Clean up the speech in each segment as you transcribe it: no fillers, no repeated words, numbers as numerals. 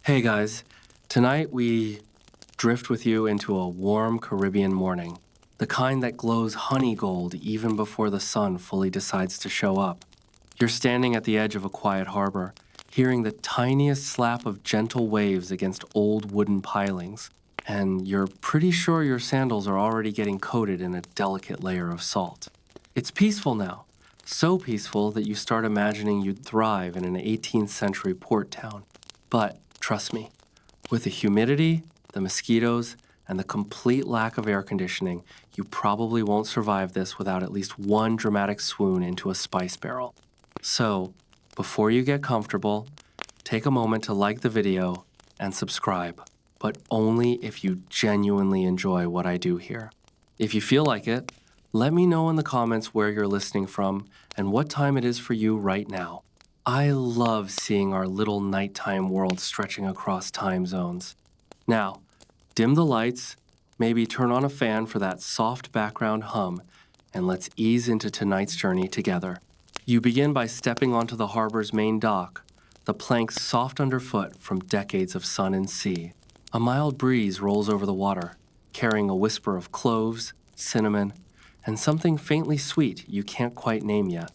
Hey guys, tonight we drift with you into a warm Caribbean morning, the kind that glows honey gold even before the sun fully decides to show up. You're standing at the edge of a quiet harbor, hearing the tiniest slap of gentle waves against old wooden pilings, and you're pretty sure your sandals are already getting coated in a delicate layer of salt. It's peaceful now, so peaceful that you start imagining you'd thrive in an 18th century port town. But trust me, with the humidity, the mosquitoes, and the complete lack of air conditioning, you probably won't survive this without at least one dramatic swoon into a spice barrel. So, before you get comfortable, take a moment to like the video and subscribe, but only if you genuinely enjoy what I do here. If you feel like it, let me know in the comments where you're listening from and what time it is for you right now. I love seeing our little nighttime world stretching across time zones. Now, dim the lights, maybe turn on a fan for that soft background hum, and let's ease into tonight's journey together. You begin by stepping onto the harbor's main dock, the planks soft underfoot from decades of sun and sea. A mild breeze rolls over the water, carrying a whisper of cloves, cinnamon, and something faintly sweet you can't quite name yet.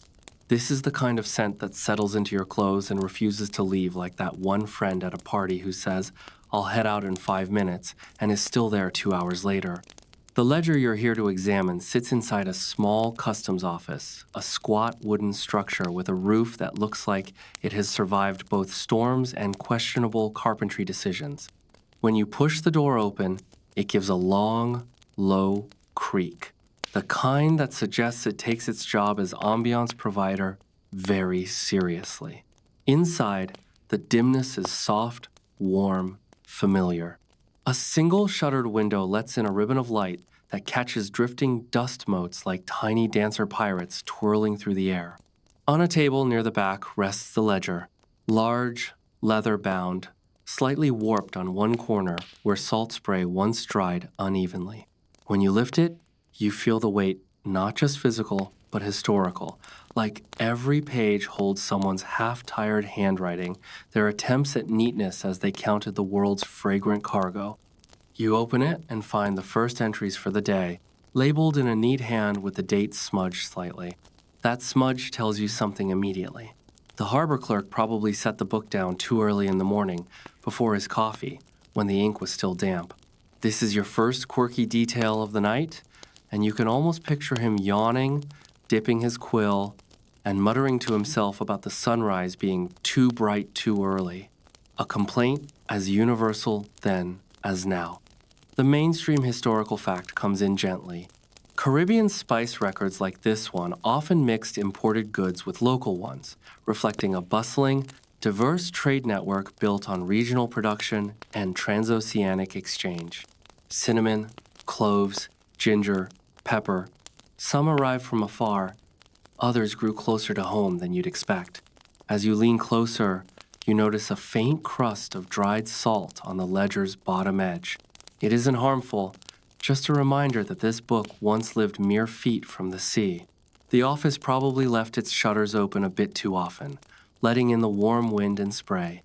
This is the kind of scent that settles into your clothes and refuses to leave, like that one friend at a party who says, "I'll head out in 5 minutes," and is still there 2 hours later. The ledger you're here to examine sits inside a small customs office, a squat wooden structure with a roof that looks like it has survived both storms and questionable carpentry decisions. When you push the door open, it gives a long, low creak. The kind that suggests it takes its job as ambiance provider very seriously. Inside, the dimness is soft, warm, familiar. A single shuttered window lets in a ribbon of light that catches drifting dust motes like tiny dancer pirates twirling through the air. On a table near the back rests the ledger, large, leather-bound, slightly warped on one corner where salt spray once dried unevenly. When you lift it, you feel the weight, not just physical, but historical. Like every page holds someone's half-tired handwriting, their attempts at neatness as they counted the world's fragrant cargo. You open it and find the first entries for the day, labeled in a neat hand with the dates smudged slightly. That smudge tells you something immediately. The harbor clerk probably set the book down too early in the morning, before his coffee, when the ink was still damp. This is your first quirky detail of the night, and you can almost picture him yawning, dipping his quill, and muttering to himself about the sunrise being too bright too early. A complaint as universal then as now. The mainstream historical fact comes in gently. Caribbean spice records like this one often mixed imported goods with local ones, reflecting a bustling, diverse trade network built on regional production and transoceanic exchange. Cinnamon, cloves, ginger, pepper. Some arrived from afar, others grew closer to home than you'd expect. As you lean closer, you notice a faint crust of dried salt on the ledger's bottom edge. It isn't harmful, just a reminder that this book once lived mere feet from the sea. The office probably left its shutters open a bit too often, letting in the warm wind and spray.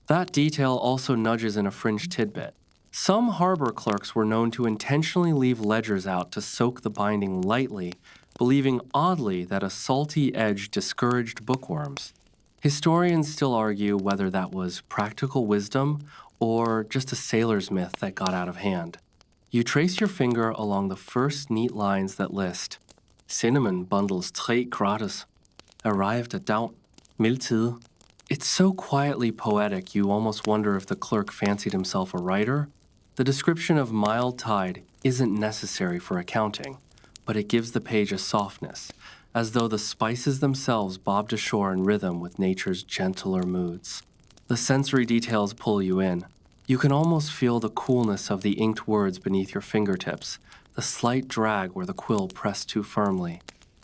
That detail also nudges in a fringe tidbit. Some harbor clerks were known to intentionally leave ledgers out to soak the binding lightly, believing oddly that a salty edge discouraged bookworms. Historians still argue whether that was practical wisdom or just a sailor's myth that got out of hand. You trace your finger along the first neat lines that list cinnamon bundles 3 gratis, arrived at dawn, mildtid. It's so quietly poetic you almost wonder if the clerk fancied himself a writer. The description of mild tide isn't necessary for accounting, but it gives the page a softness, as though the spices themselves bobbed ashore in rhythm with nature's gentler moods. The sensory details pull you in. You can almost feel the coolness of the inked words beneath your fingertips, the slight drag where the quill pressed too firmly.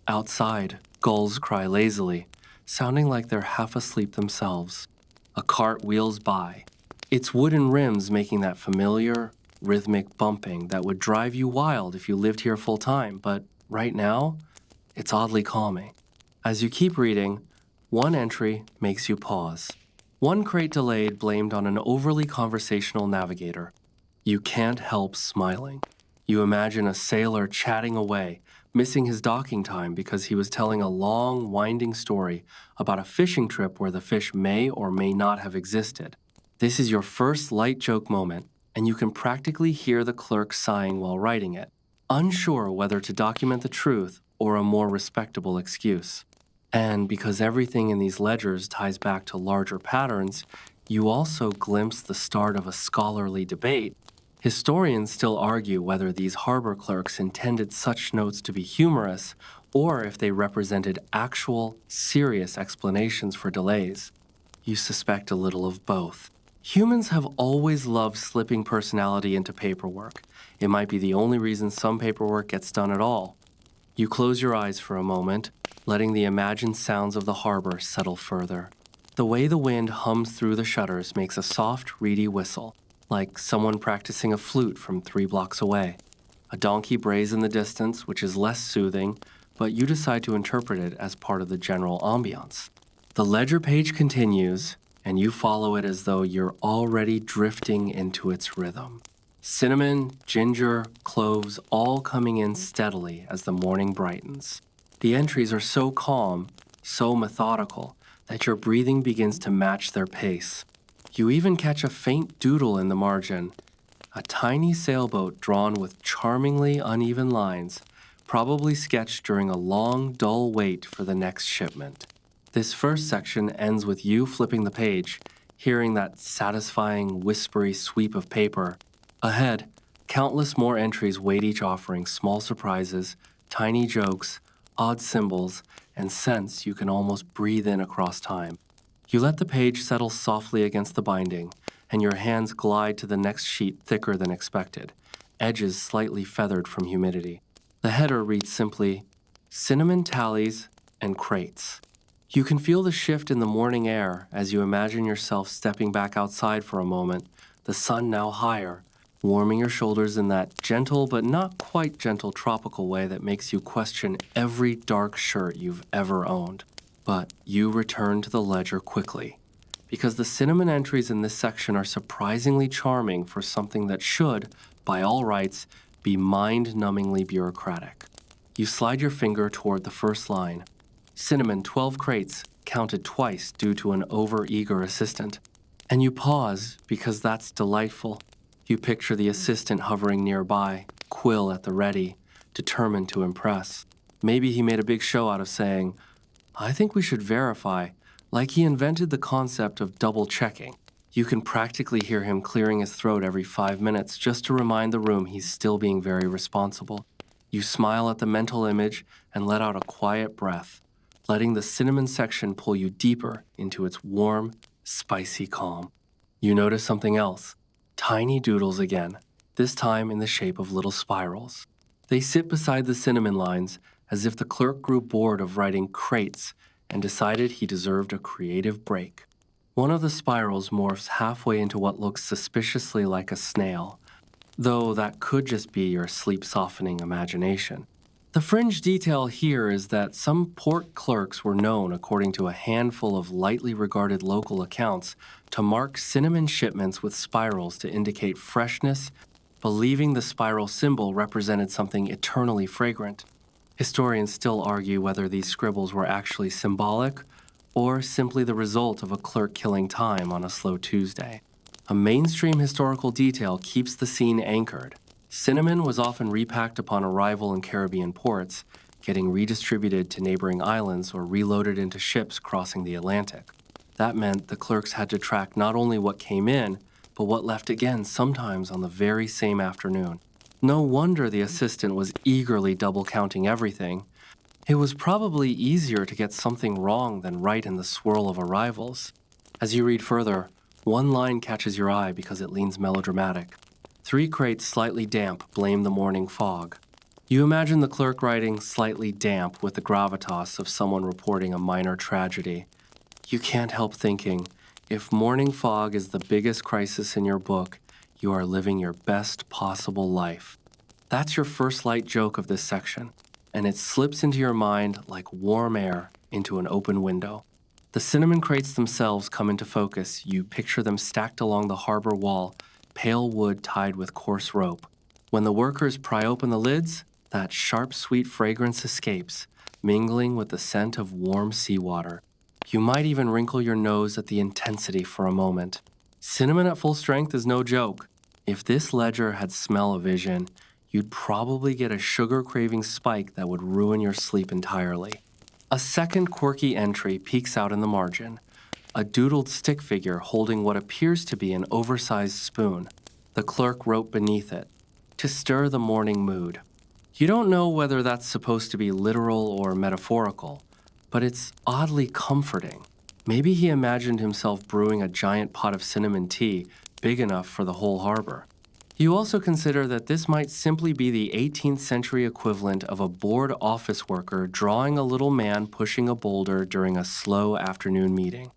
Outside, gulls cry lazily, sounding like they're half asleep themselves. A cart wheels by, its wooden rims making that familiar, rhythmic bumping that would drive you wild if you lived here full time, but right now, it's oddly calming. As you keep reading, one entry makes you pause. One crate delayed blamed on an overly conversational navigator. You can't help smiling. You imagine a sailor chatting away, missing his docking time because he was telling a long, winding story about a fishing trip where the fish may or may not have existed. This is your first light joke moment, and you can practically hear the clerk sighing while writing it, unsure whether to document the truth or a more respectable excuse. And because everything in these ledgers ties back to larger patterns, you also glimpse the start of a scholarly debate. Historians still argue whether these harbor clerks intended such notes to be humorous or if they represented actual, serious explanations for delays. You suspect a little of both. Humans have always loved slipping personality into paperwork. It might be the only reason some paperwork gets done at all. You close your eyes for a moment, letting the imagined sounds of the harbor settle further. The way the wind hums through the shutters makes a soft, reedy whistle, like someone practicing a flute from 3 blocks away. A donkey brays in the distance, which is less soothing, but you decide to interpret it as part of the general ambiance. The ledger page continues, and you follow it as though you're already drifting into its rhythm. Cinnamon, ginger, cloves all coming in steadily as the morning brightens. The entries are so calm, so methodical, that your breathing begins to match their pace. You even catch a faint doodle in the margin, a tiny sailboat drawn with charmingly uneven lines, probably sketched during a long, dull wait for the next shipment. This first section ends with you flipping the page, hearing that satisfying, whispery sweep of paper. Ahead, countless more entries wait, each offering small surprises, tiny jokes, odd symbols, and scents you can almost breathe in across time. You let the page settle softly against the binding, and your hands glide to the next sheet thicker than expected, edges slightly feathered from humidity. The header reads simply, Cinnamon Tallies and Crates. You can feel the shift in the morning air as you imagine yourself stepping back outside for a moment, the sun now higher, warming your shoulders in that gentle but not quite gentle tropical way that makes you question every dark shirt you've ever owned. But you return to the ledger quickly, because the cinnamon entries in this section are surprisingly charming for something that should, by all rights, be mind-numbingly bureaucratic. You slide your finger toward the first line. Cinnamon 12 crates, counted twice due to an over-eager assistant. And you pause because that's delightful. You picture the assistant hovering nearby, quill at the ready, determined to impress. Maybe he made a big show out of saying, I think we should verify, like he invented the concept of double-checking. You can practically hear him clearing his throat every 5 minutes just to remind the room he's still being very responsible. You smile at the mental image and let out a quiet breath, letting the cinnamon section pull you deeper into its warm, spicy calm. You notice something else. Tiny doodles again, this time in the shape of little spirals. They sit beside the cinnamon lines as if the clerk grew bored of writing crates and decided he deserved a creative break. One of the spirals morphs halfway into what looks suspiciously like a snail, though that could just be your sleep-softening imagination. The fringe detail here is that some port clerks were known, according to a handful of lightly regarded local accounts, to mark cinnamon shipments with spirals to indicate freshness, believing the spiral symbol represented something eternally fragrant. Historians still argue whether these scribbles were actually symbolic or simply the result of a clerk killing time on a slow Tuesday. A mainstream historical detail keeps the scene anchored. Cinnamon was often repacked upon arrival in Caribbean ports, getting redistributed to neighboring islands or reloaded into ships crossing the Atlantic. That meant the clerks had to track not only what came in, but what left again, sometimes on the very same afternoon. No wonder the assistant was eagerly double-counting everything. It was probably easier to get something wrong than right in the swirl of arrivals. As you read further, one line catches your eye because it leans melodramatic. 3 crates slightly damp blame the morning fog. You imagine the clerk writing slightly damp with the gravitas of someone reporting a minor tragedy. You can't help thinking, if morning fog is the biggest crisis in your book, you are living your best possible life. That's your first light joke of this section, and it slips into your mind like warm air into an open window. The cinnamon crates themselves come into focus. You picture them stacked along the harbor wall, pale wood tied with coarse rope. When the workers pry open the lids, that sharp, sweet fragrance escapes, mingling with the scent of warm seawater. You might even wrinkle your nose at the intensity for a moment. Cinnamon at full strength is no joke. If this ledger had smell-o-vision, you'd probably get a sugar-craving spike that would ruin your sleep entirely. A second quirky entry peeks out in the margin, a doodled stick figure holding what appears to be an oversized spoon. The clerk wrote beneath it, "To stir the morning mood." You don't know whether that's supposed to be literal or metaphorical, but it's oddly comforting. Maybe he imagined himself brewing a giant pot of cinnamon tea big enough for the whole harbor. You also consider that this might simply be the 18th century equivalent of a bored office worker drawing a little man pushing a boulder during a slow afternoon meeting.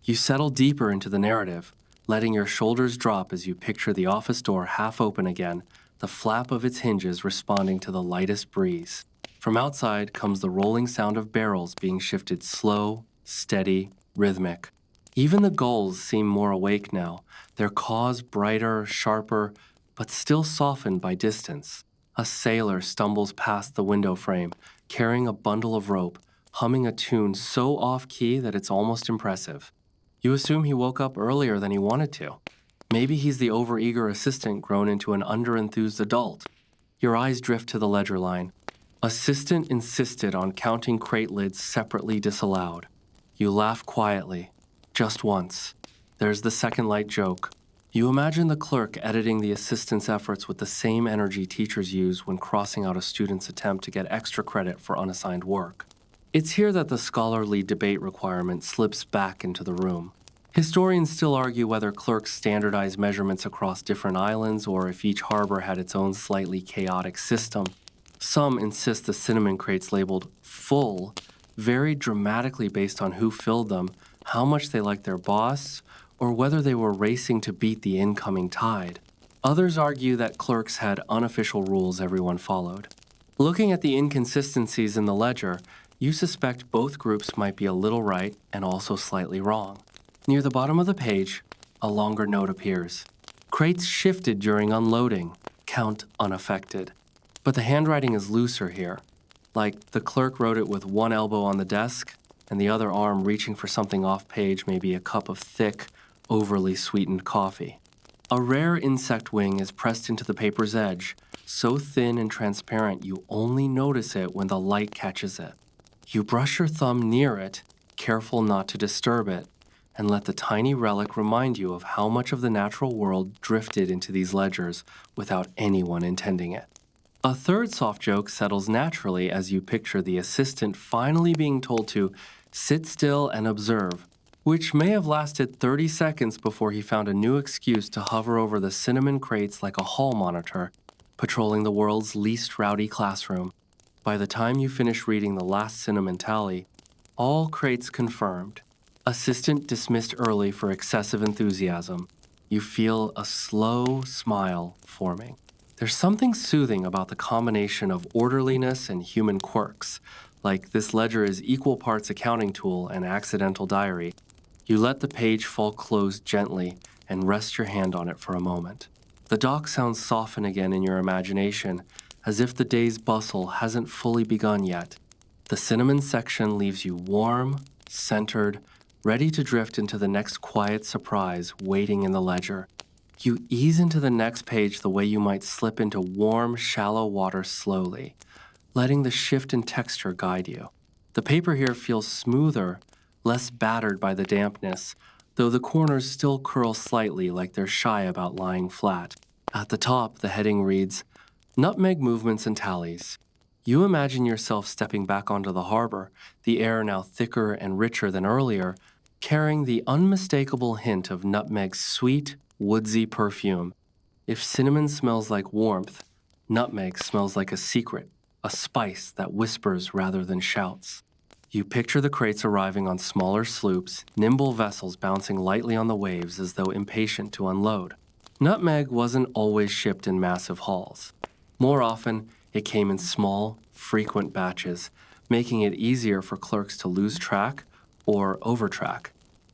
You settle deeper into the narrative, letting your shoulders drop as you picture the office door half open again, the flap of its hinges responding to the lightest breeze. From outside comes the rolling sound of barrels being shifted slow, steady, rhythmic. Even the gulls seem more awake now, their caws brighter, sharper, but still softened by distance. A sailor stumbles past the window frame, carrying a bundle of rope, humming a tune so off-key that it's almost impressive. You assume he woke up earlier than he wanted to. Maybe he's the overeager assistant grown into an under-enthused adult. Your eyes drift to the ledger line. Assistant insisted on counting crate lids separately disallowed. You laugh quietly, just once. There's the second light joke. You imagine the clerk editing the assistant's efforts with the same energy teachers use when crossing out a student's attempt to get extra credit for unassigned work. It's here that the scholarly debate requirement slips back into the room. Historians still argue whether clerks standardize measurements across different islands or if each harbor had its own slightly chaotic system. Some insist the cinnamon crates labeled full varied dramatically based on who filled them, how much they liked their boss, or whether they were racing to beat the incoming tide. Others argue that clerks had unofficial rules everyone followed. Looking at the inconsistencies in the ledger, you suspect both groups might be a little right and also slightly wrong. Near the bottom of the page, a longer note appears. Crates shifted during unloading, count unaffected. But the handwriting is looser here, like the clerk wrote it with one elbow on the desk and the other arm reaching for something off-page, maybe a cup of thick, overly sweetened coffee. A rare insect wing is pressed into the paper's edge, so thin and transparent you only notice it when the light catches it. You brush your thumb near it, careful not to disturb it, and let the tiny relic remind you of how much of the natural world drifted into these ledgers without anyone intending it. A third soft joke settles naturally as you picture the assistant finally being told to sit still and observe, which may have lasted 30 seconds before he found a new excuse to hover over the cinnamon crates like a hall monitor, patrolling the world's least rowdy classroom. By the time you finish reading the last cinnamon tally, all crates confirmed. Assistant dismissed early for excessive enthusiasm. You feel a slow smile forming. There's something soothing about the combination of orderliness and human quirks, like this ledger is equal parts accounting tool and accidental diary. You let the page fall closed gently and rest your hand on it for a moment. The dock sounds soften again in your imagination, as if the day's bustle hasn't fully begun yet. The cinnamon section leaves you warm, centered, ready to drift into the next quiet surprise waiting in the ledger. You ease into the next page the way you might slip into warm, shallow water slowly, letting the shift in texture guide you. The paper here feels smoother, less battered by the dampness, though the corners still curl slightly like they're shy about lying flat. At the top, the heading reads, Nutmeg Movements and Tallies. You imagine yourself stepping back onto the harbor, the air now thicker and richer than earlier, carrying the unmistakable hint of nutmeg's sweet, woodsy perfume. If cinnamon smells like warmth, nutmeg smells like a secret, a spice that whispers rather than shouts. You picture the crates arriving on smaller sloops, nimble vessels bouncing lightly on the waves as though impatient to unload. Nutmeg wasn't always shipped in massive hauls. More often, it came in small, frequent batches, making it easier for clerks to lose track or overtrack,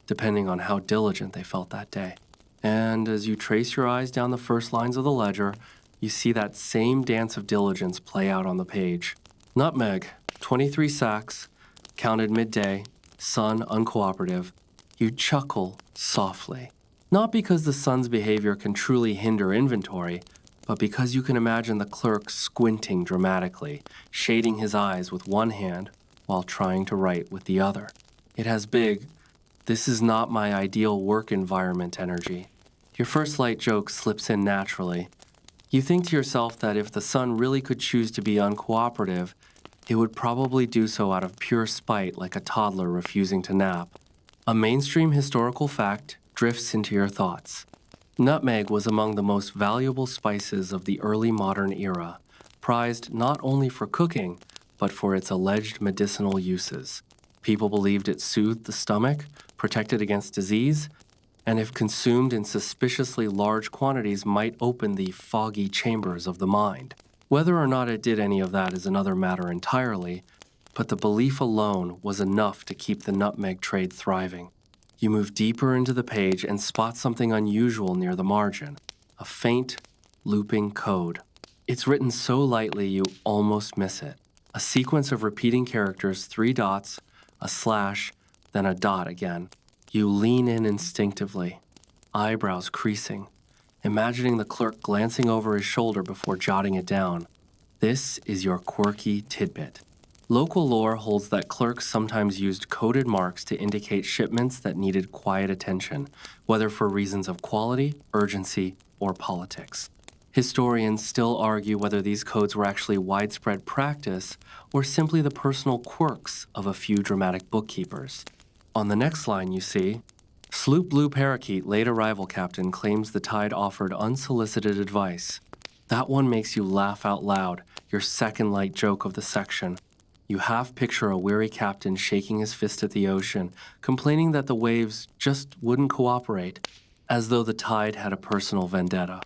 depending on how diligent they felt that day. And as you trace your eyes down the first lines of the ledger, you see that same dance of diligence play out on the page. Nutmeg, 23 sacks, counted midday, son uncooperative. You chuckle softly. Not because the son's behavior can truly hinder inventory, but because you can imagine the clerk squinting dramatically, shading his eyes with one hand while trying to write with the other. It has big, "this is not my ideal work environment" energy. Your first light joke slips in naturally. You think to yourself that if the son really could choose to be uncooperative, it would probably do so out of pure spite, like a toddler refusing to nap. A mainstream historical fact drifts into your thoughts. Nutmeg was among the most valuable spices of the early modern era, prized not only for cooking, but for its alleged medicinal uses. People believed it soothed the stomach, protected against disease, and if consumed in suspiciously large quantities might open the foggy chambers of the mind. Whether or not it did any of that is another matter entirely, but the belief alone was enough to keep the nutmeg trade thriving. You move deeper into the page and spot something unusual near the margin, a faint, looping code. It's written so lightly you almost miss it. A sequence of repeating characters, 3 dots, a slash, then a dot again. You lean in instinctively, eyebrows creasing, imagining the clerk glancing over his shoulder before jotting it down. This is your quirky tidbit. Local lore holds that clerks sometimes used coded marks to indicate shipments that needed quiet attention, whether for reasons of quality, urgency, or politics. Historians still argue whether these codes were actually widespread practice or simply the personal quirks of a few dramatic bookkeepers. On the next line you see, Sloop Blue Parakeet, late arrival captain, claims the tide offered unsolicited advice. That one makes you laugh out loud, your second light joke of the section. You half picture a weary captain shaking his fist at the ocean, complaining that the waves just wouldn't cooperate, as though the tide had a personal vendetta.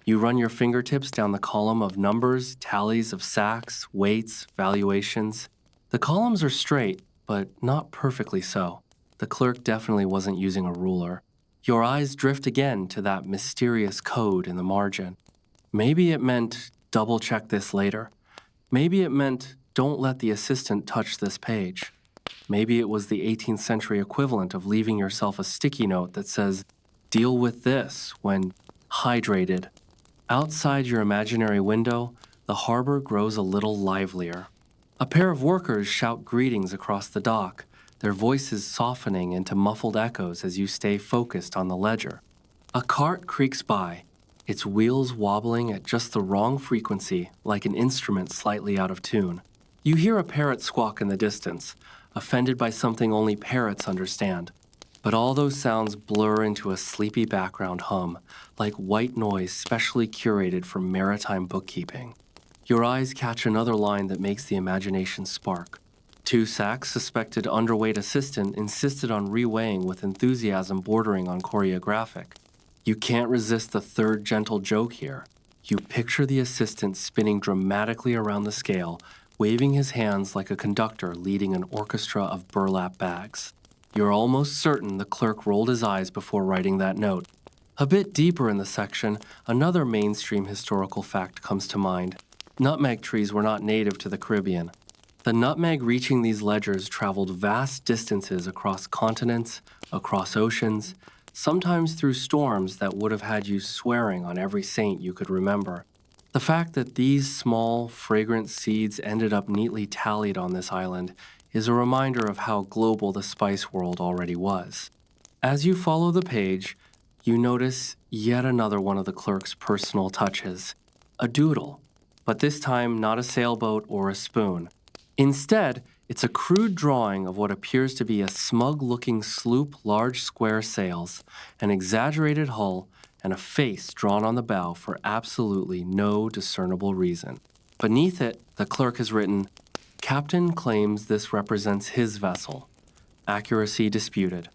You run your fingertips down the column of numbers, tallies of sacks, weights, valuations. The columns are straight, but not perfectly so. The clerk definitely wasn't using a ruler. Your eyes drift again to that mysterious code in the margin. Maybe it meant double-check this later. Maybe it meant don't let the assistant touch this page. Maybe it was the 18th century equivalent of leaving yourself a sticky note that says, deal with this when hydrated. Outside your imaginary window, the harbor grows a little livelier. A pair of workers shout greetings across the dock, their voices softening into muffled echoes as you stay focused on the ledger. A cart creaks by, its wheels wobbling at just the wrong frequency, like an instrument slightly out of tune. You hear a parrot squawk in the distance, offended by something only parrots understand. But all those sounds blur into a sleepy background hum, like white noise specially curated for maritime bookkeeping. Your eyes catch another line that makes the imagination spark. 2 sacks suspected underweight assistant insisted on reweighing with enthusiasm bordering on choreographic. You can't resist the third gentle joke here. You picture the assistant spinning dramatically around the scale, waving his hands like a conductor leading an orchestra of burlap bags. You're almost certain the clerk rolled his eyes before writing that note. A bit deeper in the section, another mainstream historical fact comes to mind. Nutmeg trees were not native to the Caribbean. The nutmeg reaching these ledgers traveled vast distances across continents, across oceans, sometimes through storms that would have had you swearing on every saint you could remember. The fact that these small, fragrant seeds ended up neatly tallied on this island is a reminder of how global the spice world already was. As you follow the page, you notice yet another one of the clerk's personal touches, a doodle, but this time not a sailboat or a spoon. Instead, it's a crude drawing of what appears to be a smug-looking sloop, large square sails, an exaggerated hull, and a face drawn on the bow for absolutely no discernible reason. Beneath it, the clerk has written, Captain claims this represents his vessel. Accuracy disputed.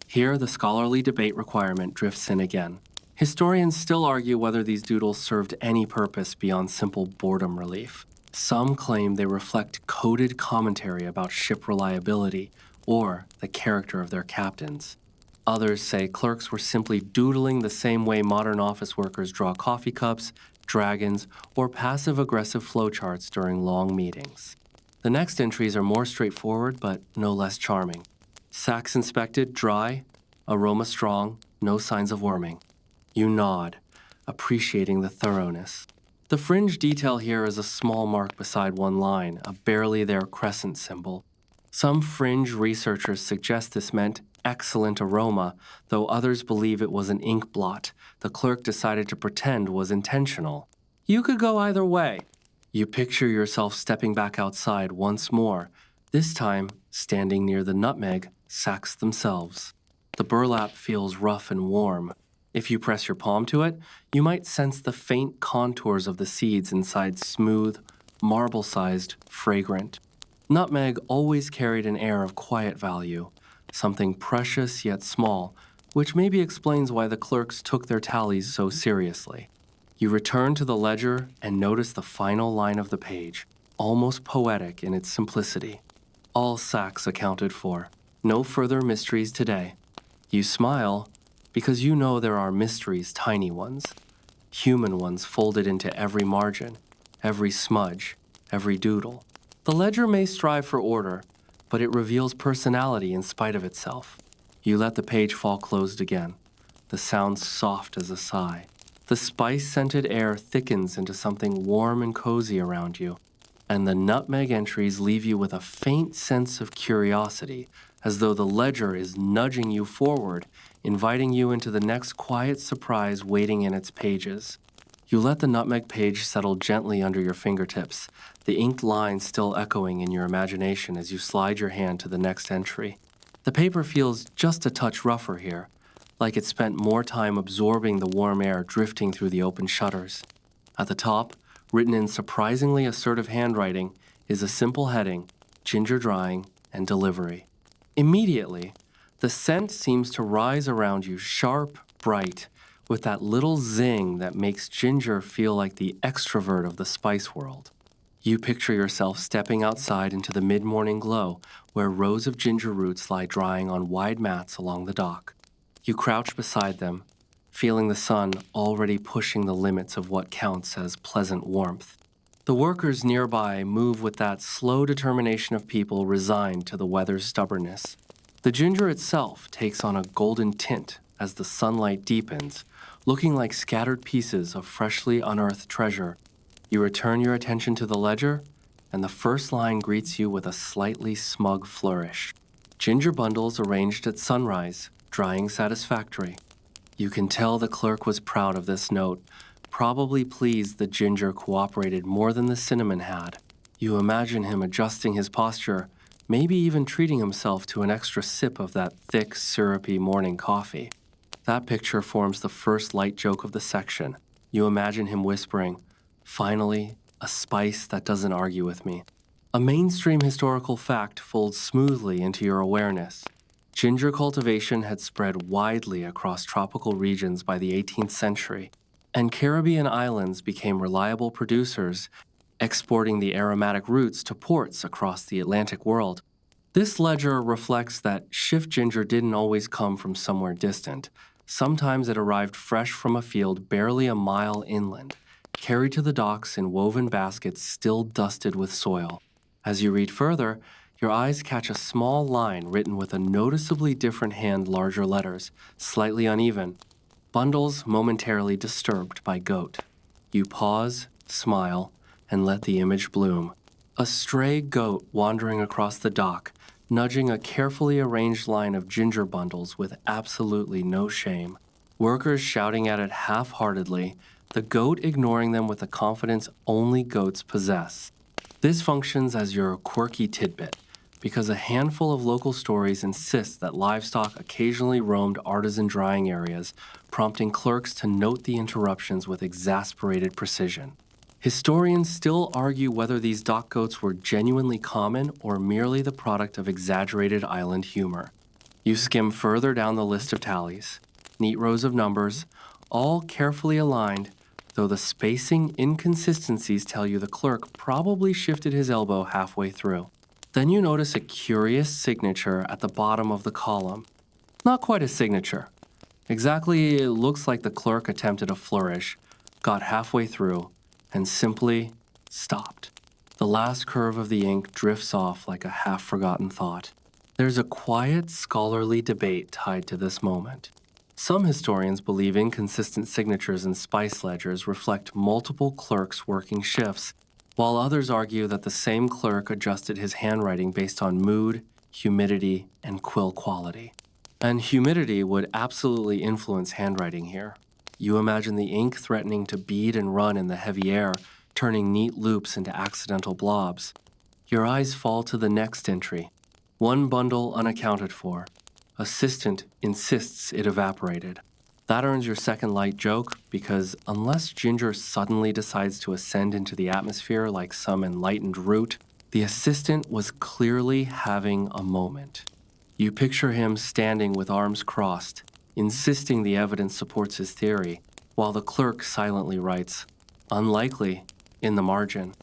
Here, the scholarly debate requirement drifts in again. Historians still argue whether these doodles served any purpose beyond simple boredom relief. Some claim they reflect coded commentary about ship reliability or the character of their captains. Others say clerks were simply doodling the same way modern office workers draw coffee cups, dragons, or passive-aggressive flowcharts during long meetings. The next entries are more straightforward but no less charming. Sacks inspected, dry, aroma strong, no signs of worming. You nod, appreciating the thoroughness. The fringe detail here is a small mark beside one line, a barely there crescent symbol. Some fringe researchers suggest this meant excellent aroma, though others believe it was an ink blot the clerk decided to pretend was intentional. You could go either way. You picture yourself stepping back outside once more, this time standing near the nutmeg sacks themselves. The burlap feels rough and warm. If you press your palm to it, you might sense the faint contours of the seeds inside smooth, marble-sized, fragrant. Nutmeg always carried an air of quiet value, something precious yet small, which maybe explains why the clerks took their tallies so seriously. You return to the ledger and notice the final line of the page, almost poetic in its simplicity. All sacks accounted for. No further mysteries today. You smile because you know there are mysteries, tiny ones, human ones folded into every margin, every smudge, every doodle. The ledger may strive for order, but it reveals personality in spite of itself. You let the page fall closed again, the sound soft as a sigh. The spice-scented air thickens into something warm and cozy around you, and the nutmeg entries leave you with a faint sense of curiosity, as though the ledger is nudging you forward, inviting you into the next quiet surprise waiting in its pages. You let the nutmeg page settle gently under your fingertips, the inked lines still echoing in your imagination as you slide your hand to the next entry. The paper feels just a touch rougher here, like it spent more time absorbing the warm air drifting through the open shutters. At the top, written in surprisingly assertive handwriting, is a simple heading, ginger drying and delivery. Immediately, the scent seems to rise around you sharp, bright, with that little zing that makes ginger feel like the extrovert of the spice world. You picture yourself stepping outside into the mid-morning glow, where rows of ginger roots lie drying on wide mats along the dock. You crouch beside them, feeling the sun already pushing the limits of what counts as pleasant warmth. The workers nearby move with that slow determination of people resigned to the weather's stubbornness. The ginger itself takes on a golden tint as the sunlight deepens, looking like scattered pieces of freshly unearthed treasure. You return your attention to the ledger, and the first line greets you with a slightly smug flourish. Ginger bundles arranged at sunrise, drying satisfactory. You can tell the clerk was proud of this note, probably pleased the ginger cooperated more than the cinnamon had. You imagine him adjusting his posture, maybe even treating himself to an extra sip of that thick, syrupy morning coffee. That picture forms the first light joke of the section. You imagine him whispering, "Finally, a spice that doesn't argue with me." A mainstream historical fact folds smoothly into your awareness. Ginger cultivation had spread widely across tropical regions by the 18th century, and Caribbean islands became reliable producers, exporting the aromatic roots to ports across the Atlantic world. This ledger reflects that shift ginger didn't always come from somewhere distant. Sometimes it arrived fresh from a field barely a mile inland, carried to the docks in woven baskets still dusted with soil. As you read further, your eyes catch a small line written with a noticeably different hand, larger letters, slightly uneven. Bundles momentarily disturbed by goat. You pause, smile, and let the image bloom. A stray goat wandering across the dock, nudging a carefully arranged line of ginger bundles with absolutely no shame. Workers shouting at it half-heartedly, the goat ignoring them with the confidence only goats possess. This functions as your quirky tidbit, because a handful of local stories insist that livestock occasionally roamed artisan drying areas, prompting clerks to note the interruptions with exasperated precision. Historians still argue whether these dock goats were genuinely common or merely the product of exaggerated island humor. You skim further down the list of tallies, neat rows of numbers, all carefully aligned, though the spacing inconsistencies tell you the clerk probably shifted his elbow halfway through. Then you notice a curious signature at the bottom of the column. Not quite a signature. Exactly, it looks like the clerk attempted a flourish, got halfway through, and simply stopped. The last curve of the ink drifts off like a half-forgotten thought. There's a quiet, scholarly debate tied to this moment. Some historians believe inconsistent signatures in spice ledgers reflect multiple clerks working shifts, while others argue that the same clerk adjusted his handwriting based on mood, humidity, and quill quality. And humidity would absolutely influence handwriting here. You imagine the ink threatening to bead and run in the heavy air, turning neat loops into accidental blobs. Your eyes fall to the next entry. One bundle unaccounted for. Assistant insists it evaporated. That earns your second light joke because unless Ginger suddenly decides to ascend into the atmosphere like some enlightened root, the assistant was clearly having a moment. You picture him standing with arms crossed, insisting the evidence supports his theory, while the clerk silently writes, "Unlikely," in the margin.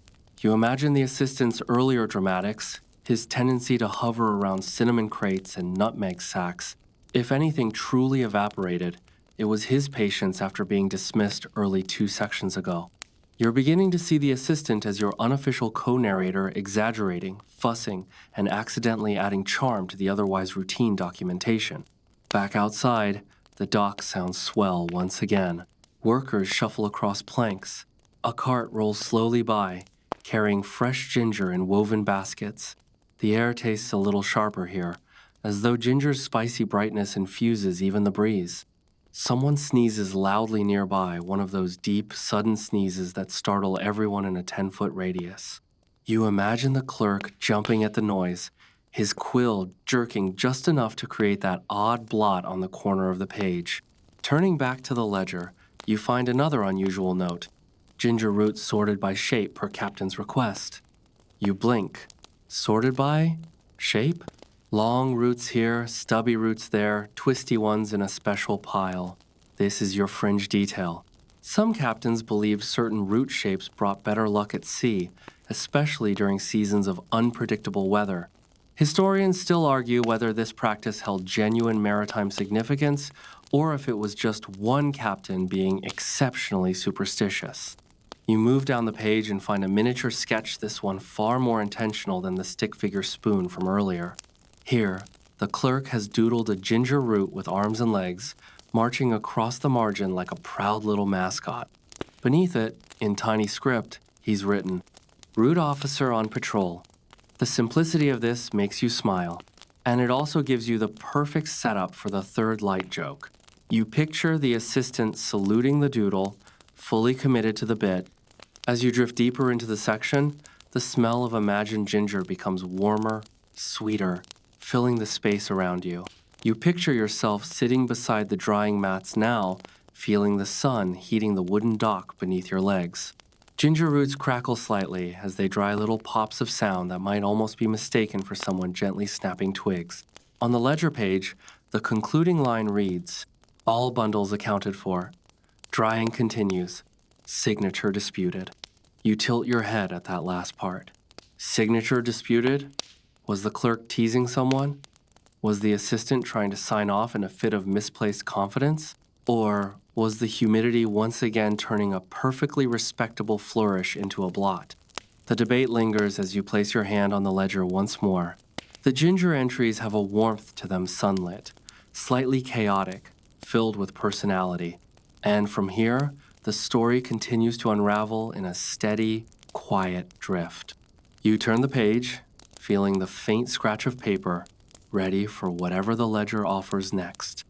You imagine the assistant's earlier dramatics, his tendency to hover around cinnamon crates and nutmeg sacks. If anything truly evaporated, it was his patience after being dismissed early 2 sections ago. You're beginning to see the assistant as your unofficial co-narrator exaggerating, fussing, and accidentally adding charm to the otherwise routine documentation. Back outside, the dock sounds swell once again. Workers shuffle across planks. A cart rolls slowly by, carrying fresh ginger in woven baskets. The air tastes a little sharper here, as though ginger's spicy brightness infuses even the breeze. Someone sneezes loudly nearby, one of those deep, sudden sneezes that startle everyone in a 10-foot radius. You imagine the clerk jumping at the noise, his quill jerking just enough to create that odd blot on the corner of the page. Turning back to the ledger, you find another unusual note. Ginger roots sorted by shape per captain's request. You blink. Sorted by shape? Long roots here, stubby roots there, twisty ones in a special pile. This is your fringe detail. Some captains believed certain root shapes brought better luck at sea, especially during seasons of unpredictable weather. Historians still argue whether this practice held genuine maritime significance or if it was just one captain being exceptionally superstitious. You move down the page and find a miniature sketch, this one far more intentional than the stick figure spoon from earlier. Here, the clerk has doodled a ginger root with arms and legs, marching across the margin like a proud little mascot. Beneath it, in tiny script, he's written, "Root officer on patrol." The simplicity of this makes you smile, and it also gives you the perfect setup for the third light joke. You picture the assistant saluting the doodle, fully committed to the bit. As you drift deeper into the section, the smell of imagined ginger becomes warmer, sweeter, filling the space around you. You picture yourself sitting beside the drying mats now, feeling the sun heating the wooden dock beneath your legs. Ginger roots crackle slightly as they dry little pops of sound that might almost be mistaken for someone gently snapping twigs. On the ledger page, the concluding line reads, "All bundles accounted for." Drying continues. Signature disputed. You tilt your head at that last part. Signature disputed? Was the clerk teasing someone? Was the assistant trying to sign off in a fit of misplaced confidence? Or was the humidity once again turning a perfectly respectable flourish into a blot? The debate lingers as you place your hand on the ledger once more. The ginger entries have a warmth to them sunlit, slightly chaotic, filled with personality. And from here, the story continues to unravel in a steady, quiet drift. You turn the page, feeling the faint scratch of paper, ready for whatever the ledger offers next.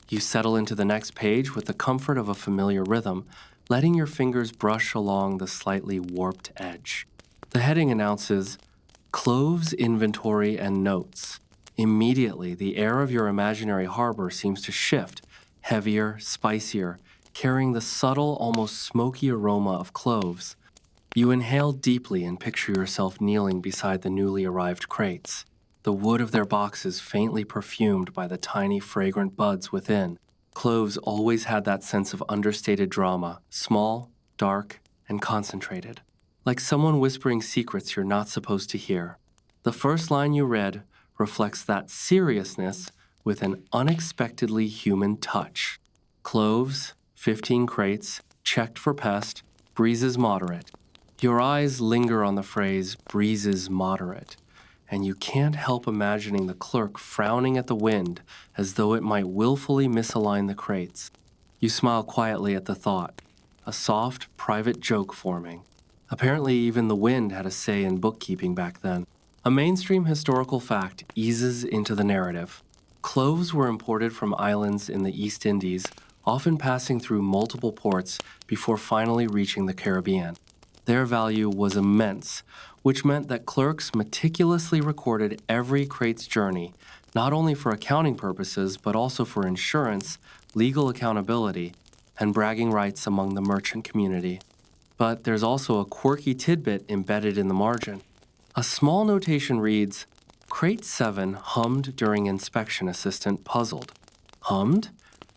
You settle into the next page with the comfort of a familiar rhythm, letting your fingers brush along the slightly warped edge. The heading announces, "Cloves, Inventory, and Notes." Immediately, the air of your imaginary harbor seems to shift, heavier, spicier, carrying the subtle, almost smoky aroma of cloves. You inhale deeply and picture yourself kneeling beside the newly arrived crates, the wood of their boxes faintly perfumed by the tiny, fragrant buds within. Cloves always had that sense of understated drama, small, dark, and concentrated, like someone whispering secrets you're not supposed to hear. The first line you read reflects that seriousness with an unexpectedly human touch. Cloves, 15 crates, checked for pest, breezes moderate. Your eyes linger on the phrase breezes moderate, and you can't help imagining the clerk frowning at the wind as though it might willfully misalign the crates. You smile quietly at the thought, a soft, private joke forming. Apparently, even the wind had a say in bookkeeping back then. A mainstream historical fact eases into the narrative. Cloves were imported from islands in the East Indies, often passing through multiple ports before finally reaching the Caribbean. Their value was immense, which meant that clerks meticulously recorded every crate's journey, not only for accounting purposes, but also for insurance, legal accountability, and bragging rights among the merchant community. But there's also a quirky tidbit embedded in the margin. A small notation reads, Crate 7 hummed during inspection assistant puzzled. Hummed?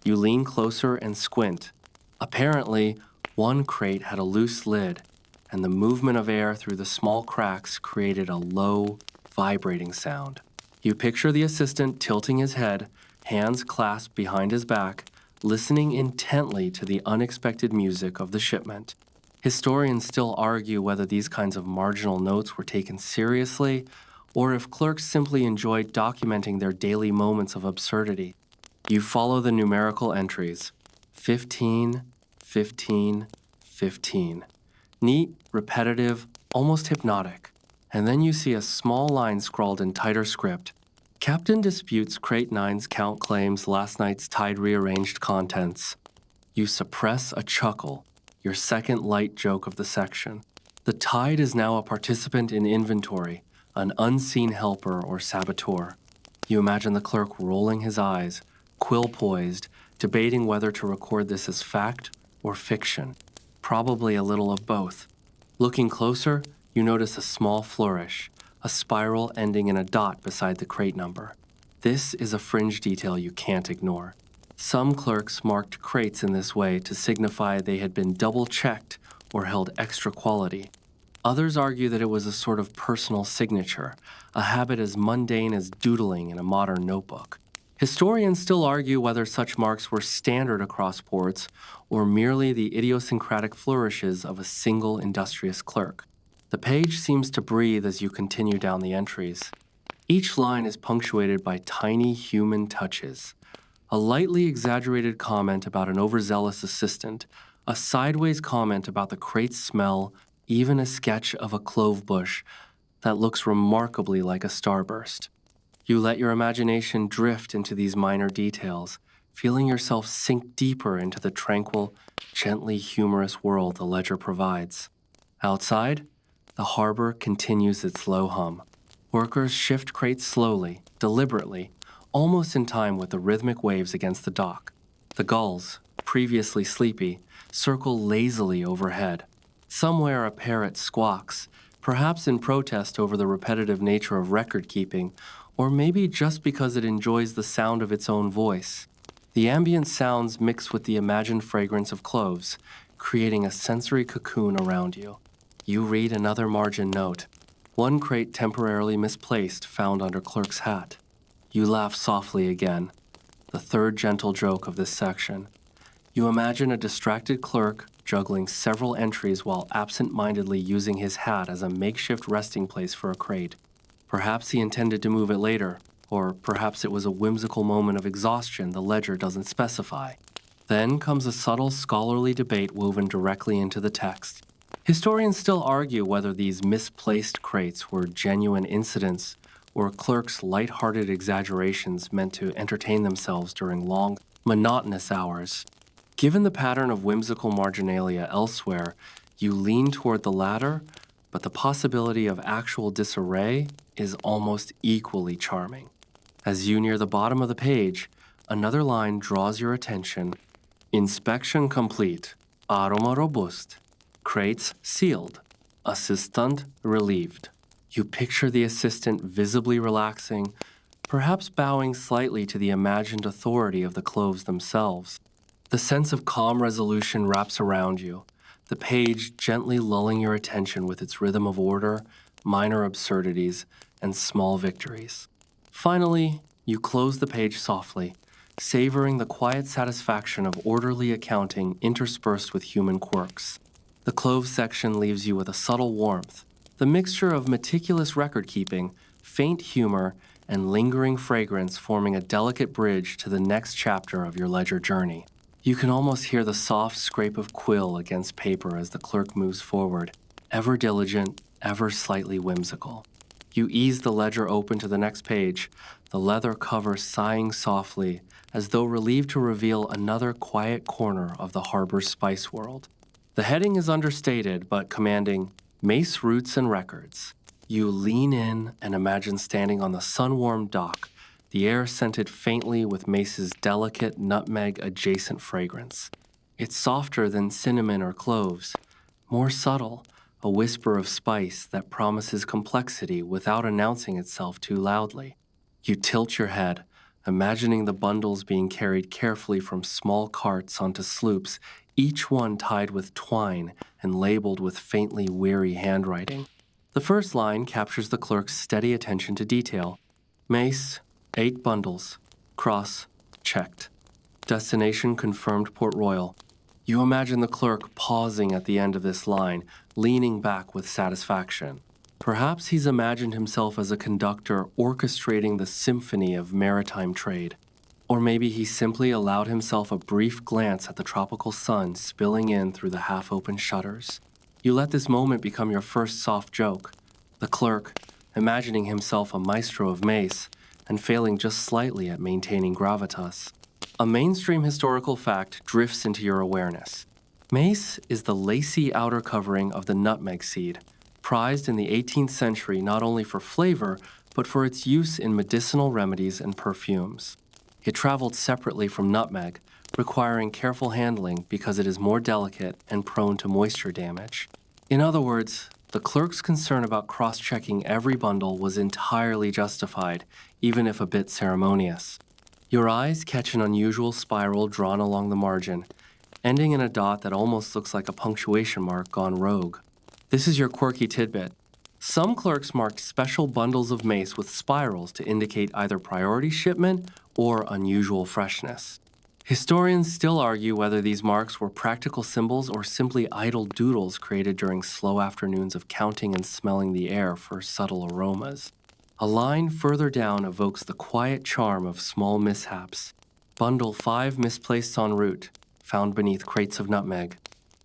You lean closer and squint. Apparently, one crate had a loose lid, and the movement of air through the small cracks created a low, vibrating sound. You picture the assistant tilting his head, hands clasped behind his back, listening intently to the unexpected music of the shipment. Historians still argue whether these kinds of marginal notes were taken seriously, or if clerks simply enjoyed documenting their daily moments of absurdity. You follow the numerical entries, 15, 15, 15. Neat, repetitive, almost hypnotic. And then you see a small line scrawled in tighter script. Captain disputes Crate 9's count claims last night's tide rearranged contents. You suppress a chuckle, your second light joke of the section. The tide is now a participant in inventory, an unseen helper or saboteur. You imagine the clerk rolling his eyes, quill poised, debating whether to record this as fact or fiction. Probably a little of both. Looking closer, you notice a small flourish, a spiral ending in a dot beside the crate number. This is a fringe detail you can't ignore. Some clerks marked crates in this way to signify they had been double-checked or held extra quality. Others argue that it was a sort of personal signature, a habit as mundane as doodling in a modern notebook. Historians still argue whether such marks were standard across ports or merely the idiosyncratic flourishes of a single industrious clerk. The page seems to breathe as you continue down the entries. Each line is punctuated by tiny human touches. A lightly exaggerated comment about an overzealous assistant, a sideways comment about the crate's smell, even a sketch of a clove bush that looks remarkably like a starburst. You let your imagination drift into these minor details, feeling yourself sink deeper into the tranquil, gently humorous world the ledger provides. Outside, the harbor continues its low hum. Workers shift crates slowly, deliberately, almost in time with the rhythmic waves against the dock. The gulls, previously sleepy, circle lazily overhead. Somewhere a parrot squawks, perhaps in protest over the repetitive nature of record-keeping, or maybe just because it enjoys the sound of its own voice. The ambient sounds mix with the imagined fragrance of cloves, creating a sensory cocoon around you. You read another margin note. One crate temporarily misplaced found under clerk's hat. You laugh softly again, the third gentle joke of this section. You imagine a distracted clerk juggling several entries while absent-mindedly using his hat as a makeshift resting place for a crate. Perhaps he intended to move it later, or perhaps it was a whimsical moment of exhaustion the ledger doesn't specify. Then comes a subtle scholarly debate woven directly into the text. Historians still argue whether these misplaced crates were genuine incidents or clerks' light-hearted exaggerations meant to entertain themselves during long, monotonous hours. Given the pattern of whimsical marginalia elsewhere, you lean toward the latter, but the possibility of actual disarray is almost equally charming. As you near the bottom of the page, another line draws your attention. Inspection complete. Aroma robust. Crates sealed. Assistant relieved. You picture the assistant visibly relaxing, perhaps bowing slightly to the imagined authority of the cloves themselves. The sense of calm resolution wraps around you, the page gently lulling your attention with its rhythm of order, minor absurdities, and small victories. Finally, you close the page softly, savoring the quiet satisfaction of orderly accounting interspersed with human quirks. The clove section leaves you with a subtle warmth, the mixture of meticulous record-keeping, faint humor, and lingering fragrance forming a delicate bridge to the next chapter of your ledger journey. You can almost hear the soft scrape of quill against paper as the clerk moves forward, ever diligent, ever slightly whimsical. You ease the ledger open to the next page, the leather cover sighing softly, as though relieved to reveal another quiet corner of the harbor's spice world. The heading is understated but commanding, Mace Roots and Records. You lean in and imagine standing on the sun-warmed dock, the air scented faintly with Mace's delicate nutmeg-adjacent fragrance. It's softer than cinnamon or cloves, more subtle, a whisper of spice that promises complexity without announcing itself too loudly. You tilt your head, imagining the bundles being carried carefully from small carts onto sloops, each one tied with twine and labeled with faintly weary handwriting. The first line captures the clerk's steady attention to detail. Mace, 8 bundles. Cross, checked. Destination confirmed Port Royal. You imagine the clerk pausing at the end of this line, leaning back with satisfaction. Perhaps he's imagined himself as a conductor orchestrating the symphony of maritime trade. Or maybe he simply allowed himself a brief glance at the tropical sun spilling in through the half-open shutters. You let this moment become your first soft joke. The clerk, imagining himself a maestro of mace, and failing just slightly at maintaining gravitas. A mainstream historical fact drifts into your awareness. Mace is the lacy outer covering of the nutmeg seed, prized in the 18th century not only for flavor, but for its use in medicinal remedies and perfumes. It traveled separately from nutmeg, requiring careful handling because it is more delicate and prone to moisture damage. In other words, the clerk's concern about cross-checking every bundle was entirely justified, even if a bit ceremonious. Your eyes catch an unusual spiral drawn along the margin, ending in a dot that almost looks like a punctuation mark gone rogue. This is your quirky tidbit. Some clerks marked special bundles of mace with spirals to indicate either priority shipment or unusual freshness. Historians still argue whether these marks were practical symbols or simply idle doodles created during slow afternoons of counting and smelling the air for subtle aromas. A line further down evokes the quiet charm of small mishaps. Bundle 5 misplaced en route, found beneath crates of nutmeg.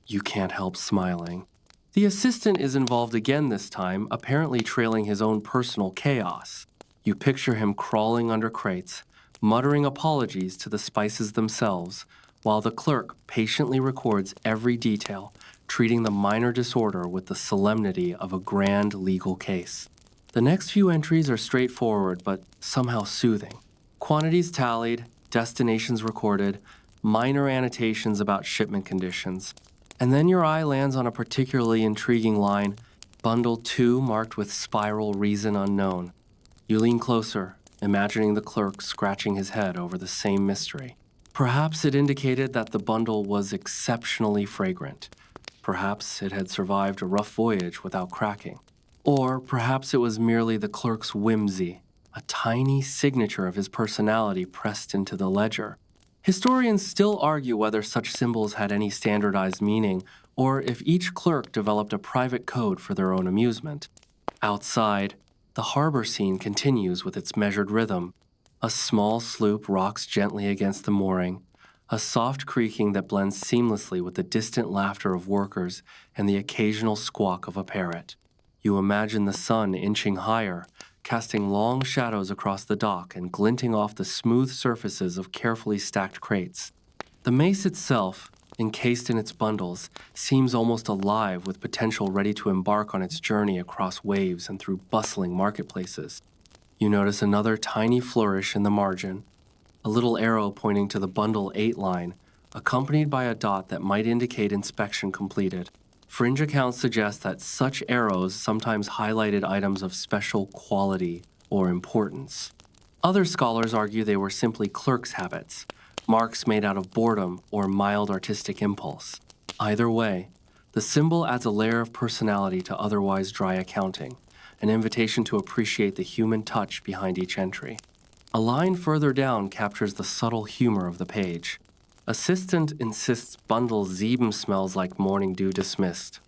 You can't help smiling. The assistant is involved again this time, apparently trailing his own personal chaos. You picture him crawling under crates, muttering apologies to the spices themselves, while the clerk patiently records every detail, treating the minor disorder with the solemnity of a grand legal case. The next few entries are straightforward but somehow soothing. Quantities tallied, destinations recorded, minor annotations about shipment conditions. And then your eye lands on a particularly intriguing line, Bundle 2 marked with spiral reason unknown. You lean closer, imagining the clerk scratching his head over the same mystery. Perhaps it indicated that the bundle was exceptionally fragrant. Perhaps it had survived a rough voyage without cracking. Or perhaps it was merely the clerk's whimsy, a tiny signature of his personality pressed into the ledger. Historians still argue whether such symbols had any standardized meaning, or if each clerk developed a private code for their own amusement. Outside, the harbor scene continues with its measured rhythm. A small sloop rocks gently against the mooring, a soft creaking that blends seamlessly with the distant laughter of workers and the occasional squawk of a parrot. You imagine the sun inching higher, casting long shadows across the dock and glinting off the smooth surfaces of carefully stacked crates. The mace itself, encased in its bundles, seems almost alive with potential ready to embark on its journey across waves and through bustling marketplaces. You notice another tiny flourish in the margin, a little arrow pointing to the Bundle 8 line, accompanied by a dot that might indicate inspection completed. Fringe accounts suggest that such arrows sometimes highlighted items of special quality or importance. Other scholars argue they were simply clerks' habits, marks made out of boredom or mild artistic impulse. Either way, the symbol adds a layer of personality to otherwise dry accounting, an invitation to appreciate the human touch behind each entry. A line further down captures the subtle humor of the page. Assistant insists bundle 7 smells like morning dew dismissed.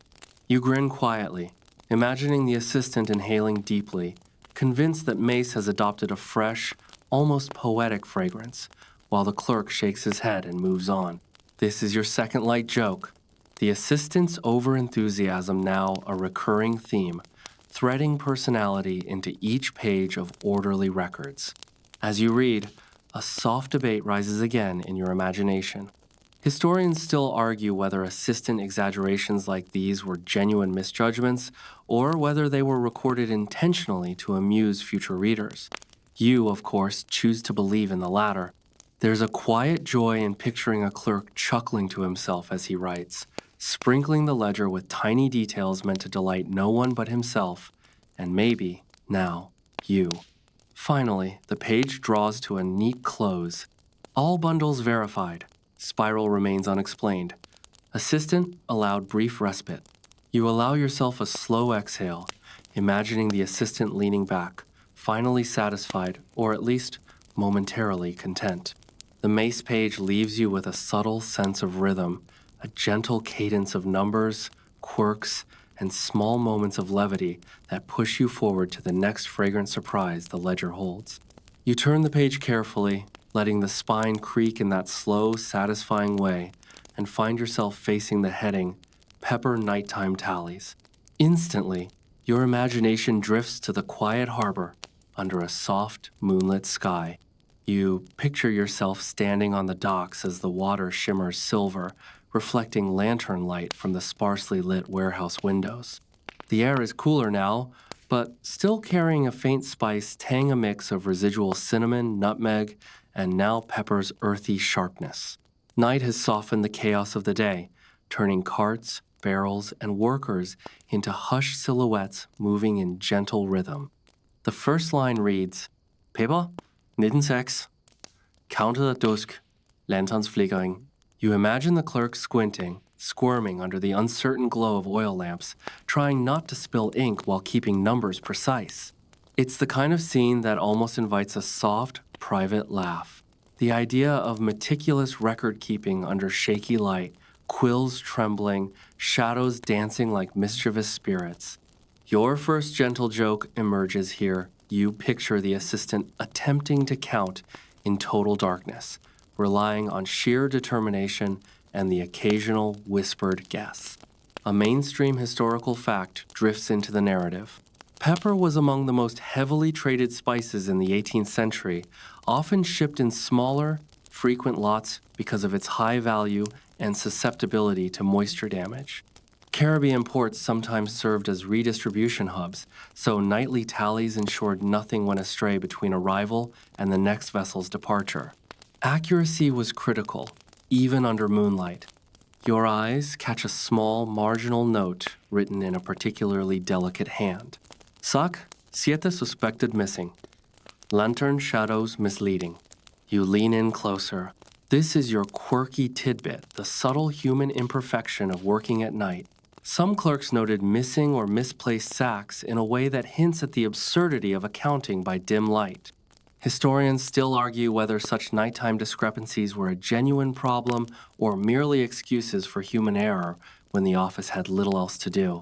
You grin quietly, imagining the assistant inhaling deeply, convinced that Mace has adopted a fresh, almost poetic fragrance, while the clerk shakes his head and moves on. This is your second light joke. The assistant's overenthusiasm now a recurring theme, threading personality into each page of orderly records. As you read, a soft debate rises again in your imagination. Historians still argue whether assistant exaggerations like these were genuine misjudgments or whether they were recorded intentionally to amuse future readers. You, of course, choose to believe in the latter. There's a quiet joy in picturing a clerk chuckling to himself as he writes, sprinkling the ledger with tiny details meant to delight no one but himself, and maybe, now, you. Finally, the page draws to a neat close. All bundles verified. Spiral remains unexplained. Assistant allowed brief respite. You allow yourself a slow exhale, imagining the assistant leaning back, finally satisfied, or at least momentarily content. The Mace page leaves you with a subtle sense of rhythm, a gentle cadence of numbers, quirks, and small moments of levity that push you forward to the next fragrant surprise the ledger holds. You turn the page carefully, letting the spine creak in that slow, satisfying way, and find yourself facing the heading, Pepper Nighttime Tallies. Instantly, your imagination drifts to the quiet harbor under a soft, moonlit sky. You picture yourself standing on the docks as the water shimmers silver, reflecting lantern light from the sparsely lit warehouse windows. The air is cooler now, but still carrying a faint spice tang a mix of residual cinnamon, nutmeg, and now pepper's earthy sharpness. Night has softened the chaos of the day, turning carts, barrels, and workers into hushed silhouettes moving in gentle rhythm. The first line reads, Pepper, 1906, counter at dusk, lanterns flickering. You imagine the clerk squinting, squirming under the uncertain glow of oil lamps, trying not to spill ink while keeping numbers precise. It's the kind of scene that almost invites a soft, private laugh. The idea of meticulous record-keeping under shaky light, quills trembling, shadows dancing like mischievous spirits. Your first gentle joke emerges here. You picture the assistant attempting to count in total darkness, relying on sheer determination and the occasional whispered guess. A mainstream historical fact drifts into the narrative. Pepper was among the most heavily traded spices in the 18th century, often shipped in smaller, frequent lots because of its high value and susceptibility to moisture damage. Caribbean ports sometimes served as redistribution hubs, so nightly tallies ensured nothing went astray between arrival and the next vessel's departure. Accuracy was critical, even under moonlight. Your eyes catch a small, marginal note written in a particularly delicate hand. Sac, 7 suspected missing. Lantern shadows misleading. You lean in closer. This is your quirky tidbit, the subtle human imperfection of working at night. Some clerks noted missing or misplaced sacks in a way that hints at the absurdity of accounting by dim light. Historians still argue whether such nighttime discrepancies were a genuine problem or merely excuses for human error when the office had little else to do.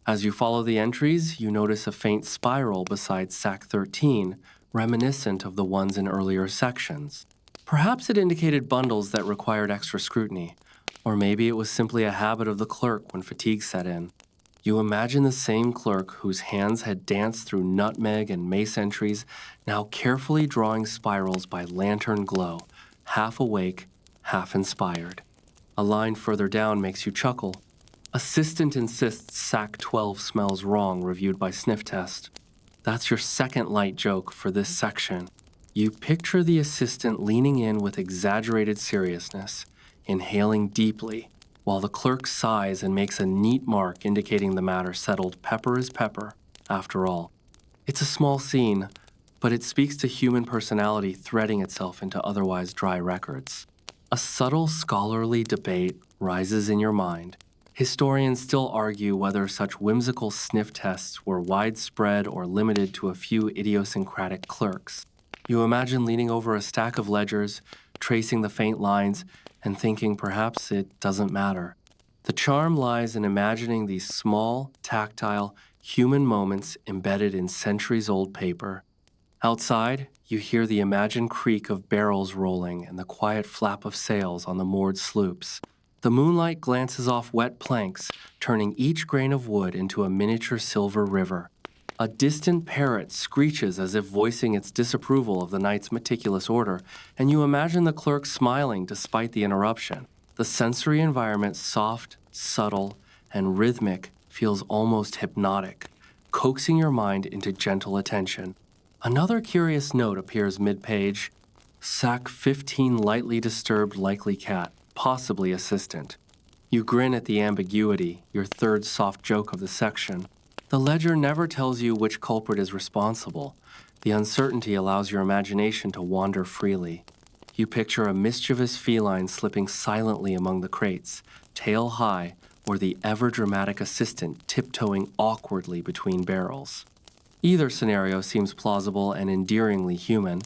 As you follow the entries, you notice a faint spiral beside Sack 13, reminiscent of the ones in earlier sections. Perhaps it indicated bundles that required extra scrutiny, or maybe it was simply a habit of the clerk when fatigue set in. You imagine the same clerk whose hands had danced through nutmeg and mace entries, now carefully drawing spirals by lantern glow, half awake, half inspired. A line further down makes you chuckle. Assistant insists Sack 12 smells wrong, reviewed by Sniff Test. That's your second light joke for this section. You picture the assistant leaning in with exaggerated seriousness, inhaling deeply, while the clerk sighs and makes a neat mark indicating the matter settled. Pepper is pepper, after all. It's a small scene, but it speaks to human personality threading itself into otherwise dry records. A subtle scholarly debate rises in your mind. Historians still argue whether such whimsical sniff tests were widespread or limited to a few idiosyncratic clerks. You imagine leaning over a stack of ledgers, tracing the faint lines, and thinking perhaps it doesn't matter. The charm lies in imagining these small, tactile, human moments embedded in centuries-old paper. Outside, you hear the imagined creak of barrels rolling and the quiet flap of sails on the moored sloops. The moonlight glances off wet planks, turning each grain of wood into a miniature silver river. A distant parrot screeches as if voicing its disapproval of the night's meticulous order, and you imagine the clerk smiling despite the interruption. The sensory environment, soft, subtle, and rhythmic, feels almost hypnotic, coaxing your mind into gentle attention. Another curious note appears mid-page. Sack 15 lightly disturbed likely cat, possibly assistant. You grin at the ambiguity, your third soft joke of the section. The ledger never tells you which culprit is responsible. The uncertainty allows your imagination to wander freely. You picture a mischievous feline slipping silently among the crates, tail high, or the ever-dramatic assistant tiptoeing awkwardly between barrels. Either scenario seems plausible and endearingly human.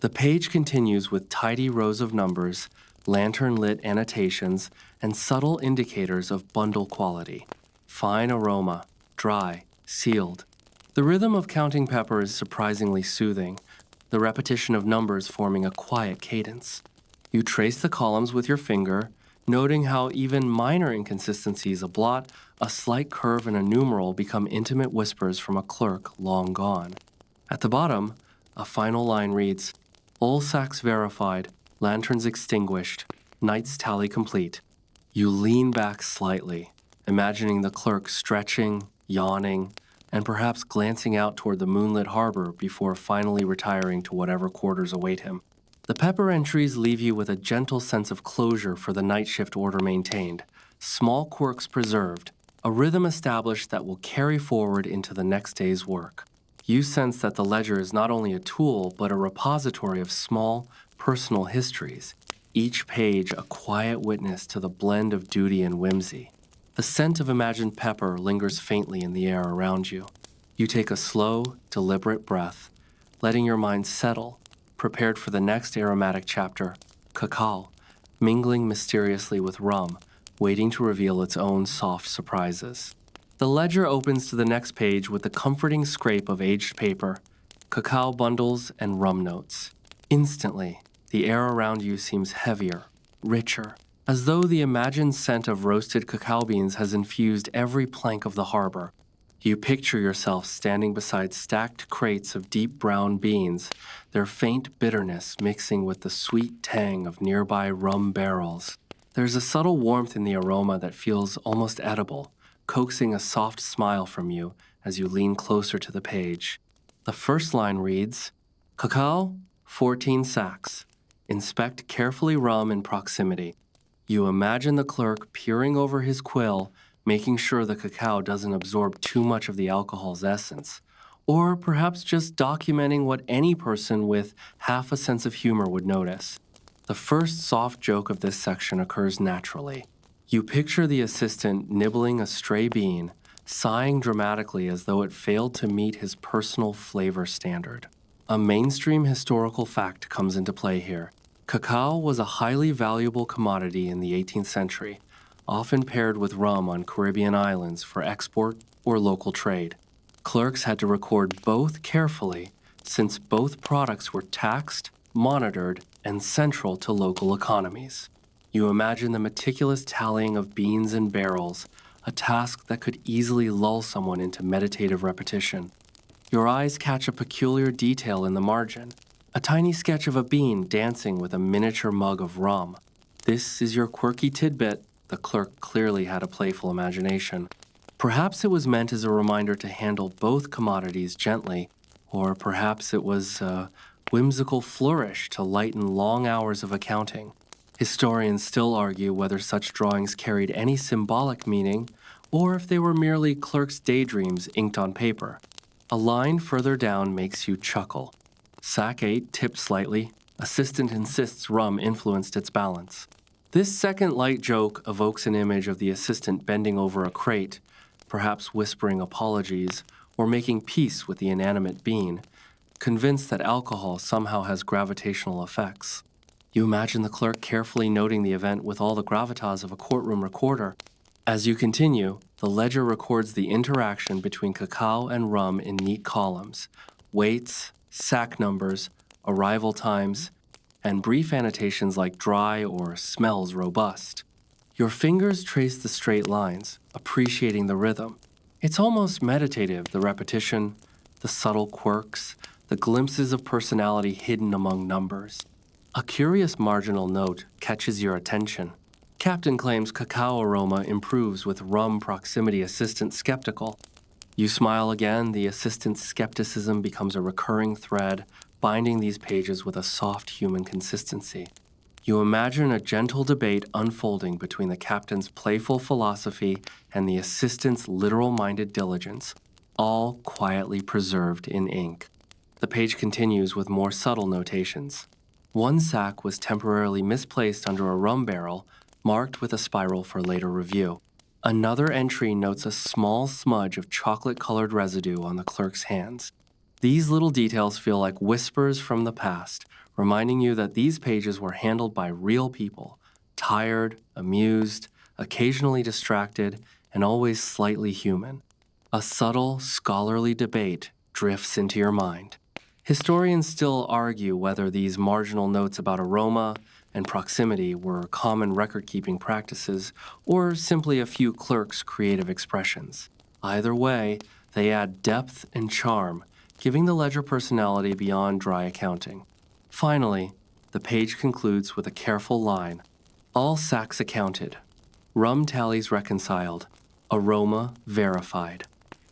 The page continues with tidy rows of numbers, lantern-lit annotations, and subtle indicators of bundle quality. Fine aroma, dry, sealed. The rhythm of counting pepper is surprisingly soothing, the repetition of numbers forming a quiet cadence. You trace the columns with your finger, noting how even minor inconsistencies, a blot, a slight curve, and a numeral become intimate whispers from a clerk long gone. At the bottom, a final line reads, "All sacks verified, lanterns extinguished, night's tally complete." You lean back slightly, imagining the clerk stretching, yawning, and perhaps glancing out toward the moonlit harbor before finally retiring to whatever quarters await him. The pepper entries leave you with a gentle sense of closure for the night shift order maintained, small quirks preserved, a rhythm established that will carry forward into the next day's work. You sense that the ledger is not only a tool, but a repository of small, personal histories, each page a quiet witness to the blend of duty and whimsy. The scent of imagined pepper lingers faintly in the air around you. You take a slow, deliberate breath, letting your mind settle, prepared for the next aromatic chapter, cacao, mingling mysteriously with rum, waiting to reveal its own soft surprises. The ledger opens to the next page with the comforting scrape of aged paper, cacao bundles, and rum notes. Instantly, the air around you seems heavier, richer, as though the imagined scent of roasted cacao beans has infused every plank of the harbor. You picture yourself standing beside stacked crates of deep brown beans, their faint bitterness mixing with the sweet tang of nearby rum barrels. There's a subtle warmth in the aroma that feels almost edible, coaxing a soft smile from you as you lean closer to the page. The first line reads, "Cacao, 14 sacks. Inspect carefully rum in proximity." You imagine the clerk peering over his quill, making sure the cacao doesn't absorb too much of the alcohol's essence, or perhaps just documenting what any person with half a sense of humor would notice. The first soft joke of this section occurs naturally. You picture the assistant nibbling a stray bean, sighing dramatically as though it failed to meet his personal flavor standard. A mainstream historical fact comes into play here. Cacao was a highly valuable commodity in the 18th century, often paired with rum on Caribbean islands for export or local trade. Clerks had to record both carefully, since both products were taxed, monitored, and central to local economies. You imagine the meticulous tallying of beans and barrels, a task that could easily lull someone into meditative repetition. Your eyes catch a peculiar detail in the margin, a tiny sketch of a bean dancing with a miniature mug of rum. This is your quirky tidbit. The clerk clearly had a playful imagination. Perhaps it was meant as a reminder to handle both commodities gently, or perhaps it was a whimsical flourish to lighten long hours of accounting. Historians still argue whether such drawings carried any symbolic meaning, or if they were merely clerks' daydreams inked on paper. A line further down makes you chuckle. Sack 8 tipped slightly. Assistant insists rum influenced its balance. This second light joke evokes an image of the assistant bending over a crate, perhaps whispering apologies or making peace with the inanimate being, convinced that alcohol somehow has gravitational effects. You imagine the clerk carefully noting the event with all the gravitas of a courtroom recorder. As you continue, the ledger records the interaction between cacao and rum in neat columns, weights, sack numbers, arrival times, and brief annotations like dry or smells robust. Your fingers trace the straight lines, appreciating the rhythm. It's almost meditative, the repetition, the subtle quirks, the glimpses of personality hidden among numbers. A curious marginal note catches your attention. Captain claims cacao aroma improves with rum proximity assistant skeptical. You smile again, the assistant's skepticism becomes a recurring thread, binding these pages with a soft human consistency. You imagine a gentle debate unfolding between the captain's playful philosophy and the assistant's literal-minded diligence, all quietly preserved in ink. The page continues with more subtle notations. One sack was temporarily misplaced under a rum barrel, marked with a spiral for later review. Another entry notes a small smudge of chocolate-colored residue on the clerk's hands. These little details feel like whispers from the past, reminding you that these pages were handled by real people, tired, amused, occasionally distracted, and always slightly human. A subtle, scholarly debate drifts into your mind. Historians still argue whether these marginal notes about aroma and proximity were common record-keeping practices or simply a few clerks' creative expressions. Either way, they add depth and charm, giving the ledger personality beyond dry accounting. Finally, the page concludes with a careful line. All sacks accounted. Rum tallies reconciled. Aroma verified.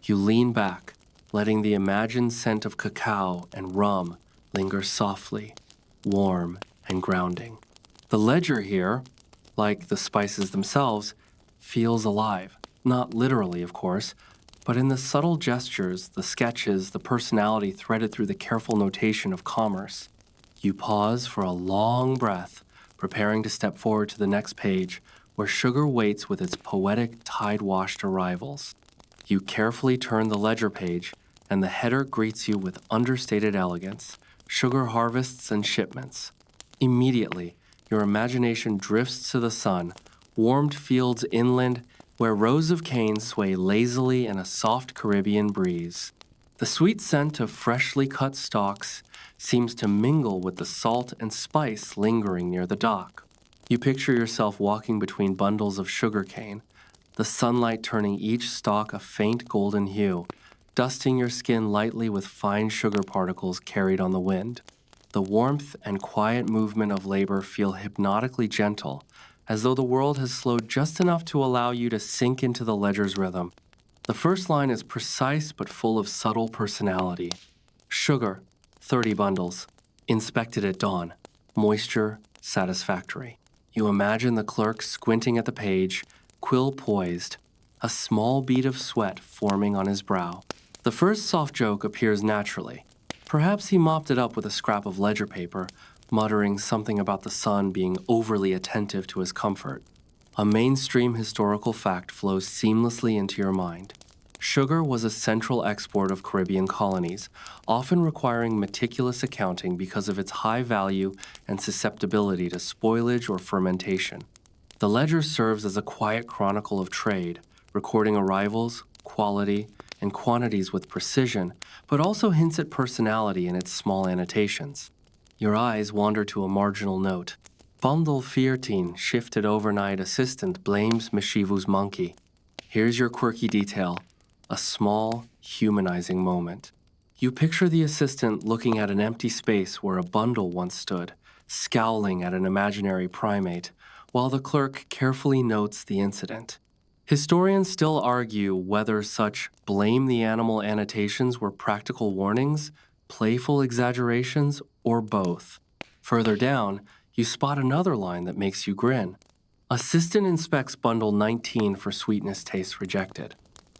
You lean back, letting the imagined scent of cacao and rum linger softly, warm and grounding. The ledger here, like the spices themselves, feels alive. Not literally, of course, but in the subtle gestures, the sketches, the personality threaded through the careful notation of commerce. You pause for a long breath, preparing to step forward to the next page, where sugar waits with its poetic tide-washed arrivals. You carefully turn the ledger page, and the header greets you with understated elegance, sugar harvests and shipments. Immediately, your imagination drifts to the sun, warmed fields inland, where rows of canes sway lazily in a soft Caribbean breeze. The sweet scent of freshly cut stalks seems to mingle with the salt and spice lingering near the dock. You picture yourself walking between bundles of sugarcane, the sunlight turning each stalk a faint golden hue, dusting your skin lightly with fine sugar particles carried on the wind. The warmth and quiet movement of labor feel hypnotically gentle, as though the world has slowed just enough to allow you to sink into the ledger's rhythm. The first line is precise but full of subtle personality. Sugar, 30 bundles. Inspected at dawn. Moisture, satisfactory. You imagine the clerk squinting at the page, quill poised, a small bead of sweat forming on his brow. The first soft joke appears naturally. Perhaps he mopped it up with a scrap of ledger paper, muttering something about the sun being overly attentive to his comfort. A mainstream historical fact flows seamlessly into your mind. Sugar was a central export of Caribbean colonies, often requiring meticulous accounting because of its high value and susceptibility to spoilage or fermentation. The ledger serves as a quiet chronicle of trade, recording arrivals, quality, and quantities with precision, but also hints at personality in its small annotations. Your eyes wander to a marginal note. Bundle 14 shifted overnight assistant blames Mishivu's monkey. Here's your quirky detail, a small, humanizing moment. You picture the assistant looking at an empty space where a bundle once stood, scowling at an imaginary primate, while the clerk carefully notes the incident. Historians still argue whether such blame the animal annotations were practical warnings, playful exaggerations, or both. Further down, you spot another line that makes you grin. Assistant inspects bundle 19 for sweetness taste rejected.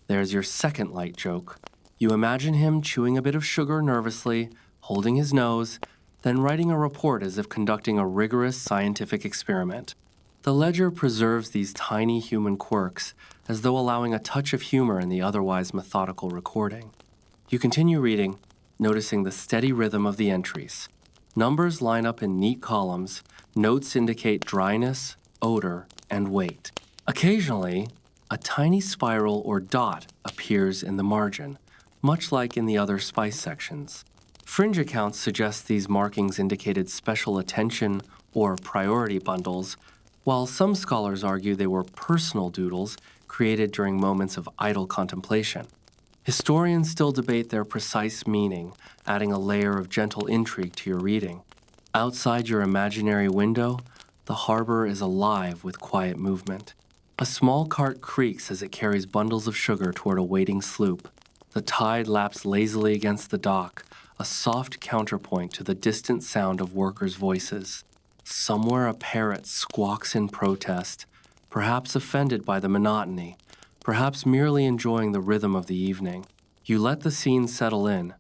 There's your second light joke. You imagine him chewing a bit of sugar nervously, holding his nose, then writing a report as if conducting a rigorous scientific experiment. The ledger preserves these tiny human quirks as though allowing a touch of humor in the otherwise methodical recording. You continue reading, noticing the steady rhythm of the entries. Numbers line up in neat columns, notes indicate dryness, odor, and weight. Occasionally, a tiny spiral or dot appears in the margin, much like in the other spice sections. Fringe accounts suggest these markings indicated special attention or priority bundles, while some scholars argue they were personal doodles created during moments of idle contemplation. Historians still debate their precise meaning, adding a layer of gentle intrigue to your reading. Outside your imaginary window, the harbor is alive with quiet movement. A small cart creaks as it carries bundles of sugar toward a waiting sloop. The tide laps lazily against the dock, a soft counterpoint to the distant sound of workers' voices. Somewhere a parrot squawks in protest, perhaps offended by the monotony, perhaps merely enjoying the rhythm of the evening. You let the scene settle in,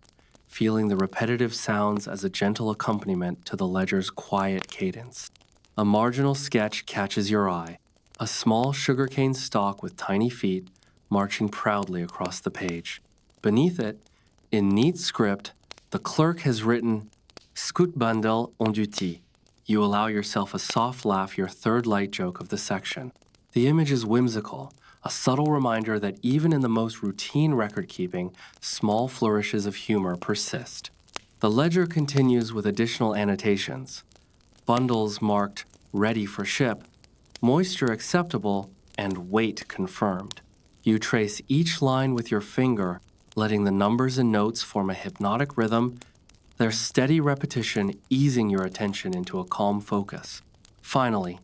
feeling the repetitive sounds as a gentle accompaniment to the ledger's quiet cadence. A marginal sketch catches your eye, a small sugarcane stalk with tiny feet marching proudly across the page. Beneath it, in neat script, the clerk has written, "Scout bundle on duty." You allow yourself a soft laugh, your third light joke of the section. The image is whimsical, a subtle reminder that even in the most routine record-keeping, small flourishes of humor persist. The ledger continues with additional annotations. Bundles marked "ready for ship," "moisture acceptable," and "weight confirmed." You trace each line with your finger, letting the numbers and notes form a hypnotic rhythm, their steady repetition easing your attention into a calm focus. Finally,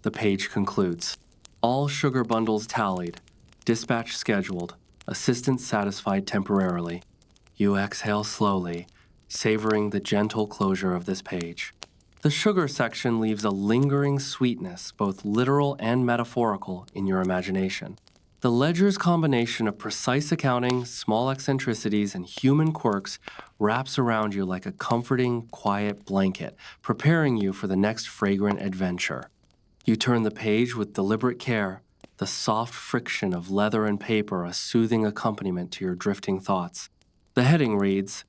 the page concludes. All sugar bundles tallied, dispatch scheduled, assistant satisfied temporarily. You exhale slowly, savoring the gentle closure of this page. The sugar section leaves a lingering sweetness, both literal and metaphorical, in your imagination. The ledger's combination of precise accounting, small eccentricities, and human quirks wraps around you like a comforting, quiet blanket, preparing you for the next fragrant adventure. You turn the page with deliberate care, the soft friction of leather and paper a soothing accompaniment to your drifting thoughts. The heading reads,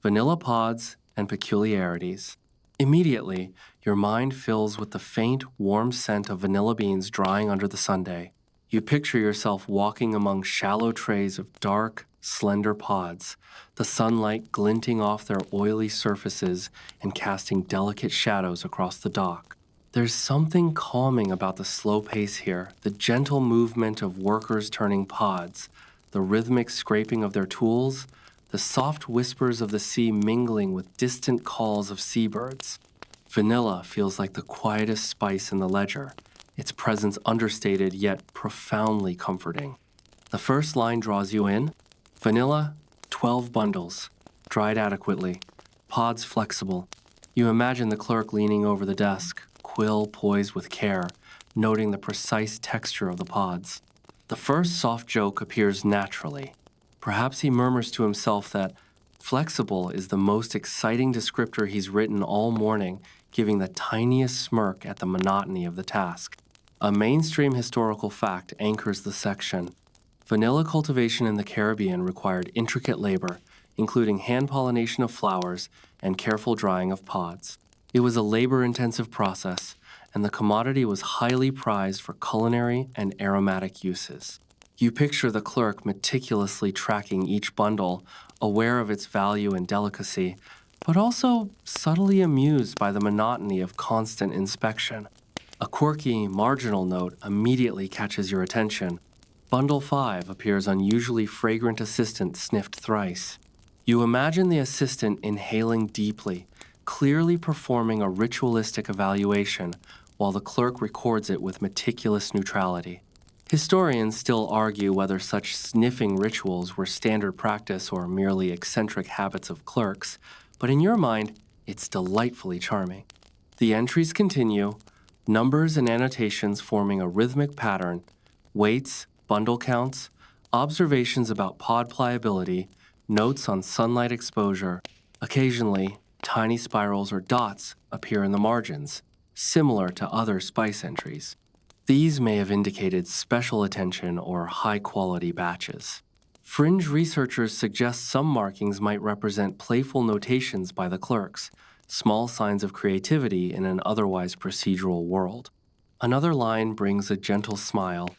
"Vanilla Pods and Peculiarities." Immediately, your mind fills with the faint, warm scent of vanilla beans drying under the sundae. You picture yourself walking among shallow trays of dark, slender pods, the sunlight glinting off their oily surfaces and casting delicate shadows across the dock. There's something calming about the slow pace here, the gentle movement of workers turning pods, the rhythmic scraping of their tools, the soft whispers of the sea mingling with distant calls of seabirds. Vanilla feels like the quietest spice in the ledger, its presence understated yet profoundly comforting. The first line draws you in. Vanilla, 12 bundles, dried adequately, pods flexible. You imagine the clerk leaning over the desk, quill poised with care, noting the precise texture of the pods. The first soft joke appears naturally. Perhaps he murmurs to himself that flexible is the most exciting descriptor he's written all morning, giving the tiniest smirk at the monotony of the task. A mainstream historical fact anchors the section. Vanilla cultivation in the Caribbean required intricate labor, including hand pollination of flowers and careful drying of pods. It was a labor-intensive process, and the commodity was highly prized for culinary and aromatic uses. You picture the clerk meticulously tracking each bundle, aware of its value and delicacy, but also subtly amused by the monotony of constant inspection. A quirky, marginal note immediately catches your attention. Bundle 5 appears unusually fragrant assistant sniffed thrice. You imagine the assistant inhaling deeply, clearly performing a ritualistic evaluation, while the clerk records it with meticulous neutrality. Historians still argue whether such sniffing rituals were standard practice or merely eccentric habits of clerks, but in your mind, it's delightfully charming. The entries continue, numbers and annotations forming a rhythmic pattern, weights, bundle counts, observations about pod pliability, notes on sunlight exposure. Occasionally, tiny spirals or dots appear in the margins, similar to other spice entries. These may have indicated special attention or high-quality batches. Fringe researchers suggest some markings might represent playful notations by the clerks, small signs of creativity in an otherwise procedural world. Another line brings a gentle smile.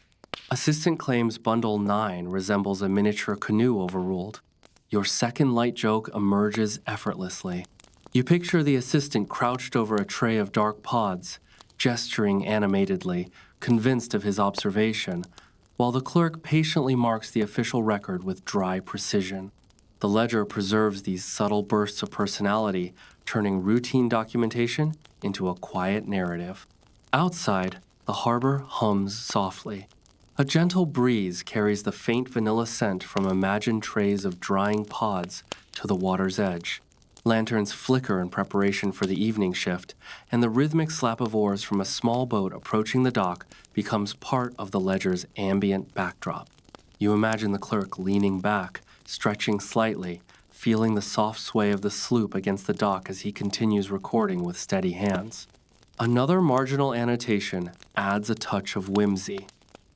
Assistant claims bundle 9 resembles a miniature canoe overruled. Your second light joke emerges effortlessly. You picture the assistant crouched over a tray of dark pods, gesturing animatedly, convinced of his observation, while the clerk patiently marks the official record with dry precision. The ledger preserves these subtle bursts of personality, turning routine documentation into a quiet narrative. Outside, the harbor hums softly. A gentle breeze carries the faint vanilla scent from imagined trays of drying pods to the water's edge. Lanterns flicker in preparation for the evening shift, and the rhythmic slap of oars from a small boat approaching the dock becomes part of the ledger's ambient backdrop. You imagine the clerk leaning back, stretching slightly, feeling the soft sway of the sloop against the dock as he continues recording with steady hands. Another marginal annotation adds a touch of whimsy.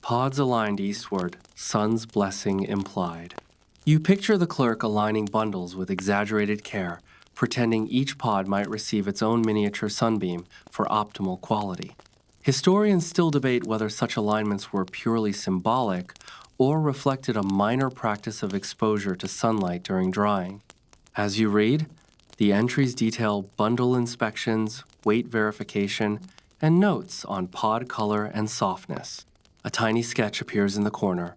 Pods aligned eastward, sun's blessing implied. You picture the clerk aligning bundles with exaggerated care, pretending each pod might receive its own miniature sunbeam for optimal quality. Historians still debate whether such alignments were purely symbolic or reflected a minor practice of exposure to sunlight during drying. As you read, the entries detail bundle inspections, weight verification, and notes on pod color and softness. A tiny sketch appears in the corner,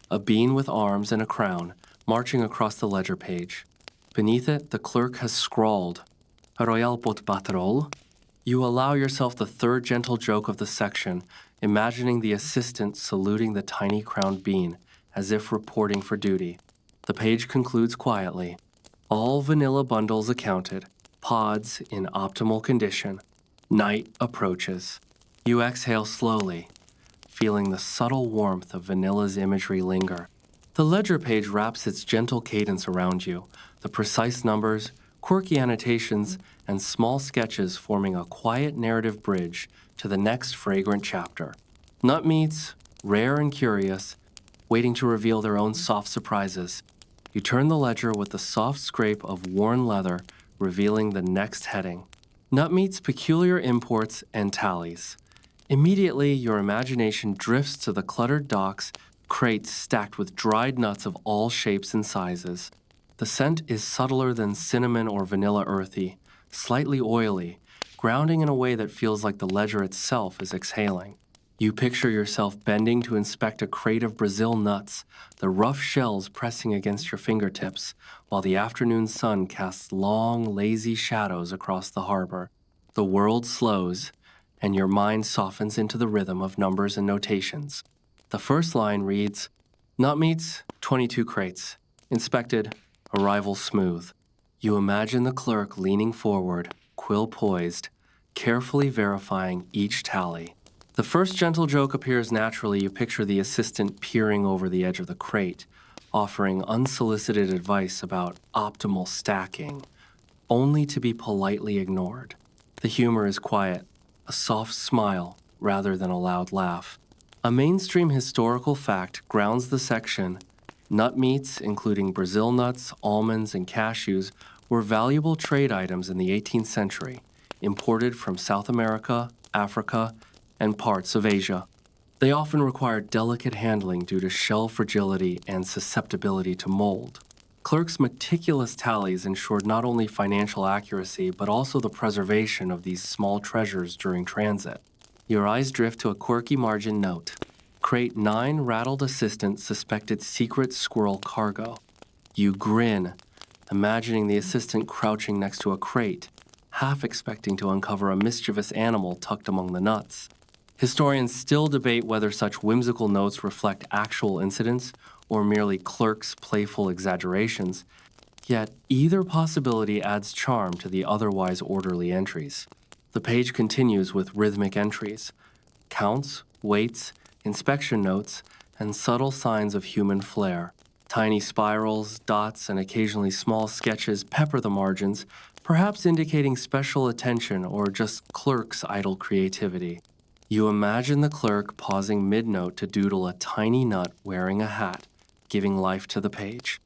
a bean with arms and a crown marching across the ledger page. Beneath it, the clerk has scrawled, Royal Pot Patrol. You allow yourself the third gentle joke of the section, imagining the assistant saluting the tiny crowned bean, as if reporting for duty. The page concludes quietly. All vanilla bundles accounted, pods in optimal condition. Night approaches. You exhale slowly, feeling the subtle warmth of vanilla's imagery linger. The ledger page wraps its gentle cadence around you, the precise numbers, quirky annotations, and small sketches forming a quiet narrative bridge to the next fragrant chapter. Nut meats, rare and curious, waiting to reveal their own soft surprises. You turn the ledger with the soft scrape of worn leather, revealing the next heading. Nut meats, peculiar imports, and tallies. Immediately, your imagination drifts to the cluttered docks, crates stacked with dried nuts of all shapes and sizes. The scent is subtler than cinnamon or vanilla earthy, slightly oily, grounding in a way that feels like the ledger itself is exhaling. You picture yourself bending to inspect a crate of Brazil nuts, the rough shells pressing against your fingertips, while the afternoon sun casts long, lazy shadows across the harbor. The world slows, and your mind softens into the rhythm of numbers and notations. The first line reads, Nut meats, 22 crates. Inspected, arrival smooth. You imagine the clerk leaning forward, quill poised, carefully verifying each tally. The first gentle joke appears naturally. You picture the assistant peering over the edge of the crate, offering unsolicited advice about optimal stacking, only to be politely ignored. The humor is quiet, a soft smile rather than a loud laugh. A mainstream historical fact grounds the section. Nut meats, including Brazil nuts, almonds, and cashews, were valuable trade items in the 18th century, imported from South America, Africa, and parts of Asia. They often required delicate handling due to shell fragility and susceptibility to mold. Clerks' meticulous tallies ensured not only financial accuracy, but also the preservation of these small treasures during transit. Your eyes drift to a quirky margin note. Crate 9 rattled assistant suspected secret squirrel cargo. You grin, imagining the assistant crouching next to a crate, half expecting to uncover a mischievous animal tucked among the nuts. Historians still debate whether such whimsical notes reflect actual incidents or merely clerks' playful exaggerations, yet either possibility adds charm to the otherwise orderly entries. The page continues with rhythmic entries, counts, weights, inspection notes, and subtle signs of human flair. Tiny spirals, dots, and occasionally small sketches pepper the margins, perhaps indicating special attention or just clerks' idle creativity. You imagine the clerk pausing mid-note to doodle a tiny nut wearing a hat, giving life to the page.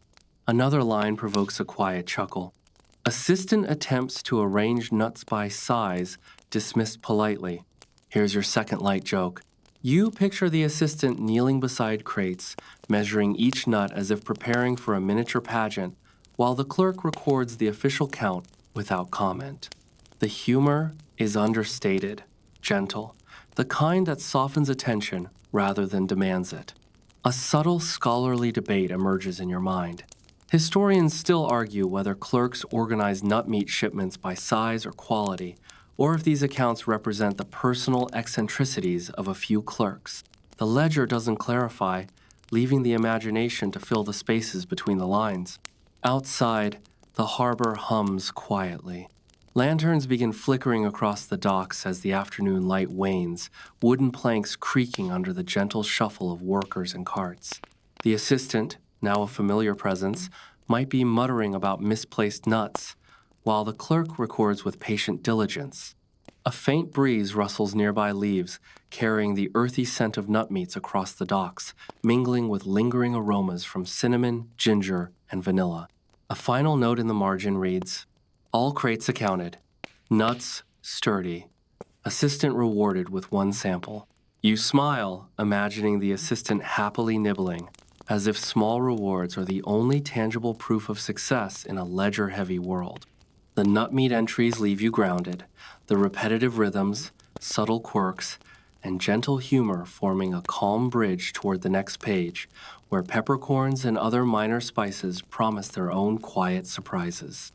Another line provokes a quiet chuckle. Assistant attempts to arrange nuts by size, dismissed politely. Here's your second light joke. You picture the assistant kneeling beside crates, measuring each nut as if preparing for a miniature pageant, while the clerk records the official count without comment. The humor is understated, gentle, the kind that softens attention rather than demands it. A subtle scholarly debate emerges in your mind. Historians still argue whether clerks organize nut meat shipments by size or quality, or if these accounts represent the personal eccentricities of a few clerks. The ledger doesn't clarify, leaving the imagination to fill the spaces between the lines. Outside, the harbor hums quietly. Lanterns begin flickering across the docks as the afternoon light wanes, wooden planks creaking under the gentle shuffle of workers and carts. The assistant, now a familiar presence, might be muttering about misplaced nuts, while the clerk records with patient diligence. A faint breeze rustles nearby leaves, carrying the earthy scent of nut meats across the docks, mingling with lingering aromas from cinnamon, ginger, and vanilla. A final note in the margin reads, "All crates accounted. Nuts sturdy. Assistant rewarded with one sample." You smile, imagining the assistant happily nibbling, as if small rewards are the only tangible proof of success in a ledger-heavy world. The nut meat entries leave you grounded, the repetitive rhythms, subtle quirks, and gentle humor forming a calm bridge toward the next page, where peppercorns and other minor spices promise their own quiet surprises.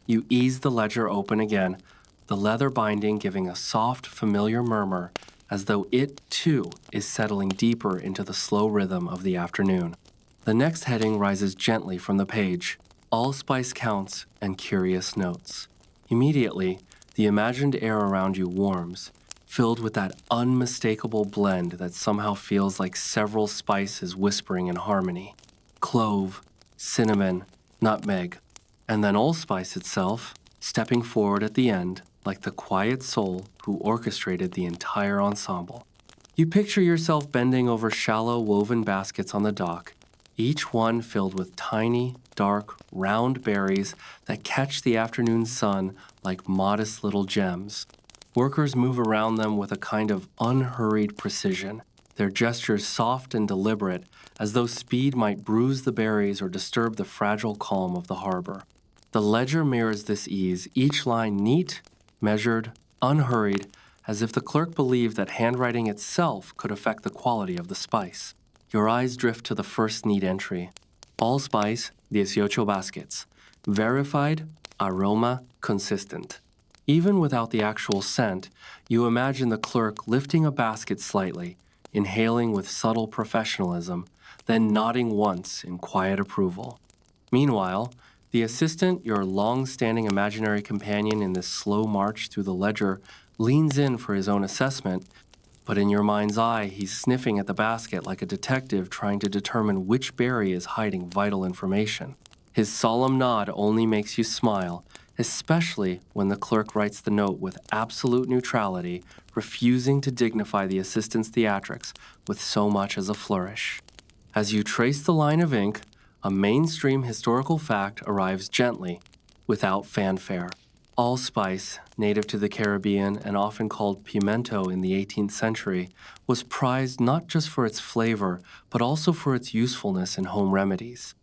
You ease the ledger open again, the leather binding giving a soft, familiar murmur, as though it, too, is settling deeper into the slow rhythm of the afternoon. The next heading rises gently from the page, allspice counts and curious notes. Immediately, the imagined air around you warms, filled with that unmistakable blend that somehow feels like several spices whispering in harmony. Clove, cinnamon, nutmeg, and then allspice itself, stepping forward at the end like the quiet soul who orchestrated the entire ensemble. You picture yourself bending over shallow woven baskets on the dock, each one filled with tiny, dark, round berries that catch the afternoon sun like modest little gems. Workers move around them with a kind of unhurried precision, their gestures soft and deliberate, as though speed might bruise the berries or disturb the fragile calm of the harbor. The ledger mirrors this ease, each line neat, measured, unhurried, as if the clerk believed that handwriting itself could affect the quality of the spice. Your eyes drift to the first neat entry. Allspice, 18 baskets. Verified, aroma consistent. Even without the actual scent, you imagine the clerk lifting a basket slightly, inhaling with subtle professionalism, then nodding once in quiet approval. Meanwhile, the assistant, your long-standing imaginary companion in this slow march through the ledger, leans in for his own assessment, but in your mind's eye, he's sniffing at the basket like a detective trying to determine which berry is hiding vital information. His solemn nod only makes you smile, especially when the clerk writes the note with absolute neutrality, refusing to dignify the assistant's theatrics with so much as a flourish. As you trace the line of ink, a mainstream historical fact arrives gently, without fanfare. Allspice, native to the Caribbean and often called pimento in the 18th century, was prized not just for its flavor, but also for its usefulness in home remedies.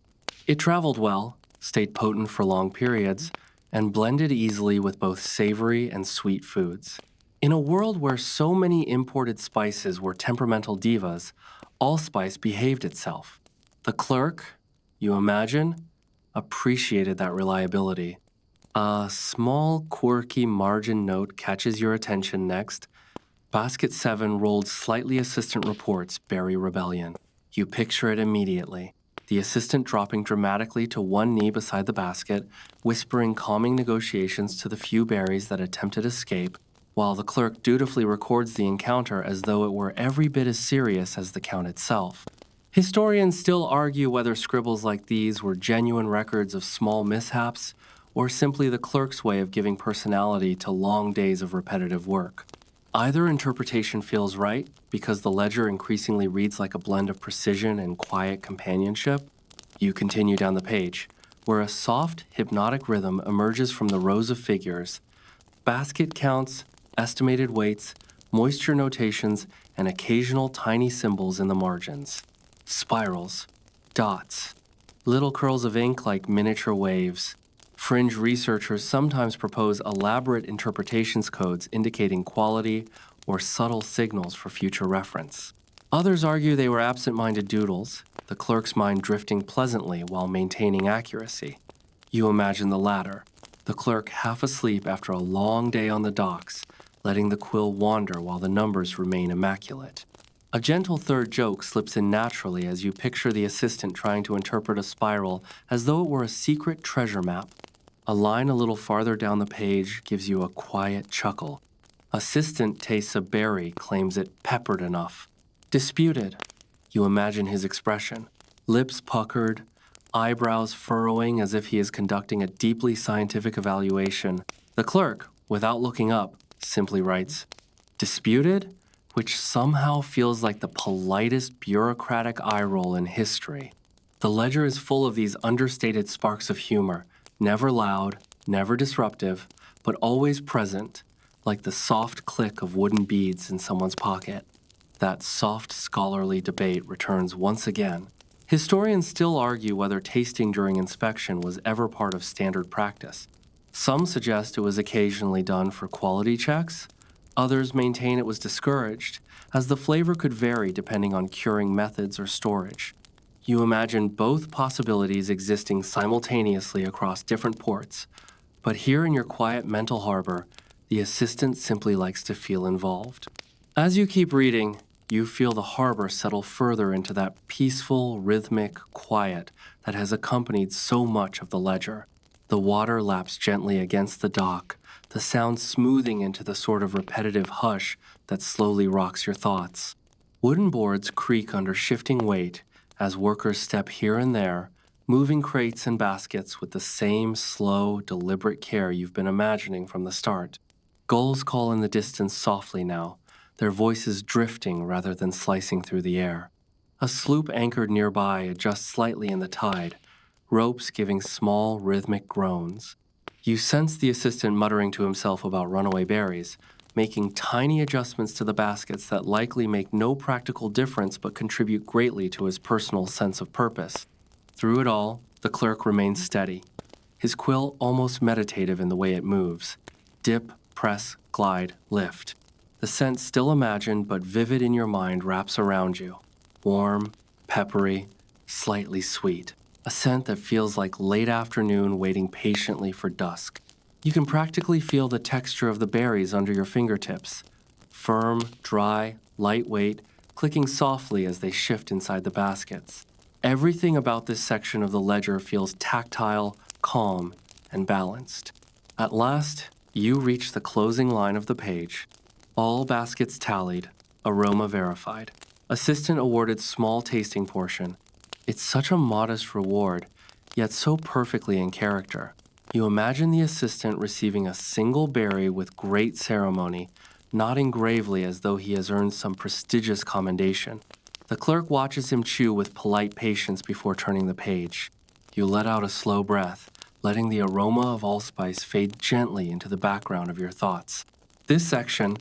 It traveled well, stayed potent for long periods, and blended easily with both savory and sweet foods. In a world where so many imported spices were temperamental divas, allspice behaved itself. The clerk, you imagine, appreciated that reliability. A small, quirky margin note catches your attention next. Basket 7 rolled slightly assistant reports Berry Rebellion. You picture it immediately. The assistant dropping dramatically to one knee beside the basket, whispering calming negotiations to the few berries that attempted escape, while the clerk dutifully records the encounter as though it were every bit as serious as the count itself. Historians still argue whether scribbles like these were genuine records of small mishaps or simply the clerk's way of giving personality to long days of repetitive work. Either interpretation feels right because the ledger increasingly reads like a blend of precision and quiet companionship. You continue down the page, where a soft, hypnotic rhythm emerges from the rows of figures. Basket counts, estimated weights, moisture notations, and occasional tiny symbols in the margins. Spirals, dots, little curls of ink like miniature waves. Fringe researchers sometimes propose elaborate interpretations codes indicating quality or subtle signals for future reference. Others argue they were absent-minded doodles, the clerk's mind drifting pleasantly while maintaining accuracy. You imagine the latter, the clerk half asleep after a long day on the docks, letting the quill wander while the numbers remain immaculate. A gentle third joke slips in naturally as you picture the assistant trying to interpret a spiral as though it were a secret treasure map. A line a little farther down the page gives you a quiet chuckle. Assistant tastes a berry, claims it peppered enough. Disputed. You imagine his expression, lips puckered, eyebrows furrowing as if he is conducting a deeply scientific evaluation. The clerk, without looking up, simply writes, "Disputed?" which somehow feels like the politest bureaucratic eye roll in history. The ledger is full of these understated sparks of humor, never loud, never disruptive, but always present, like the soft click of wooden beads in someone's pocket. That soft scholarly debate returns once again. Historians still argue whether tasting during inspection was ever part of standard practice. Some suggest it was occasionally done for quality checks. Others maintain it was discouraged, as the flavor could vary depending on curing methods or storage. You imagine both possibilities existing simultaneously across different ports, but here in your quiet mental harbor, the assistant simply likes to feel involved. As you keep reading, you feel the harbor settle further into that peaceful, rhythmic quiet that has accompanied so much of the ledger. The water laps gently against the dock, the sound smoothing into the sort of repetitive hush that slowly rocks your thoughts. Wooden boards creak under shifting weight as workers step here and there, moving crates and baskets with the same slow, deliberate care you've been imagining from the start. Gulls call in the distance softly now, their voices drifting rather than slicing through the air. A sloop anchored nearby adjusts slightly in the tide, ropes giving small, rhythmic groans. You sense the assistant muttering to himself about runaway berries, making tiny adjustments to the baskets that likely make no practical difference but contribute greatly to his personal sense of purpose. Through it all, the clerk remains steady, his quill almost meditative in the way it moves. Dip, press, glide, lift. The scent still imagined but vivid in your mind wraps around you. Warm, peppery, slightly sweet. A scent that feels like late afternoon waiting patiently for dusk. You can practically feel the texture of the berries under your fingertips. Firm, dry, lightweight, clicking softly as they shift inside the baskets. Everything about this section of the ledger feels tactile, calm, and balanced. At last, you reach the closing line of the page. All baskets tallied, aroma verified. Assistant awarded small tasting portion. It's such a modest reward, yet so perfectly in character. You imagine the assistant receiving a single berry with great ceremony, nodding gravely as though he has earned some prestigious commendation. The clerk watches him chew with polite patience before turning the page. You let out a slow breath, letting the aroma of allspice fade gently into the background of your thoughts. This section,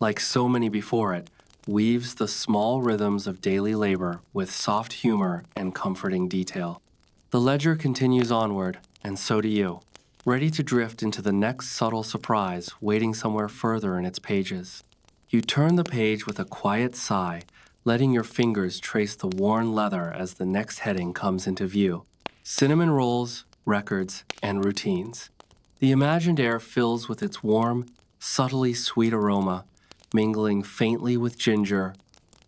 like so many before it, weaves the small rhythms of daily labor with soft humor and comforting detail. The ledger continues onward, and so do you, ready to drift into the next subtle surprise waiting somewhere further in its pages. You turn the page with a quiet sigh, letting your fingers trace the worn leather as the next heading comes into view. Cinnamon rolls, records, and routines. The imagined air fills with its warm, subtly sweet aroma, mingling faintly with ginger,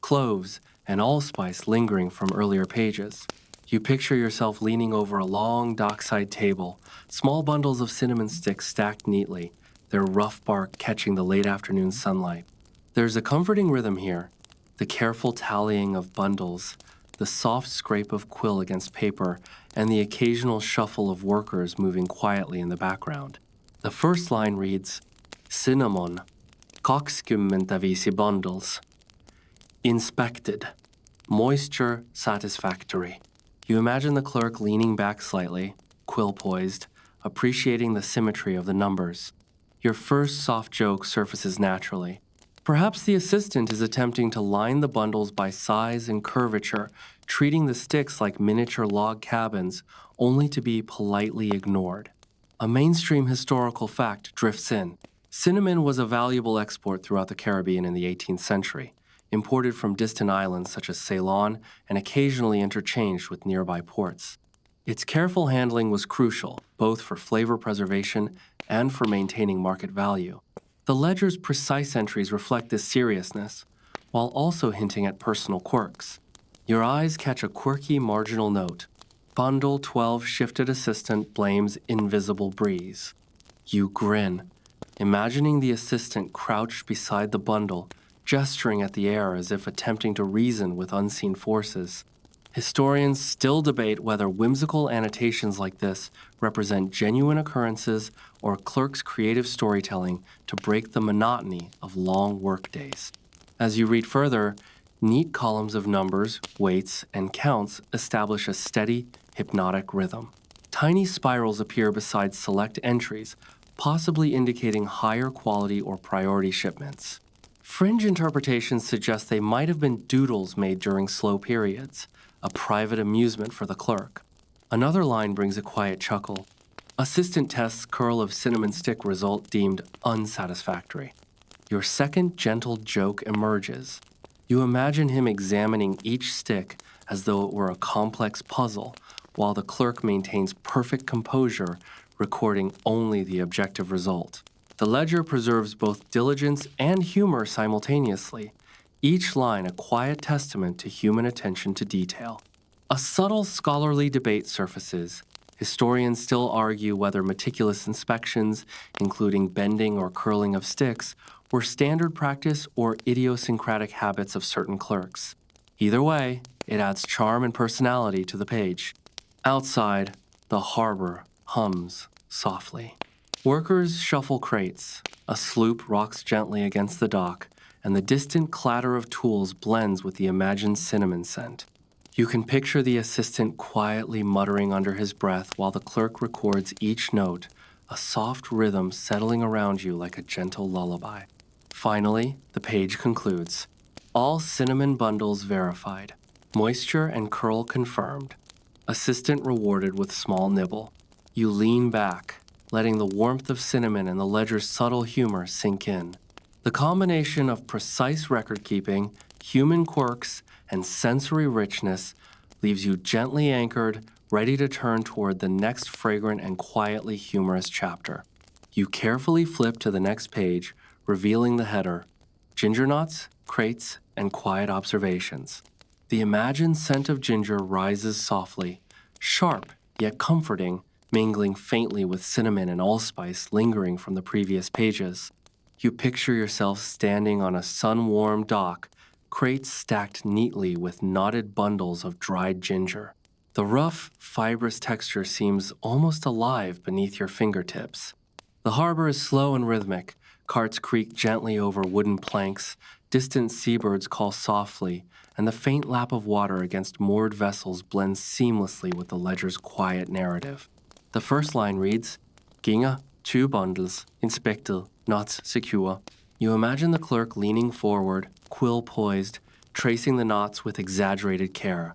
cloves, and allspice lingering from earlier pages. You picture yourself leaning over a long dockside table, small bundles of cinnamon sticks stacked neatly, their rough bark catching the late afternoon sunlight. There's a comforting rhythm here, the careful tallying of bundles, the soft scrape of quill against paper, and the occasional shuffle of workers moving quietly in the background. The first line reads, "Cinnamon, 20 bundles. Inspected. Moisture satisfactory. You imagine the clerk leaning back slightly, quill poised, appreciating the symmetry of the numbers. Your first soft joke surfaces naturally. Perhaps the assistant is attempting to line the bundles by size and curvature, treating the sticks like miniature log cabins, only to be politely ignored. A mainstream historical fact drifts in. Cinnamon was a valuable export throughout the Caribbean in the 18th century, imported from distant islands such as Ceylon and occasionally interchanged with nearby ports. Its careful handling was crucial, both for flavor preservation and for maintaining market value. The ledger's precise entries reflect this seriousness, while also hinting at personal quirks. Your eyes catch a quirky marginal note. Bundle 12 shifted assistant blames invisible breeze. You grin, imagining the assistant crouched beside the bundle, gesturing at the air as if attempting to reason with unseen forces. Historians still debate whether whimsical annotations like this represent genuine occurrences or clerks' creative storytelling to break the monotony of long workdays. As you read further, neat columns of numbers, weights, and counts establish a steady, hypnotic rhythm. Tiny spirals appear beside select entries, possibly indicating higher quality or priority shipments. Fringe interpretations suggest they might have been doodles made during slow periods, a private amusement for the clerk. Another line brings a quiet chuckle. Assistant tests curl of cinnamon stick result deemed unsatisfactory. Your second gentle joke emerges. You imagine him examining each stick as though it were a complex puzzle, while the clerk maintains perfect composure, recording only the objective result. The ledger preserves both diligence and humor simultaneously, each line a quiet testament to human attention to detail. A subtle scholarly debate surfaces. Historians still argue whether meticulous inspections, including bending or curling of sticks, were standard practice or idiosyncratic habits of certain clerks. Either way, it adds charm and personality to the page. Outside, the harbor hums softly. Workers shuffle crates. A sloop rocks gently against the dock, and the distant clatter of tools blends with the imagined cinnamon scent. You can picture the assistant quietly muttering under his breath while the clerk records each note, a soft rhythm settling around you like a gentle lullaby. Finally, the page concludes. All cinnamon bundles verified. Moisture and curl confirmed. Assistant rewarded with small nibble. You lean back, letting the warmth of cinnamon and the ledger's subtle humor sink in. The combination of precise record-keeping, human quirks, and sensory richness leaves you gently anchored, ready to turn toward the next fragrant and quietly humorous chapter. You carefully flip to the next page, revealing the header, Ginger Knots, Crates, and Quiet Observations. The imagined scent of ginger rises softly, sharp yet comforting, mingling faintly with cinnamon and allspice lingering from the previous pages. You picture yourself standing on a sun-warmed dock, crates stacked neatly with knotted bundles of dried ginger. The rough, fibrous texture seems almost alive beneath your fingertips. The harbor is slow and rhythmic. Carts creak gently over wooden planks, distant seabirds call softly, and the faint lap of water against moored vessels blends seamlessly with the ledger's quiet narrative. The first line reads, Ginga, 2 bundles, inspected, knots secure. You imagine the clerk leaning forward, quill poised, tracing the knots with exaggerated care.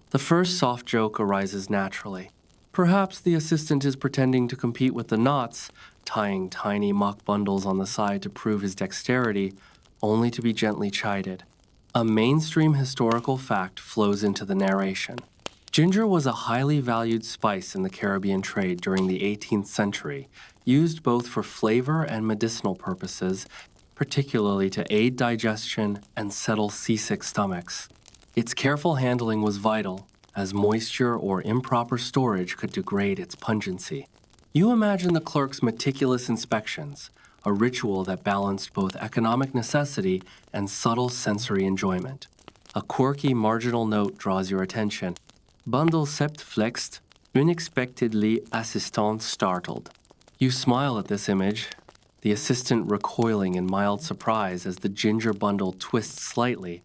The first soft joke arises naturally. Perhaps the assistant is pretending to compete with the knots, tying tiny mock bundles on the side to prove his dexterity, only to be gently chided. A mainstream historical fact flows into the narration. Ginger was a highly valued spice in the Caribbean trade during the 18th century, used both for flavor and medicinal purposes, particularly to aid digestion and settle seasick stomachs. Its careful handling was vital, as moisture or improper storage could degrade its pungency. You imagine the clerk's meticulous inspections, a ritual that balanced both economic necessity and subtle sensory enjoyment. A quirky marginal note draws your attention. Bundle sept flexed, unexpectedly assistant startled. You smile at this image, the assistant recoiling in mild surprise as the ginger bundle twists slightly,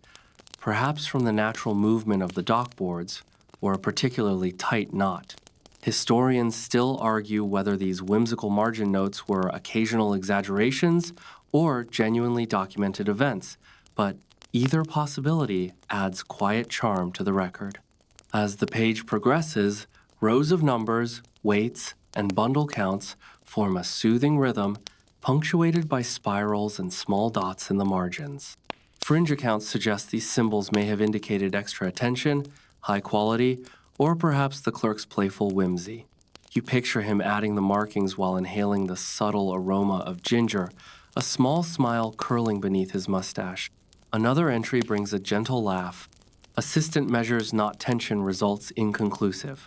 perhaps from the natural movement of the dockboards or a particularly tight knot. Historians still argue whether these whimsical margin notes were occasional exaggerations or genuinely documented events, but either possibility adds quiet charm to the record. As the page progresses, rows of numbers, weights, and bundle counts form a soothing rhythm, punctuated by spirals and small dots in the margins. Fringe accounts suggest these symbols may have indicated extra attention, high quality, or perhaps the clerk's playful whimsy. You picture him adding the markings while inhaling the subtle aroma of ginger, a small smile curling beneath his mustache. Another entry brings a gentle laugh. Assistant measures not tension results inconclusive.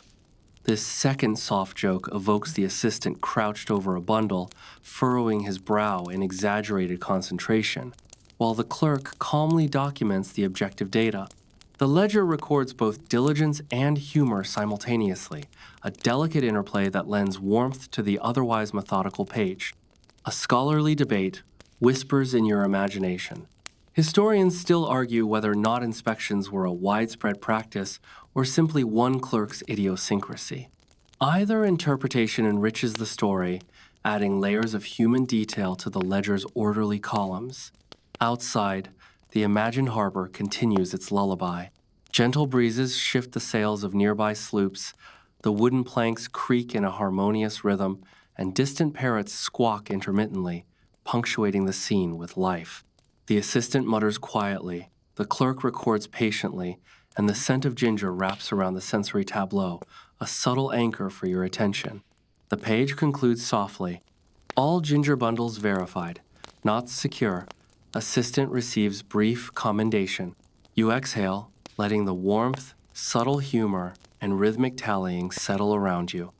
This second soft joke evokes the assistant crouched over a bundle, furrowing his brow in exaggerated concentration, while the clerk calmly documents the objective data. The ledger records both diligence and humor simultaneously, a delicate interplay that lends warmth to the otherwise methodical page. A scholarly debate whispers in your imagination. Historians still argue whether knot inspections were a widespread practice or simply one clerk's idiosyncrasy. Either interpretation enriches the story, adding layers of human detail to the ledger's orderly columns. Outside, the imagined harbor continues its lullaby. Gentle breezes shift the sails of nearby sloops, the wooden planks creak in a harmonious rhythm, and distant parrots squawk intermittently, punctuating the scene with life. The assistant mutters quietly, the clerk records patiently, and the scent of ginger wraps around the sensory tableau, a subtle anchor for your attention. The page concludes softly. All ginger bundles verified, knots secure. Assistant receives brief commendation. You exhale, letting the warmth, subtle humor, and rhythmic tallying settle around you.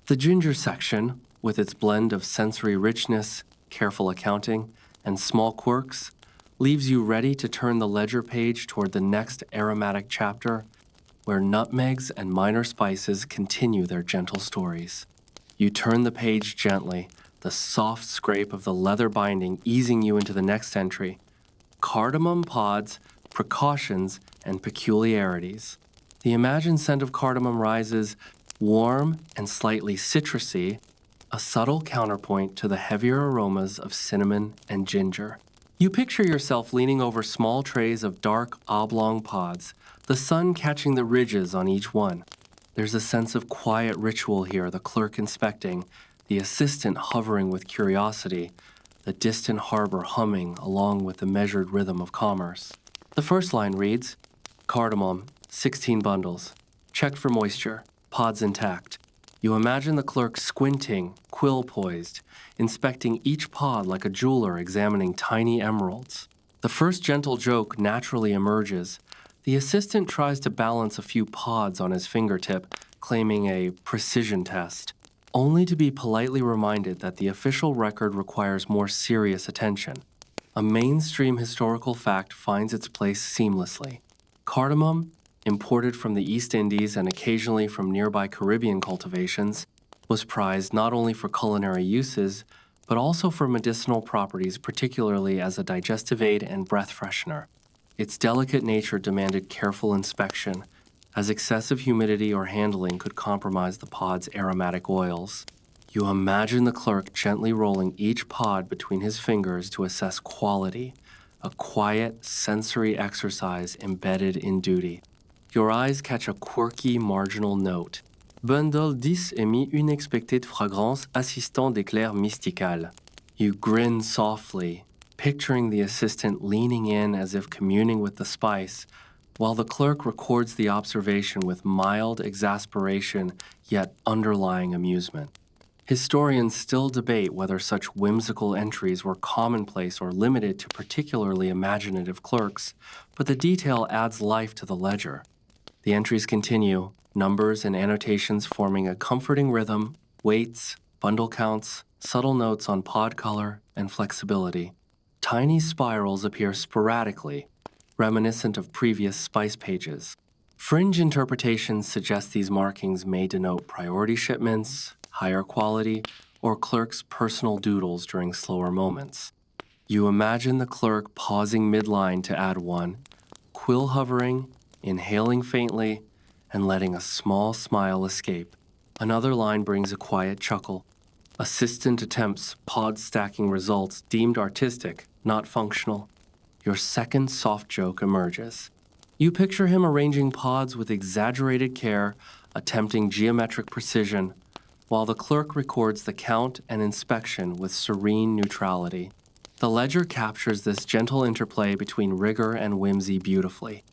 The ginger section, with its blend of sensory richness, careful accounting, and small quirks, leaves you ready to turn the ledger page toward the next aromatic chapter, where nutmegs and minor spices continue their gentle stories. You turn the page gently, the soft scrape of the leather binding easing you into the next entry. Cardamom pods, precautions, and peculiarities. The imagined scent of cardamom rises, warm and slightly citrusy, a subtle counterpoint to the heavier aromas of cinnamon and ginger. You picture yourself leaning over small trays of dark, oblong pods, the sun catching the ridges on each one. There's a sense of quiet ritual here, the clerk inspecting, the assistant hovering with curiosity, the distant harbor humming along with the measured rhythm of commerce. The first line reads, cardamom, 16 bundles, checked for moisture, pods intact. You imagine the clerk squinting, quill poised, inspecting each pod like a jeweler examining tiny emeralds. The first gentle joke naturally emerges. The assistant tries to balance a few pods on his fingertip, claiming a precision test, only to be politely reminded that the official record requires more serious attention. A mainstream historical fact finds its place seamlessly. Cardamom, imported from the East Indies and occasionally from nearby Caribbean cultivations, was prized not only for culinary uses, but also for medicinal properties, particularly as a digestive aid and breath freshener. Its delicate nature demanded careful inspection, as excessive humidity or handling could compromise the pod's aromatic oils. You imagine the clerk gently rolling each pod between his fingers to assess quality, a quiet, sensory exercise embedded in duty. Your eyes catch a quirky marginal note. Bundle 10 émit une expectée fragrance assistant d'éclairs mysticales. You grin softly, picturing the assistant leaning in as if communing with the spice, while the clerk records the observation with mild exasperation yet underlying amusement. Historians still debate whether such whimsical entries were commonplace or limited to particularly imaginative clerks, but the detail adds life to the ledger. The entries continue, numbers and annotations forming a comforting rhythm, weights, bundle counts, subtle notes on pod color and flexibility. Tiny spirals appear sporadically, reminiscent of previous spice pages. Fringe interpretations suggest these markings may denote priority shipments, higher quality, or clerk's personal doodles during slower moments. You imagine the clerk pausing midline to add one, quill hovering, inhaling faintly, and letting a small smile escape. Another line brings a quiet chuckle. Assistant attempts pod stacking results deemed artistic, not functional. Your second soft joke emerges. You picture him arranging pods with exaggerated care, attempting geometric precision, while the clerk records the count and inspection with serene neutrality. The ledger captures this gentle interplay between rigor and whimsy beautifully.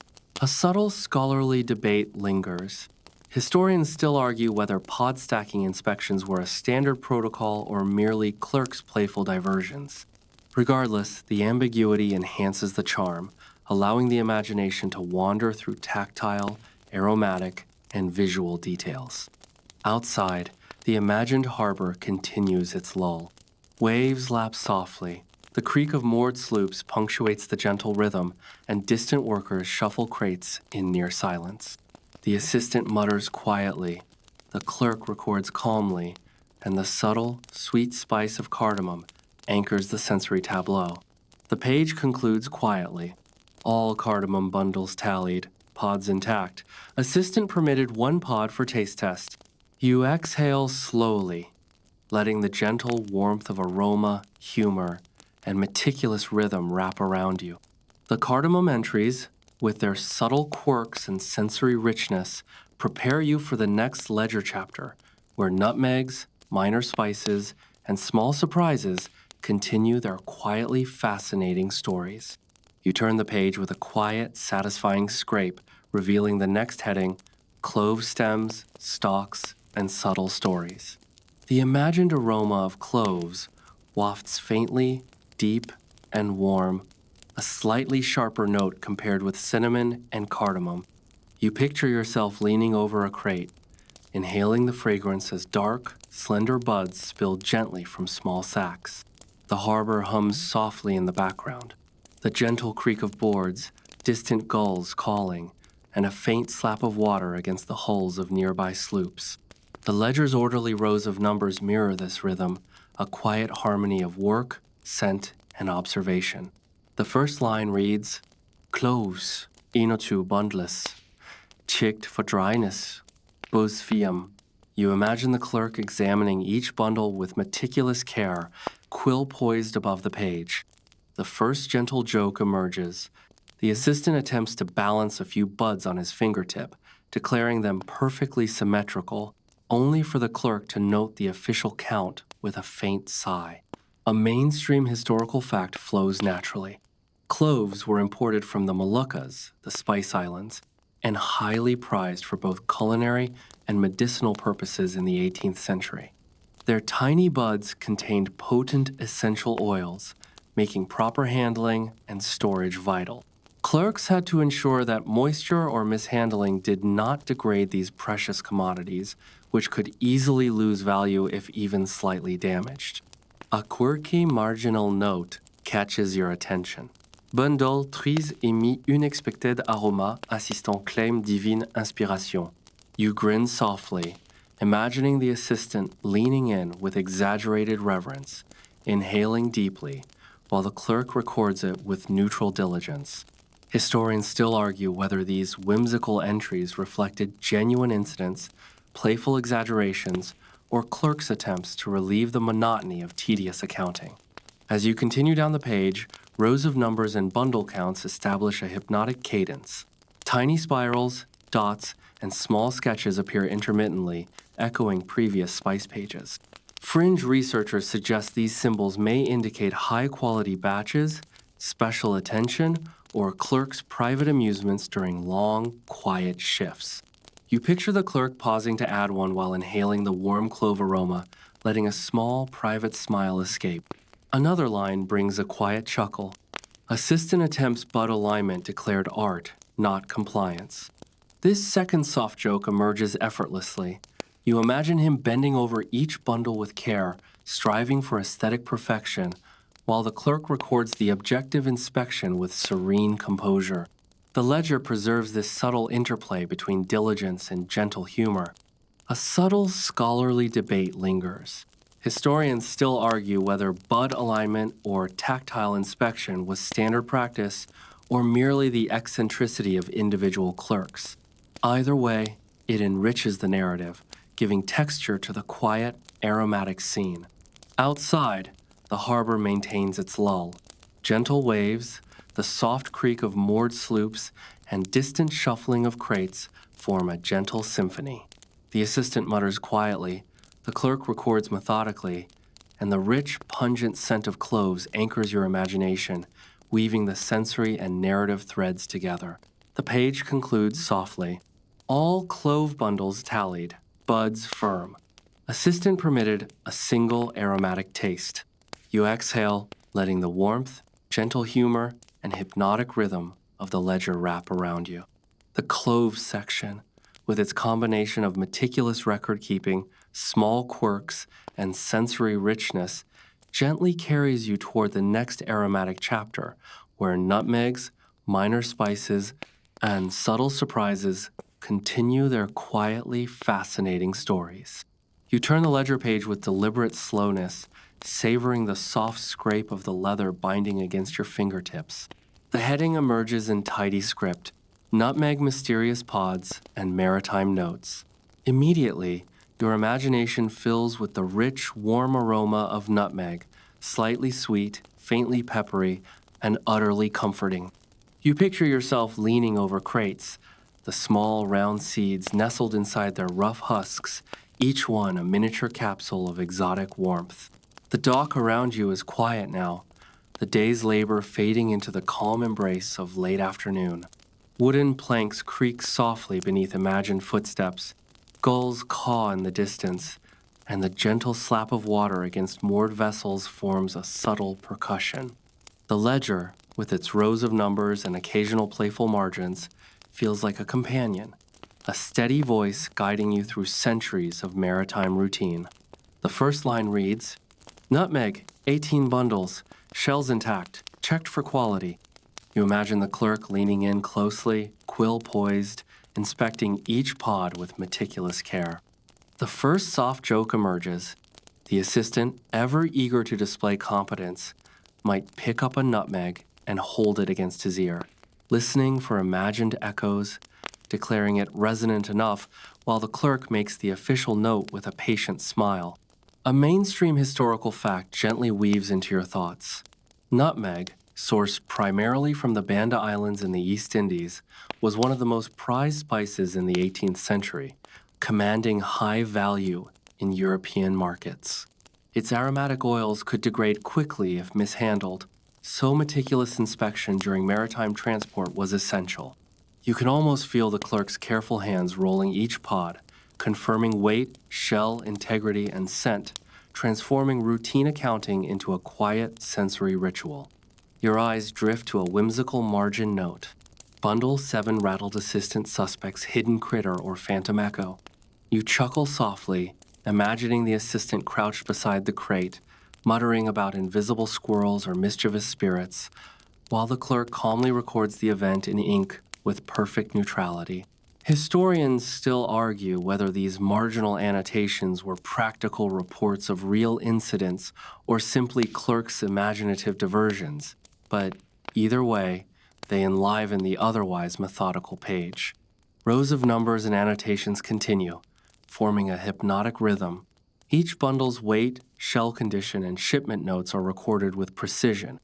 A subtle scholarly debate lingers. Historians still argue whether pod stacking inspections were a standard protocol or merely clerks' playful diversions. Regardless, the ambiguity enhances the charm, allowing the imagination to wander through tactile, aromatic, and visual details. Outside, the imagined harbor continues its lull. Waves lap softly. The creak of moored sloops punctuates the gentle rhythm, and distant workers shuffle crates in near silence. The assistant mutters quietly, the clerk records calmly, and the subtle, sweet spice of cardamom anchors the sensory tableau. The page concludes quietly. All cardamom bundles tallied, pods intact. Assistant permitted one pod for taste test. You exhale slowly, letting the gentle warmth of aroma, humor, and meticulous rhythm wrap around you. The cardamom entries, with their subtle quirks and sensory richness, prepare you for the next ledger chapter, where nutmegs, minor spices, and small surprises continue their quietly fascinating stories. You turn the page with a quiet, satisfying scrape, revealing the next heading, Clove Stems, Stalks, and Subtle Stories. The imagined aroma of cloves wafts faintly, deep, and warm, a slightly sharper note compared with cinnamon and cardamom. You picture yourself leaning over a crate, inhaling the fragrance as dark, slender buds spill gently from small sacs. The harbor hums softly in the background. The gentle creak of boards, distant gulls calling, and a faint slap of water against the hulls of nearby sloops. The ledger's orderly rows of numbers mirror this rhythm, a quiet harmony of work, scent, and observation. The first line reads, Cloves, inotu bundles, chicked for dryness, bus fiam. You imagine the clerk examining each bundle with meticulous care, quill poised above the page. The first gentle joke emerges. The assistant attempts to balance a few buds on his fingertip, declaring them perfectly symmetrical, only for the clerk to note the official count with a faint sigh. A mainstream historical fact flows naturally. Cloves were imported from the Moluccas, the Spice Islands, and highly prized for both culinary and medicinal purposes in the 18th century. Their tiny buds contained potent essential oils, making proper handling and storage vital. Clerks had to ensure that moisture or mishandling did not degrade these precious commodities, which could easily lose value if even slightly damaged. A quirky marginal note catches your attention. Bundle trise émis unexpected aroma assistant claim divine inspiration. You grin softly, imagining the assistant leaning in with exaggerated reverence, inhaling deeply, while the clerk records it with neutral diligence. Historians still argue whether these whimsical entries reflected genuine incidents, playful exaggerations, or clerks' attempts to relieve the monotony of tedious accounting. As you continue down the page, rows of numbers and bundle counts establish a hypnotic cadence. Tiny spirals, dots, and small sketches appear intermittently, echoing previous spice pages. Fringe researchers suggest these symbols may indicate high-quality batches, special attention, or clerks' private amusements during long, quiet shifts. You picture the clerk pausing to add one while inhaling the warm clove aroma, letting a small, private smile escape. Another line brings a quiet chuckle. Assistant attempts bud alignment declared art, not compliance. This second soft joke emerges effortlessly. You imagine him bending over each bundle with care, striving for aesthetic perfection, while the clerk records the objective inspection with serene composure. The ledger preserves this subtle interplay between diligence and gentle humor. A subtle scholarly debate lingers. Historians still argue whether bud alignment or tactile inspection was standard practice or merely the eccentricity of individual clerks. Either way, it enriches the narrative, giving texture to the quiet, aromatic scene. Outside, the harbor maintains its lull. Gentle waves, the soft creak of moored sloops, and distant shuffling of crates form a gentle symphony. The assistant mutters quietly, the clerk records methodically, and the rich, pungent scent of cloves anchors your imagination, weaving the sensory and narrative threads together. The page concludes softly. All clove bundles tallied, buds firm. Assistant permitted a single aromatic taste. You exhale, letting the warmth, gentle humor, and hypnotic rhythm of the ledger wrap around you. The clove section, with its combination of meticulous record-keeping, small quirks, and sensory richness, gently carries you toward the next aromatic chapter, where nutmegs, minor spices, and subtle surprises continue their quietly fascinating stories. You turn the ledger page with deliberate slowness, savoring the soft scrape of the leather binding against your fingertips. The heading emerges in tidy script, nutmeg mysterious pods, and maritime notes. Immediately, your imagination fills with the rich, warm aroma of nutmeg, slightly sweet, faintly peppery, and utterly comforting. You picture yourself leaning over crates, the small, round seeds nestled inside their rough husks, each one a miniature capsule of exotic warmth. The dock around you is quiet now, the day's labor fading into the calm embrace of late afternoon. Wooden planks creak softly beneath imagined footsteps, gulls caw in the distance, and the gentle slap of water against moored vessels forms a subtle percussion. The ledger, with its rows of numbers and occasional playful margins, feels like a companion, a steady voice guiding you through centuries of maritime routine. The first line reads, "Nutmeg, 18 bundles, shells intact, checked for quality." You imagine the clerk leaning in closely, quill poised, inspecting each pod with meticulous care. The first soft joke emerges. The assistant, ever eager to display competence, might pick up a nutmeg and hold it against his ear, listening for imagined echoes, declaring it resonant enough while the clerk makes the official note with a patient smile. A mainstream historical fact gently weaves into your thoughts. Nutmeg, sourced primarily from the Banda Islands in the East Indies, was one of the most prized spices in the 18th century, commanding high value in European markets. Its aromatic oils could degrade quickly if mishandled, so meticulous inspection during maritime transport was essential. You can almost feel the clerk's careful hands rolling each pod, confirming weight, shell, integrity, and scent, transforming routine accounting into a quiet sensory ritual. Your eyes drift to a whimsical margin note. Bundle 7 rattled assistant suspect's hidden critter or phantom echo. You chuckle softly, imagining the assistant crouched beside the crate, muttering about invisible squirrels or mischievous spirits, while the clerk calmly records the event in ink with perfect neutrality. Historians still argue whether these marginal annotations were practical reports of real incidents or simply clerks' imaginative diversions, but either way, they enliven the otherwise methodical page. Rows of numbers and annotations continue, forming a hypnotic rhythm. Each bundle's weight, shell condition, and shipment notes are recorded with precision.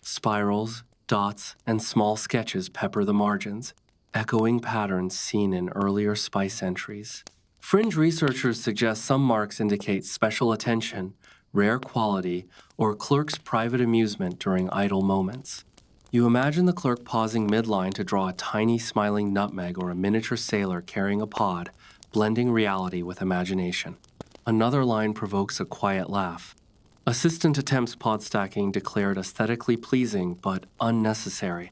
Spirals, dots, and small sketches pepper the margins, echoing patterns seen in earlier spice entries. Fringe researchers suggest some marks indicate special attention, rare quality, or clerk's private amusement during idle moments. You imagine the clerk pausing midline to draw a tiny smiling nutmeg or a miniature sailor carrying a pod, blending reality with imagination. Another line provokes a quiet laugh. Assistant attempts pod stacking declared aesthetically pleasing but unnecessary.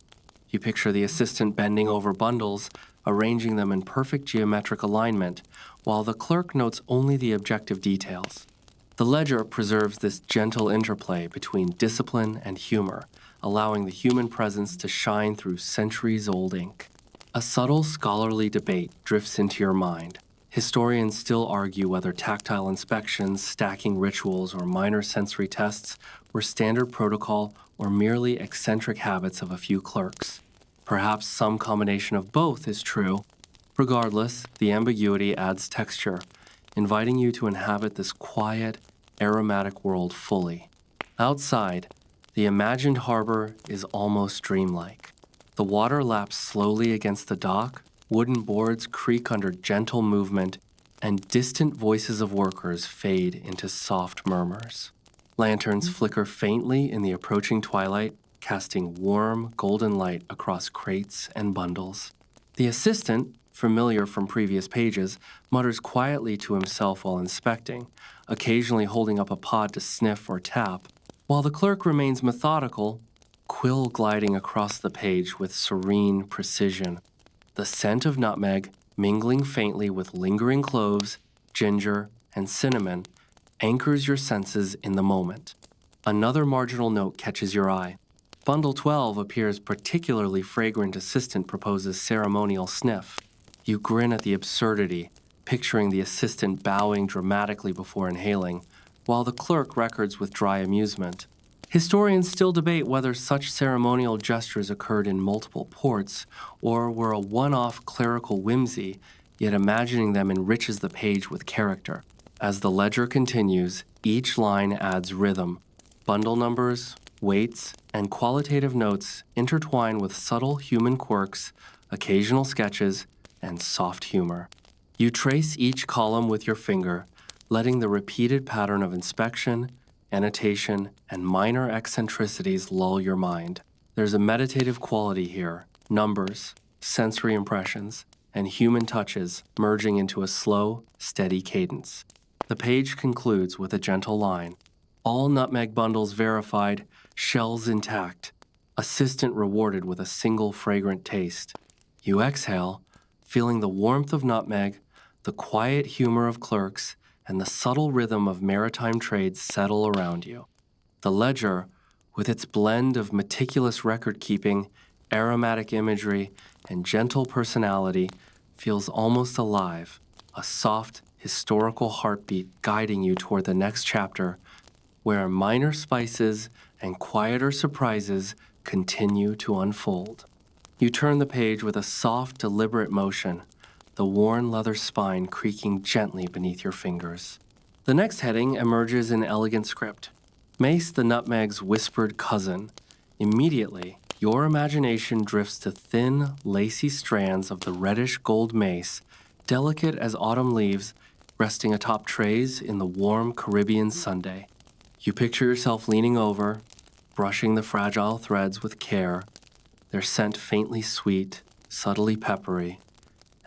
You picture the assistant bending over bundles, arranging them in perfect geometric alignment, while the clerk notes only the objective details. The ledger preserves this gentle interplay between discipline and humor, allowing the human presence to shine through centuries-old ink. A subtle scholarly debate drifts into your mind. Historians still argue whether tactile inspections, stacking rituals, or minor sensory tests were standard protocol or merely eccentric habits of a few clerks. Perhaps some combination of both is true. Regardless, the ambiguity adds texture, inviting you to inhabit this quiet, aromatic world fully. Outside, the imagined harbor is almost dreamlike. The water laps slowly against the dock, wooden boards creak under gentle movement, and distant voices of workers fade into soft murmurs. Lanterns flicker faintly in the approaching twilight, casting warm, golden light across crates and bundles. The assistant, familiar from previous pages, mutters quietly to himself while inspecting, occasionally holding up a pod to sniff or tap, while the clerk remains methodical, quill gliding across the page with serene precision. The scent of nutmeg, mingling faintly with lingering cloves, ginger, and cinnamon, anchors your senses in the moment. Another marginal note catches your eye. Bundle 12 appears particularly fragrant. Assistant proposes ceremonial sniff. You grin at the absurdity, picturing the assistant bowing dramatically before inhaling, while the clerk records with dry amusement. Historians still debate whether such ceremonial gestures occurred in multiple ports or were a one-off clerical whimsy, yet imagining them enriches the page with character. As the ledger continues, each line adds rhythm. Bundle numbers, weights, and qualitative notes intertwine with subtle human quirks, occasional sketches, and soft humor. You trace each column with your finger, letting the repeated pattern of inspection, annotation, and minor eccentricities lull your mind. There's a meditative quality here, numbers, sensory impressions, and human touches merging into a slow, steady cadence. The page concludes with a gentle line. All nutmeg bundles verified, shells intact, assistant rewarded with a single fragrant taste. You exhale, feeling the warmth of nutmeg, the quiet humor of clerks, and the subtle rhythm of maritime trades settle around you. The ledger, with its blend of meticulous record-keeping, aromatic imagery, and gentle personality, feels almost alive, a soft, historical heartbeat guiding you toward the next chapter, where minor spices and quieter surprises continue to unfold. You turn the page with a soft, deliberate motion, the worn leather spine creaking gently beneath your fingers. The next heading emerges in elegant script. Mace the nutmeg's whispered cousin. Immediately, your imagination drifts to thin, lacy strands of the reddish gold mace, delicate as autumn leaves, resting atop trays in the warm Caribbean Sunday. You picture yourself leaning over, brushing the fragile threads with care, their scent faintly sweet, subtly peppery,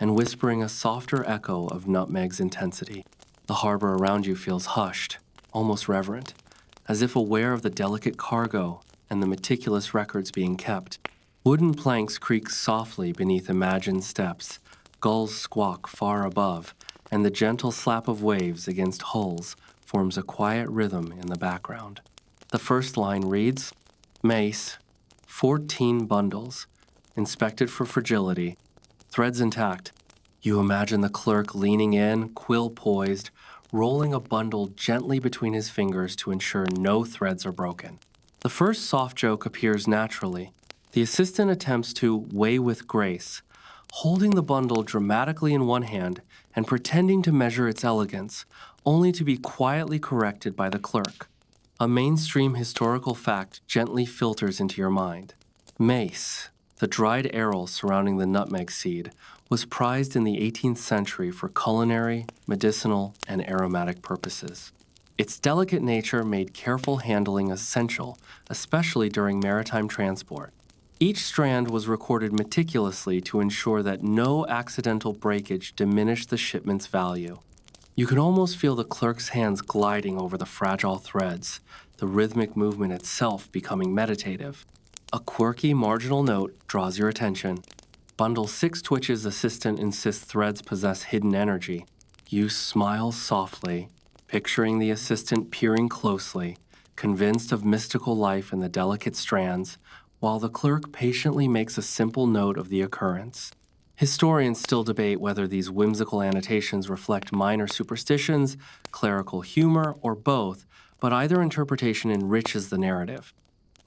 and whispering a softer echo of nutmeg's intensity. The harbor around you feels hushed, almost reverent, as if aware of the delicate cargo and the meticulous records being kept. Wooden planks creak softly beneath imagined steps, gulls squawk far above, and the gentle slap of waves against hulls forms a quiet rhythm in the background. The first line reads, Mace, 14 bundles, inspected for fragility, threads intact. You imagine the clerk leaning in, quill poised, rolling a bundle gently between his fingers to ensure no threads are broken. The first soft joke appears naturally. The assistant attempts to weigh with grace, holding the bundle dramatically in one hand and pretending to measure its elegance, only to be quietly corrected by the clerk. A mainstream historical fact gently filters into your mind. Mace, the dried aril surrounding the nutmeg seed, was prized in the 18th century for culinary, medicinal, and aromatic purposes. Its delicate nature made careful handling essential, especially during maritime transport. Each strand was recorded meticulously to ensure that no accidental breakage diminished the shipment's value. You could almost feel the clerk's hands gliding over the fragile threads, the rhythmic movement itself becoming meditative. A quirky marginal note draws your attention. Bundle 6 twitches assistant insists threads possess hidden energy. You smile softly, picturing the assistant peering closely, convinced of mystical life in the delicate strands, while the clerk patiently makes a simple note of the occurrence. Historians still debate whether these whimsical annotations reflect minor superstitions, clerical humor, or both, but either interpretation enriches the narrative.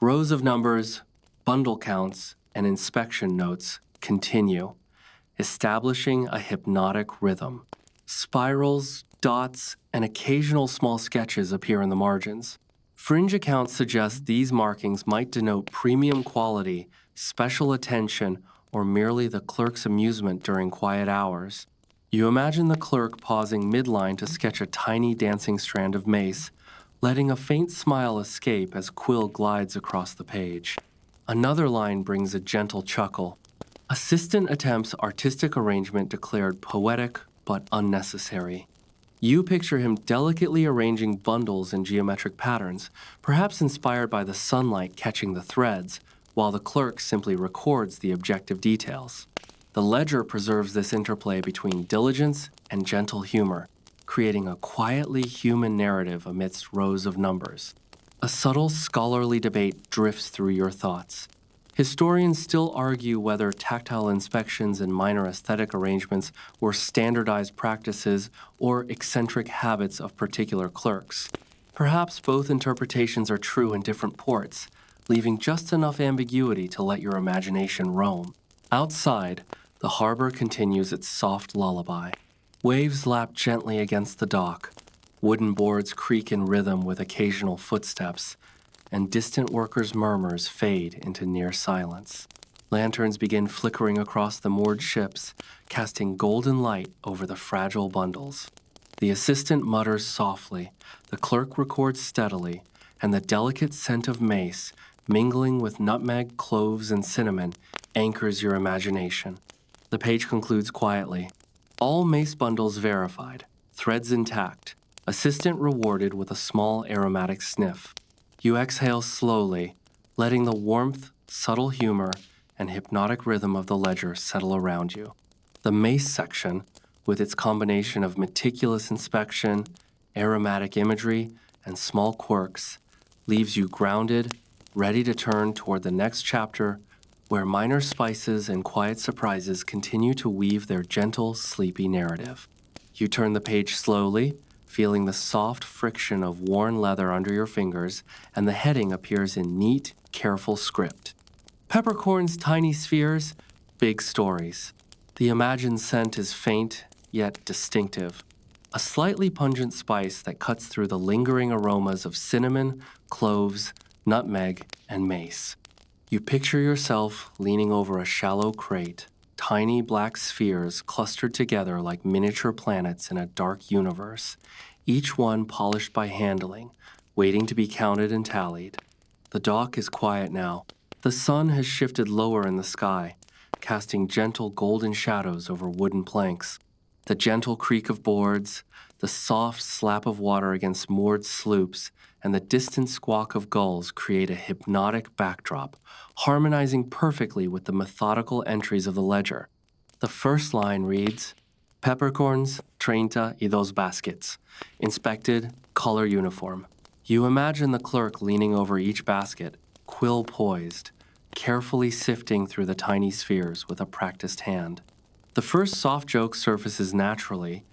Rows of numbers, bundle counts, and inspection notes continue, establishing a hypnotic rhythm. Spirals, dots, and occasional small sketches appear in the margins. Fringe accounts suggest these markings might denote premium quality, special attention, or merely the clerk's amusement during quiet hours. You imagine the clerk pausing midline to sketch a tiny dancing strand of mace, letting a faint smile escape as quill glides across the page. Another line brings a gentle chuckle. Assistant attempts artistic arrangement declared poetic but unnecessary. You picture him delicately arranging bundles in geometric patterns, perhaps inspired by the sunlight catching the threads, while the clerk simply records the objective details. The ledger preserves this interplay between diligence and gentle humor, creating a quietly human narrative amidst rows of numbers. A subtle scholarly debate drifts through your thoughts. Historians still argue whether tactile inspections and minor aesthetic arrangements were standardized practices or eccentric habits of particular clerks. Perhaps both interpretations are true in different ports, leaving just enough ambiguity to let your imagination roam. Outside, the harbor continues its soft lullaby. Waves lap gently against the dock, wooden boards creak in rhythm with occasional footsteps, and distant workers' murmurs fade into near silence. Lanterns begin flickering across the moored ships, casting golden light over the fragile bundles. The assistant mutters softly, the clerk records steadily, and the delicate scent of mace, mingling with nutmeg, cloves, and cinnamon, anchors your imagination. The page concludes quietly. All mace bundles verified, threads intact, assistant rewarded with a small aromatic sniff. You exhale slowly, letting the warmth, subtle humor, and hypnotic rhythm of the ledger settle around you. The mace section, with its combination of meticulous inspection, aromatic imagery, and small quirks, leaves you grounded, ready to turn toward the next chapter where minor spices and quiet surprises continue to weave their gentle, sleepy narrative. You turn the page slowly, feeling the soft friction of worn leather under your fingers, and the heading appears in neat, careful script. Peppercorn's tiny spheres, big stories. The imagined scent is faint, yet distinctive. A slightly pungent spice that cuts through the lingering aromas of cinnamon, cloves, nutmeg, and mace. You picture yourself leaning over a shallow crate, tiny black spheres clustered together like miniature planets in a dark universe, each one polished by handling, waiting to be counted and tallied. The dock is quiet now. The sun has shifted lower in the sky, casting gentle golden shadows over wooden planks. The gentle creak of boards, the soft slap of water against moored sloops, and the distant squawk of gulls create a hypnotic backdrop, harmonizing perfectly with the methodical entries of the ledger. The first line reads, Peppercorns, 32 baskets. Inspected, color uniform. You imagine the clerk leaning over each basket, quill poised, carefully sifting through the tiny spheres with a practiced hand. The first soft joke surfaces naturally.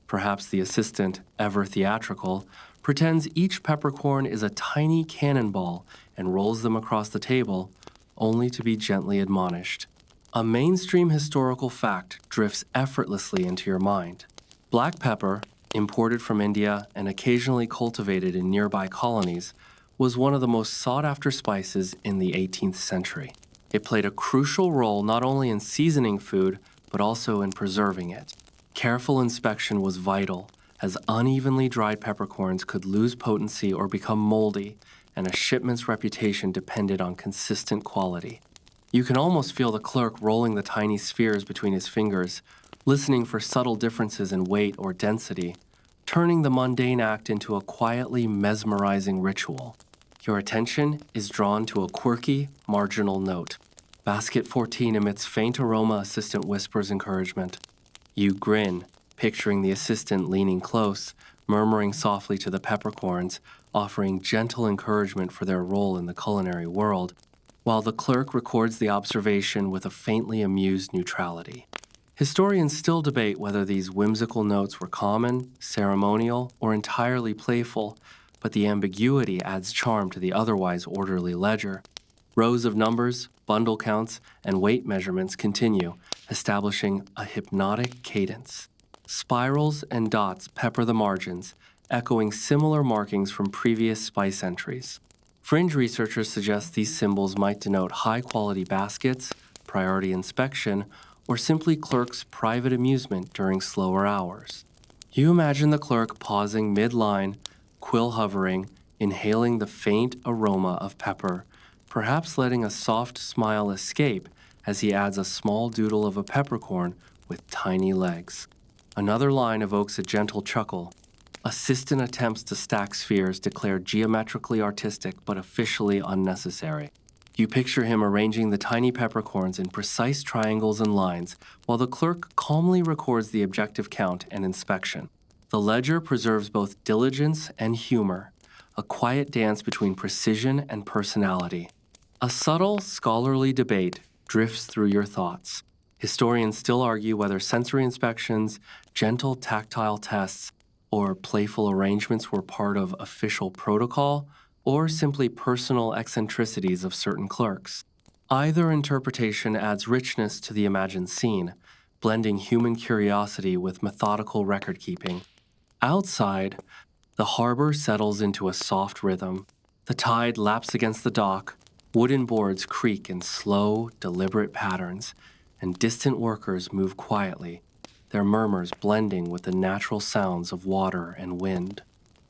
Perhaps the assistant, ever theatrical, pretends each peppercorn is a tiny cannonball and rolls them across the table, only to be gently admonished. A mainstream historical fact drifts effortlessly into your mind. Black pepper, imported from India and occasionally cultivated in nearby colonies, was one of the most sought-after spices in the 18th century. It played a crucial role not only in seasoning food, but also in preserving it. Careful inspection was vital, as unevenly dried peppercorns could lose potency or become moldy, and a shipment's reputation depended on consistent quality. You can almost feel the clerk rolling the tiny spheres between his fingers, listening for subtle differences in weight or density, turning the mundane act into a quietly mesmerizing ritual. Your attention is drawn to a quirky, marginal note. Basket 14 emits faint aroma, assistant whispers encouragement. You grin, picturing the assistant leaning close, murmuring softly to the peppercorns, offering gentle encouragement for their role in the culinary world, while the clerk records the observation with a faintly amused neutrality. Historians still debate whether these whimsical notes were common, ceremonial, or entirely playful, but the ambiguity adds charm to the otherwise orderly ledger. Rows of numbers, bundle counts, and weight measurements continue, establishing a hypnotic cadence. Spirals and dots pepper the margins, echoing similar markings from previous spice entries. Fringe researchers suggest these symbols might denote high-quality baskets, priority inspection, or simply clerks' private amusement during slower hours. You imagine the clerk pausing mid-line, quill hovering, inhaling the faint aroma of pepper, perhaps letting a soft smile escape as he adds a small doodle of a peppercorn with tiny legs. Another line evokes a gentle chuckle. Assistant attempts to stack spheres declared geometrically artistic but officially unnecessary. You picture him arranging the tiny peppercorns in precise triangles and lines, while the clerk calmly records the objective count and inspection. The ledger preserves both diligence and humor, a quiet dance between precision and personality. A subtle, scholarly debate drifts through your thoughts. Historians still argue whether sensory inspections, gentle tactile tests, or playful arrangements were part of official protocol or simply personal eccentricities of certain clerks. Either interpretation adds richness to the imagined scene, blending human curiosity with methodical record-keeping. Outside, the harbor settles into a soft rhythm. The tide laps against the dock, wooden boards creak in slow, deliberate patterns, and distant workers move quietly, their murmurs blending with the natural sounds of water and wind.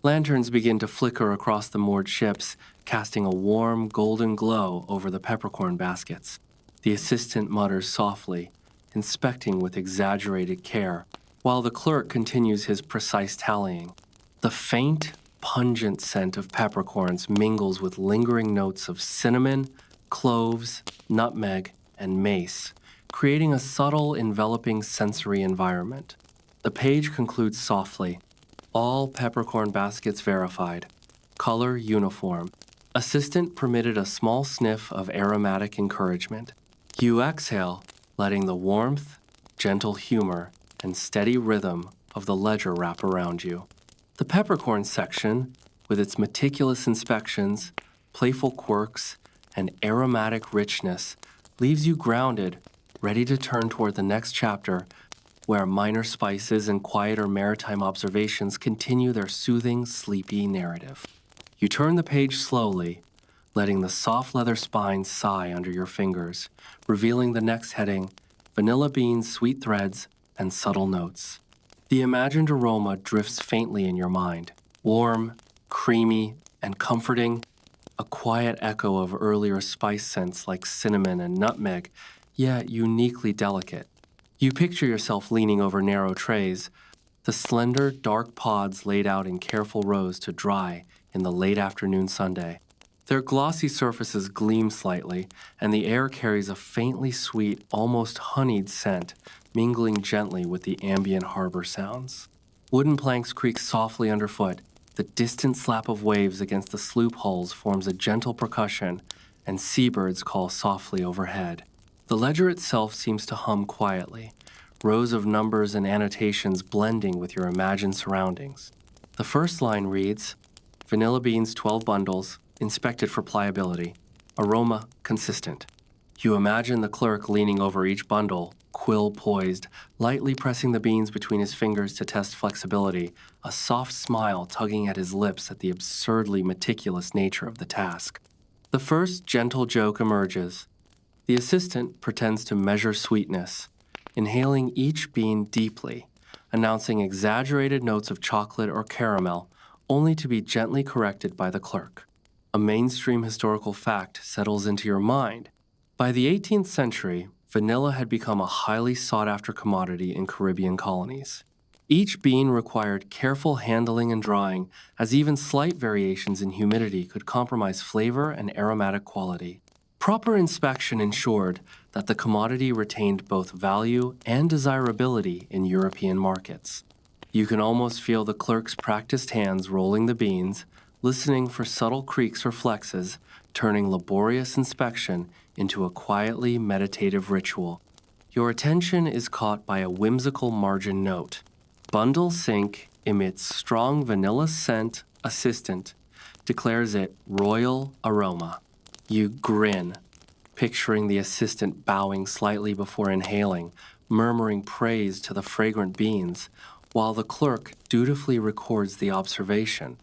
Lanterns begin to flicker across the moored ships, casting a warm, golden glow over the peppercorn baskets. The assistant mutters softly, inspecting with exaggerated care, while the clerk continues his precise tallying. The faint, pungent scent of peppercorns mingles with lingering notes of cinnamon, cloves, nutmeg, and mace, creating a subtle, enveloping sensory environment. The page concludes softly. All peppercorn baskets verified. Color uniform. Assistant permitted a small sniff of aromatic encouragement. You exhale, letting the warmth, gentle humor, and steady rhythm of the ledger wrap around you. The peppercorn section, with its meticulous inspections, playful quirks, and aromatic richness, leaves you grounded, ready to turn toward the next chapter, where minor spices and quieter maritime observations continue their soothing, sleepy narrative. You turn the page slowly, letting the soft leather spine sigh under your fingers, revealing the next heading, Vanilla Beans, Sweet Threads, and Subtle Notes. The imagined aroma drifts faintly in your mind, warm, creamy, and comforting, a quiet echo of earlier spice scents like cinnamon and nutmeg, yet uniquely delicate. You picture yourself leaning over narrow trays, the slender, dark pods laid out in careful rows to dry in the late afternoon sunday. Their glossy surfaces gleam slightly, and the air carries a faintly sweet, almost honeyed scent, mingling gently with the ambient harbor sounds. Wooden planks creak softly underfoot. The distant slap of waves against the sloop hulls forms a gentle percussion, and seabirds call softly overhead. The ledger itself seems to hum quietly, rows of numbers and annotations blending with your imagined surroundings. The first line reads, Vanilla beans 12 bundles, inspected for pliability. Aroma consistent. You imagine the clerk leaning over each bundle, quill poised, lightly pressing the beans between his fingers to test flexibility, a soft smile tugging at his lips at the absurdly meticulous nature of the task. The first gentle joke emerges. The assistant pretends to measure sweetness, inhaling each bean deeply, announcing exaggerated notes of chocolate or caramel, only to be gently corrected by the clerk. A mainstream historical fact settles into your mind. By the 18th century, vanilla had become a highly sought-after commodity in Caribbean colonies. Each bean required careful handling and drying, as even slight variations in humidity could compromise flavor and aromatic quality. Proper inspection ensured that the commodity retained both value and desirability in European markets. You can almost feel the clerk's practiced hands rolling the beans, listening for subtle creaks or flexes, turning laborious inspection into a quietly meditative ritual. Your attention is caught by a whimsical margin note. Bundle sync emits strong vanilla scent. Assistant declares it royal aroma. You grin, picturing the assistant bowing slightly before inhaling, murmuring praise to the fragrant beans, while the clerk dutifully records the observation.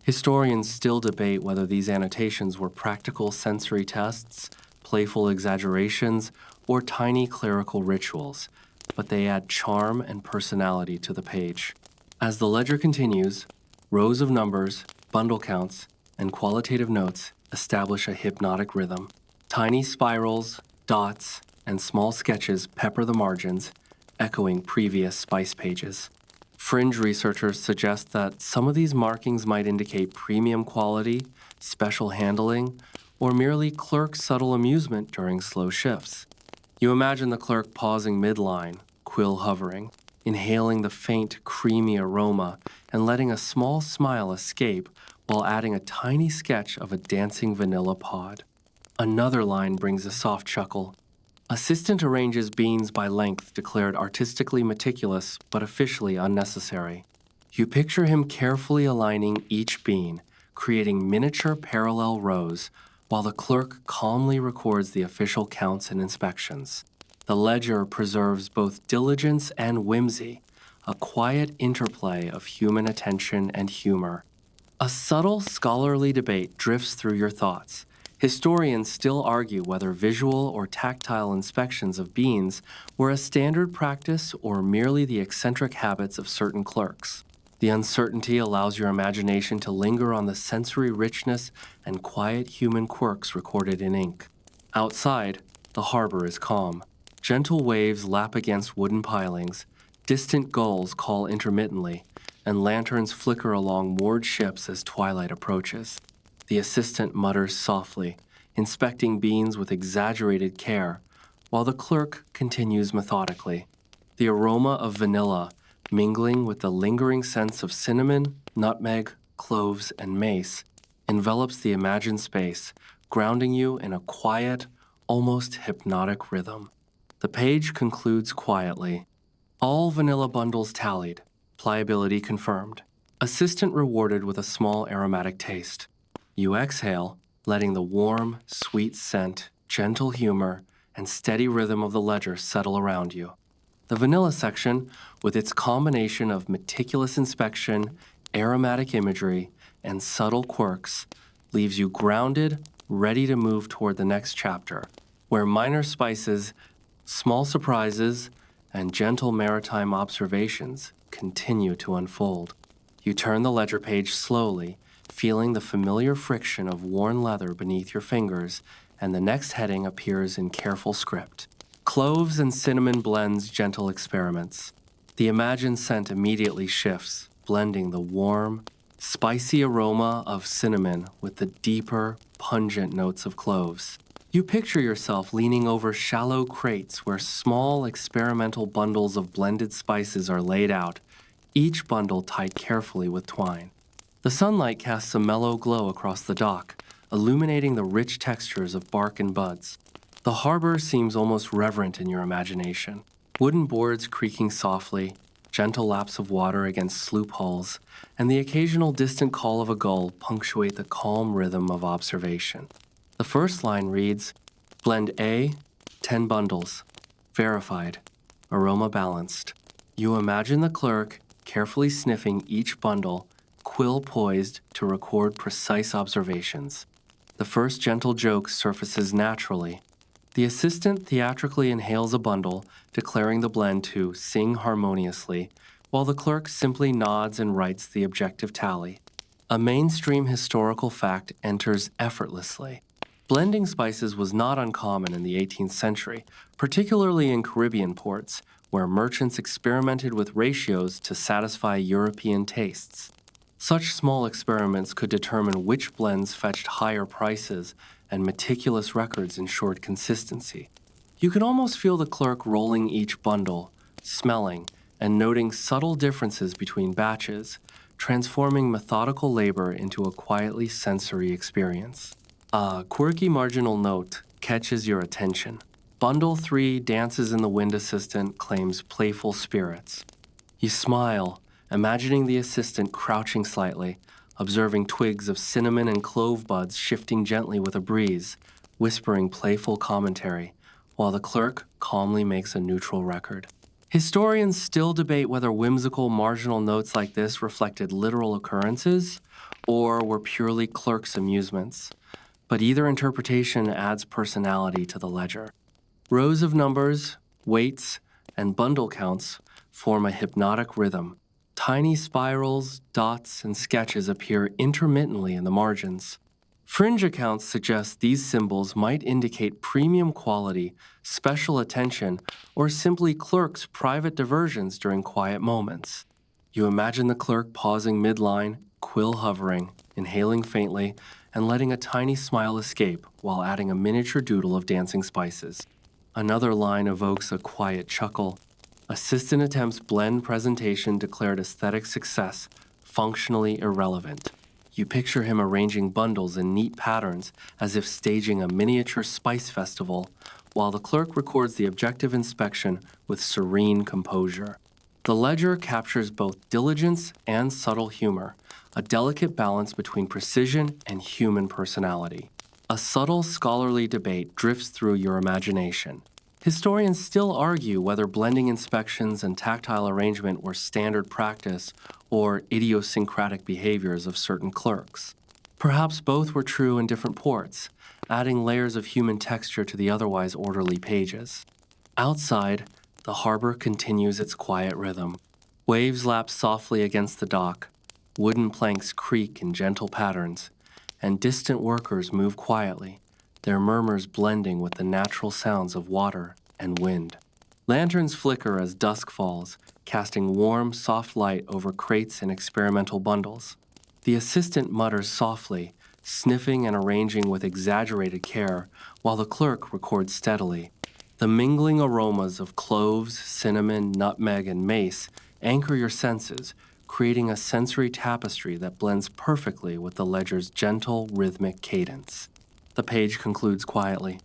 Historians still debate whether these annotations were practical sensory tests, playful exaggerations, or tiny clerical rituals, but they add charm and personality to the page. As the ledger continues, rows of numbers, bundle counts, and qualitative notes establish a hypnotic rhythm. Tiny spirals, dots, and small sketches pepper the margins, echoing previous spice pages. Fringe researchers suggest that some of these markings might indicate premium quality, special handling, or merely clerk's subtle amusement during slow shifts. You imagine the clerk pausing midline, quill hovering, inhaling the faint, creamy aroma and letting a small smile escape while adding a tiny sketch of a dancing vanilla pod. Another line brings a soft chuckle. Assistant arranges beans by length declared artistically meticulous but officially unnecessary. You picture him carefully aligning each bean, creating miniature parallel rows, while the clerk calmly records the official counts and inspections. The ledger preserves both diligence and whimsy, a quiet interplay of human attention and humor. A subtle scholarly debate drifts through your thoughts. Historians still argue whether visual or tactile inspections of beans were a standard practice or merely the eccentric habits of certain clerks. The uncertainty allows your imagination to linger on the sensory richness and quiet human quirks recorded in ink. Outside, the harbor is calm. Gentle waves lap against wooden pilings, distant gulls call intermittently, and lanterns flicker along moored ships as twilight approaches. The assistant mutters softly, inspecting beans with exaggerated care, while the clerk continues methodically. The aroma of vanilla, mingling with the lingering sense of cinnamon, nutmeg, cloves, and mace, envelops the imagined space, grounding you in a quiet, almost hypnotic rhythm. The page concludes quietly. All vanilla bundles tallied, pliability confirmed. Assistant rewarded with a small aromatic taste. You exhale, letting the warm, sweet scent, gentle humor, and steady rhythm of the ledger settle around you. The vanilla section, with its combination of meticulous inspection, aromatic imagery, and subtle quirks, leaves you grounded, ready to move toward the next chapter, where minor spices, small surprises, and gentle maritime observations continue to unfold. You turn the ledger page slowly, feeling the familiar friction of worn leather beneath your fingers, and the next heading appears in careful script. Cloves and cinnamon blends gentle experiments. The imagined scent immediately shifts, blending the warm, spicy aroma of cinnamon with the deeper, pungent notes of cloves. You picture yourself leaning over shallow crates where small experimental bundles of blended spices are laid out, each bundle tied carefully with twine. The sunlight casts a mellow glow across the dock, illuminating the rich textures of bark and buds. The harbor seems almost reverent in your imagination. Wooden boards creaking softly, gentle laps of water against sloop hulls, and the occasional distant call of a gull punctuate the calm rhythm of observation. The first line reads, Blend A, 10 bundles, verified, aroma balanced. You imagine the clerk carefully sniffing each bundle, quill poised to record precise observations. The first gentle joke surfaces naturally. The assistant theatrically inhales a bundle, declaring the blend to sing harmoniously, while the clerk simply nods and writes the objective tally. A mainstream historical fact enters effortlessly. Blending spices was not uncommon in the 18th century, particularly in Caribbean ports, where merchants experimented with ratios to satisfy European tastes. Such small experiments could determine which blends fetched higher prices, and meticulous records ensured consistency. You could almost feel the clerk rolling each bundle, smelling, and noting subtle differences between batches, transforming methodical labor into a quietly sensory experience. A quirky marginal note catches your attention. Bundle 3 dances in the wind assistant claims playful spirits. You smile, imagining the assistant crouching slightly, observing twigs of cinnamon and clove buds shifting gently with a breeze, whispering playful commentary, while the clerk calmly makes a neutral record. Historians still debate whether whimsical marginal notes like this reflected literal occurrences or were purely clerk's amusements, but either interpretation adds personality to the ledger. Rows of numbers, weights, and bundle counts form a hypnotic rhythm. Tiny spirals, dots, and sketches appear intermittently in the margins. Fringe accounts suggest these symbols might indicate premium quality, special attention, or simply clerks' private diversions during quiet moments. You imagine the clerk pausing midline, quill hovering, inhaling faintly, and letting a tiny smile escape while adding a miniature doodle of dancing spices. Another line evokes a quiet chuckle. Assistant attempts blend presentation declared aesthetic success, functionally irrelevant. You picture him arranging bundles in neat patterns as if staging a miniature spice festival, while the clerk records the objective inspection with serene composure. The ledger captures both diligence and subtle humor, a delicate balance between precision and human personality. A subtle scholarly debate drifts through your imagination. Historians still argue whether blending inspections and tactile arrangement were standard practice or idiosyncratic behaviors of certain clerks. Perhaps both were true in different ports, adding layers of human texture to the otherwise orderly pages. Outside, the harbor continues its quiet rhythm. Waves lap softly against the dock, wooden planks creak in gentle patterns, and distant workers move quietly, their murmurs blending with the natural sounds of water and wind. Lanterns flicker as dusk falls, casting warm, soft light over crates and experimental bundles. The assistant mutters softly, sniffing and arranging with exaggerated care, while the clerk records steadily. The mingling aromas of cloves, cinnamon, nutmeg, and mace anchor your senses, creating a sensory tapestry that blends perfectly with the ledger's gentle, rhythmic cadence. The page concludes quietly.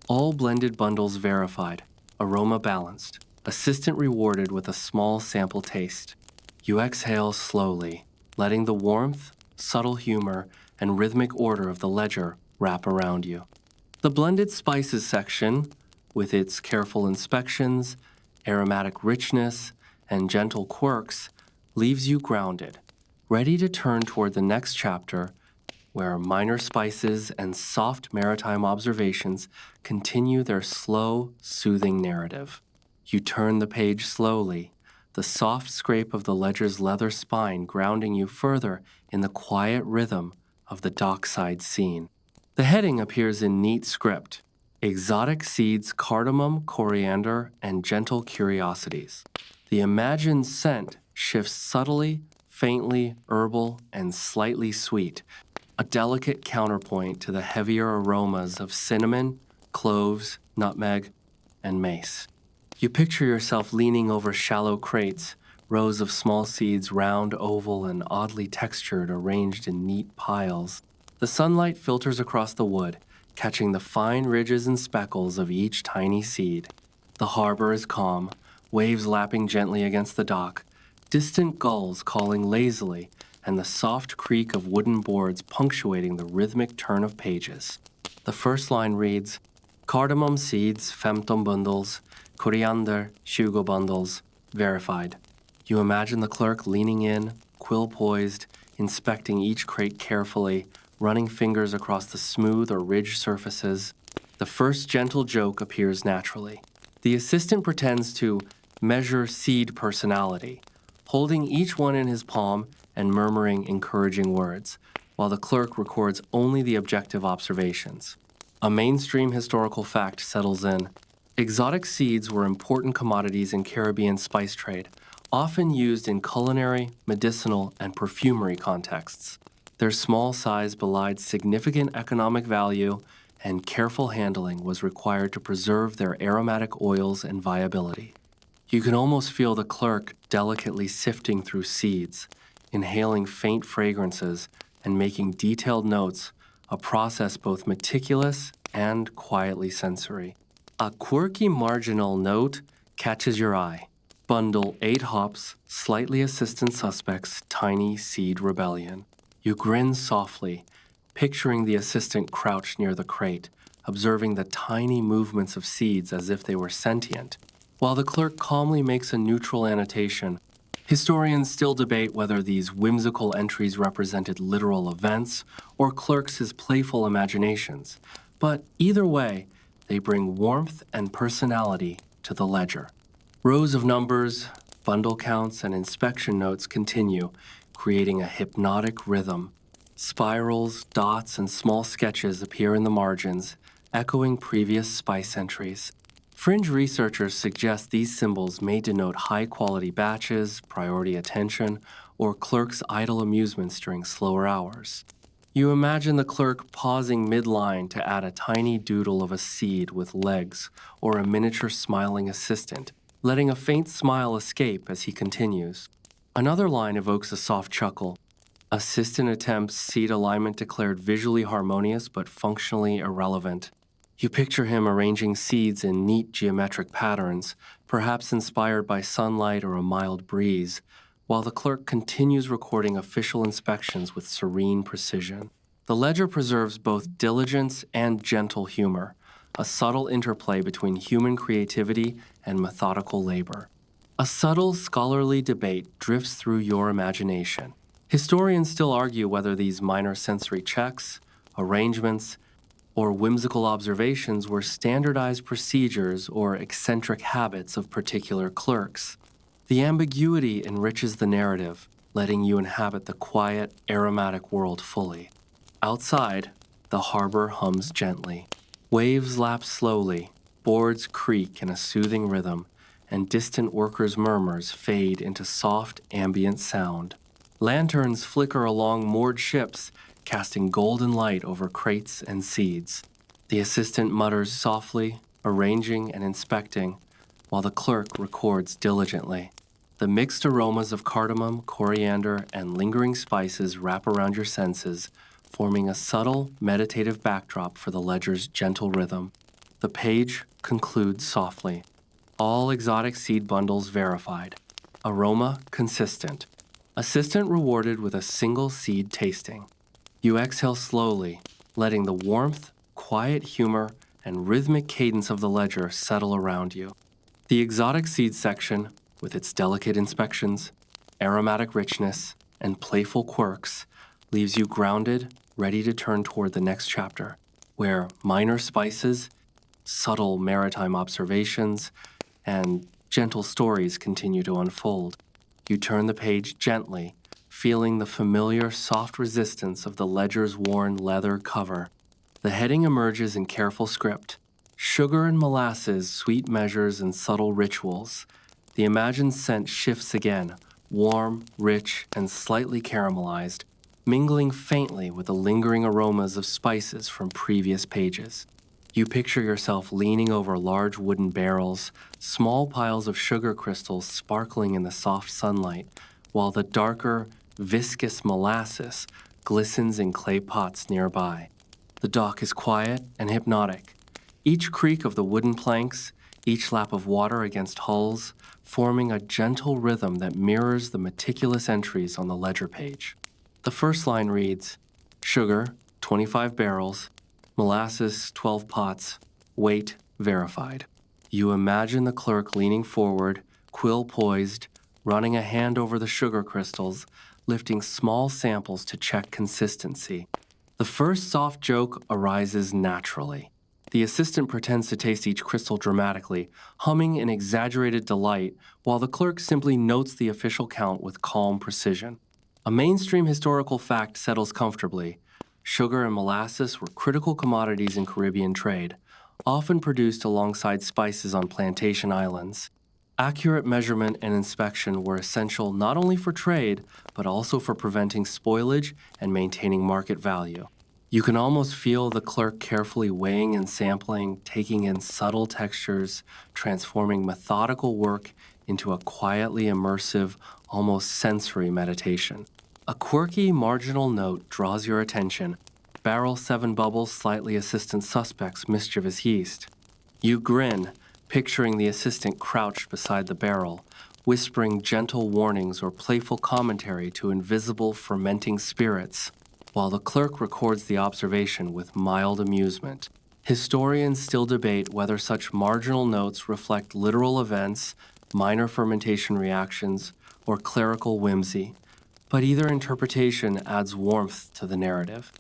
All blended bundles verified, aroma balanced, assistant rewarded with a small sample taste. You exhale slowly, letting the warmth, subtle humor, and rhythmic order of the ledger wrap around you. The blended spices section, with its careful inspections, aromatic richness, and gentle quirks, leaves you grounded, ready to turn toward the next chapter where minor spices and soft maritime observations continue their slow, soothing narrative. You turn the page slowly, the soft scrape of the ledger's leather spine grounding you further in the quiet rhythm of the dockside scene. The heading appears in neat script: Exotic Seeds, Cardamom, Coriander, and Gentle Curiosities. The imagined scent shifts subtly, faintly herbal, and slightly sweet, a delicate counterpoint to the heavier aromas of cinnamon, cloves, nutmeg, and mace. You picture yourself leaning over shallow crates, rows of small seeds, round, oval, and oddly textured, arranged in neat piles. The sunlight filters across the wood, catching the fine ridges and speckles of each tiny seed. The harbor is calm, waves lapping gently against the dock, distant gulls calling lazily, and the soft creak of wooden boards punctuating the rhythmic turn of pages. The first line reads, Cardamom seeds, 15 bundles, coriander, 20 bundles, verified. You imagine the clerk leaning in, quill poised, inspecting each crate carefully, running fingers across the smooth or ridged surfaces. The first gentle joke appears naturally. The assistant pretends to measure seed personality, holding each one in his palm and murmuring encouraging words, while the clerk records only the objective observations. A mainstream historical fact settles in. Exotic seeds were important commodities in Caribbean spice trade, often used in culinary, medicinal, and perfumery contexts. Their small size belied significant economic value, and careful handling was required to preserve their aromatic oils and viability. You can almost feel the clerk delicately sifting through seeds, inhaling faint fragrances, and making detailed notes, a process both meticulous and quietly sensory. A quirky marginal note catches your eye. Bundle 8 hops, slightly assistant suspects, tiny seed rebellion. You grin softly, picturing the assistant crouched near the crate, observing the tiny movements of seeds as if they were sentient, while the clerk calmly makes a neutral annotation. Historians still debate whether these whimsical entries represented literal events or clerks' playful imaginations, but either way, they bring warmth and personality to the ledger. Rows of numbers, bundle counts, and inspection notes continue, creating a hypnotic rhythm. Spirals, dots, and small sketches appear in the margins, echoing previous spice entries. Fringe researchers suggest these symbols may denote high-quality batches, priority attention, or clerks' idle amusements during slower hours. You imagine the clerk pausing mid-line to add a tiny doodle of a seed with legs or a miniature smiling assistant, letting a faint smile escape as he continues. Another line evokes a soft chuckle. Assistant attempts seed alignment declared visually harmonious but functionally irrelevant. You picture him arranging seeds in neat geometric patterns, perhaps inspired by sunlight or a mild breeze, while the clerk continues recording official inspections with serene precision. The ledger preserves both diligence and gentle humor, a subtle interplay between human creativity and methodical labor. A subtle scholarly debate drifts through your imagination. Historians still argue whether these minor sensory checks, arrangements, or whimsical observations were standardized procedures or eccentric habits of particular clerks. The ambiguity enriches the narrative, letting you inhabit the quiet, aromatic world fully. Outside, the harbor hums gently. Waves lap slowly, boards creak in a soothing rhythm, and distant workers' murmurs fade into soft, ambient sound. Lanterns flicker along moored ships, casting golden light over crates and seeds. The assistant mutters softly, arranging and inspecting, while the clerk records diligently. The mixed aromas of cardamom, coriander, and lingering spices wrap around your senses, forming a subtle, meditative backdrop for the ledger's gentle rhythm. The page concludes softly. All exotic seed bundles verified. Aroma consistent. Assistant rewarded with a single seed tasting. You exhale slowly, letting the warmth, quiet humor, and rhythmic cadence of the ledger settle around you. The exotic seed section, with its delicate inspections, aromatic richness, and playful quirks, leaves you grounded, ready to turn toward the next chapter, where minor spices, subtle maritime observations, and gentle stories continue to unfold. You turn the page gently, feeling the familiar soft resistance of the ledger's worn leather cover. The heading emerges in careful script. Sugar and molasses, sweet measures, and subtle rituals. The imagined scent shifts again, warm, rich, and slightly caramelized, mingling faintly with the lingering aromas of spices from previous pages. You picture yourself leaning over large wooden barrels, small piles of sugar crystals sparkling in the soft sunlight, while the darker, viscous molasses glistens in clay pots nearby. The dock is quiet and hypnotic. Each creak of the wooden planks, each lap of water against hulls, forming a gentle rhythm that mirrors the meticulous entries on the ledger page. The first line reads, sugar, 25 barrels, molasses, 12 pots, weight verified. You imagine the clerk leaning forward, quill poised, running a hand over the sugar crystals, lifting small samples to check consistency. The first soft joke arises naturally. The assistant pretends to taste each crystal dramatically, humming in exaggerated delight, while the clerk simply notes the official count with calm precision. A mainstream historical fact settles comfortably. Sugar and molasses were critical commodities in Caribbean trade, often produced alongside spices on plantation islands. Accurate measurement and inspection were essential not only for trade, but also for preventing spoilage and maintaining market value. You can almost feel the clerk carefully weighing and sampling, taking in subtle textures, transforming methodical work into a quietly immersive, almost sensory meditation. A quirky marginal note draws your attention. Barrel 7 bubbles slightly assistant suspects mischievous yeast. You grin, picturing the assistant crouched beside the barrel, whispering gentle warnings or playful commentary to invisible fermenting spirits, while the clerk records the observation with mild amusement. Historians still debate whether such marginal notes reflect literal events, minor fermentation reactions, or clerical whimsy, but either interpretation adds warmth to the narrative.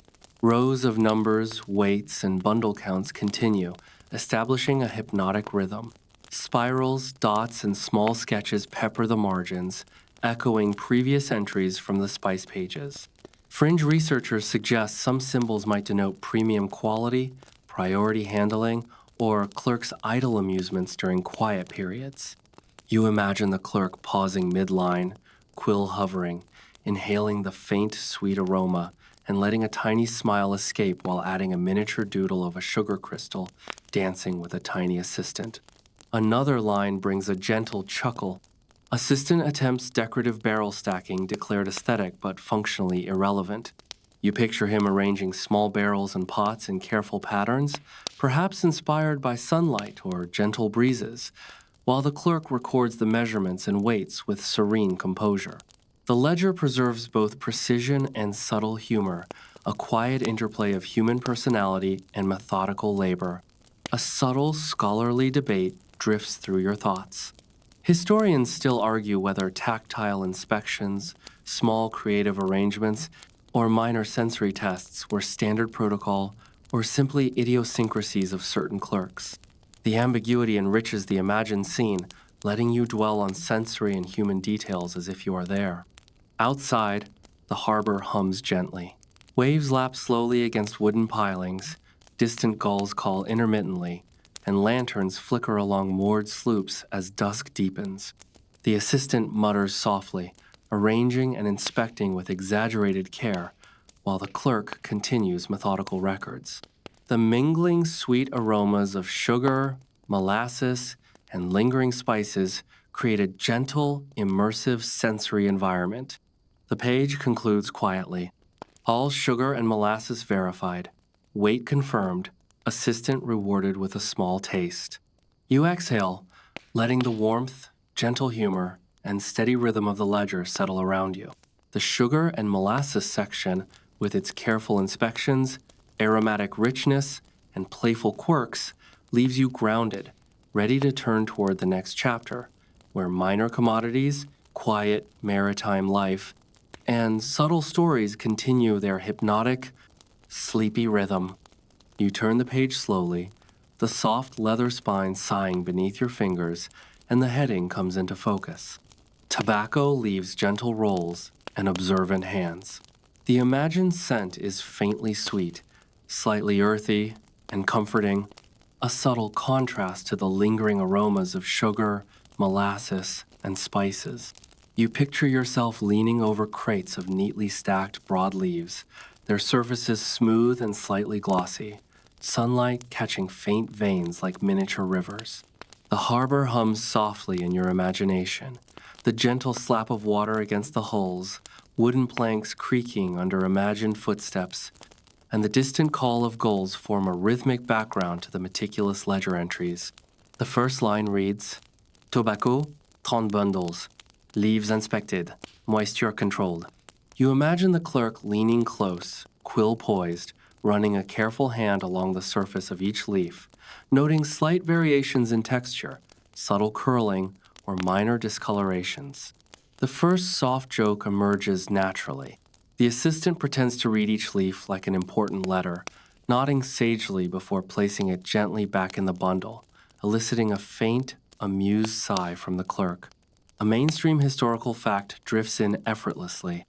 Rows of numbers, weights, and bundle counts continue, establishing a hypnotic rhythm. Spirals, dots, and small sketches pepper the margins, echoing previous entries from the spice pages. Fringe researchers suggest some symbols might denote premium quality, priority handling, or clerk's idle amusements during quiet periods. You imagine the clerk pausing midline, quill hovering, inhaling the faint, sweet aroma, and letting a tiny smile escape while adding a miniature doodle of a sugar crystal dancing with a tiny assistant. Another line brings a gentle chuckle. Assistant attempts decorative barrel stacking declared aesthetic but functionally irrelevant. You picture him arranging small barrels and pots in careful patterns, perhaps inspired by sunlight or gentle breezes, while the clerk records the measurements and weights with serene composure. The ledger preserves both precision and subtle humor, a quiet interplay of human personality and methodical labor. A subtle, scholarly debate drifts through your thoughts. Historians still argue whether tactile inspections, small creative arrangements, or minor sensory tests were standard protocol or simply idiosyncrasies of certain clerks. The ambiguity enriches the imagined scene, letting you dwell on sensory and human details as if you are there. Outside, the harbor hums gently. Waves lap slowly against wooden pilings, distant gulls call intermittently, and lanterns flicker along moored sloops as dusk deepens. The assistant mutters softly, arranging and inspecting with exaggerated care, while the clerk continues methodical records. The mingling sweet aromas of sugar, molasses, and lingering spices create a gentle, immersive sensory environment. The page concludes quietly. All sugar and molasses verified. Weight confirmed. Assistant rewarded with a small taste. You exhale, letting the warmth, gentle humor, and steady rhythm of the ledger settle around you. The sugar and molasses section, with its careful inspections, aromatic richness, and playful quirks, leaves you grounded, ready to turn toward the next chapter, where minor commodities, quiet maritime life, and subtle stories continue their hypnotic, sleepy rhythm. You turn the page slowly, the soft leather spine sighing beneath your fingers, and the heading comes into focus. Tobacco leaves gentle rolls and observant hands. The imagined scent is faintly sweet, slightly earthy, and comforting, a subtle contrast to the lingering aromas of sugar, molasses, and spices. You picture yourself leaning over crates of neatly stacked broad leaves, their surfaces smooth and slightly glossy, sunlight catching faint veins like miniature rivers. The harbor hums softly in your imagination, the gentle slap of water against the hulls, wooden planks creaking under imagined footsteps, and the distant call of gulls form a rhythmic background to the meticulous ledger entries. The first line reads, Tobacco, 30 bundles. Leaves inspected, moisture controlled. You imagine the clerk leaning close, quill poised, running a careful hand along the surface of each leaf, noting slight variations in texture, subtle curling, or minor discolorations. The first soft joke emerges naturally. The assistant pretends to read each leaf like an important letter, nodding sagely before placing it gently back in the bundle, eliciting a faint, amused sigh from the clerk. A mainstream historical fact drifts in effortlessly.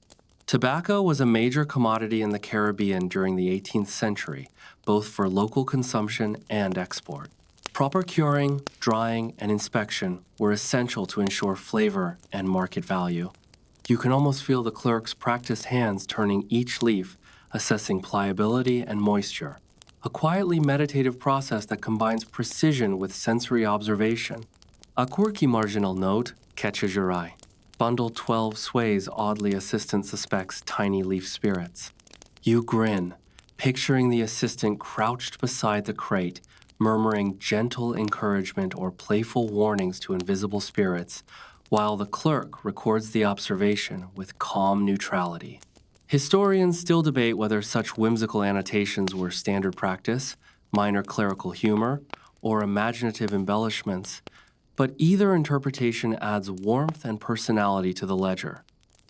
Tobacco was a major commodity in the Caribbean during the 18th century, both for local consumption and export. Proper curing, drying, and inspection were essential to ensure flavor and market value. You can almost feel the clerk's practiced hands turning each leaf, assessing pliability and moisture, a quietly meditative process that combines precision with sensory observation. A quirky marginal note catches your eye. Bundle 12 sways oddly assistant suspects tiny leaf spirits. You grin, picturing the assistant crouched beside the crate, murmuring gentle encouragement or playful warnings to invisible spirits, while the clerk records the observation with calm neutrality. Historians still debate whether such whimsical annotations were standard practice, minor clerical humor, or imaginative embellishments, but either interpretation adds warmth and personality to the ledger.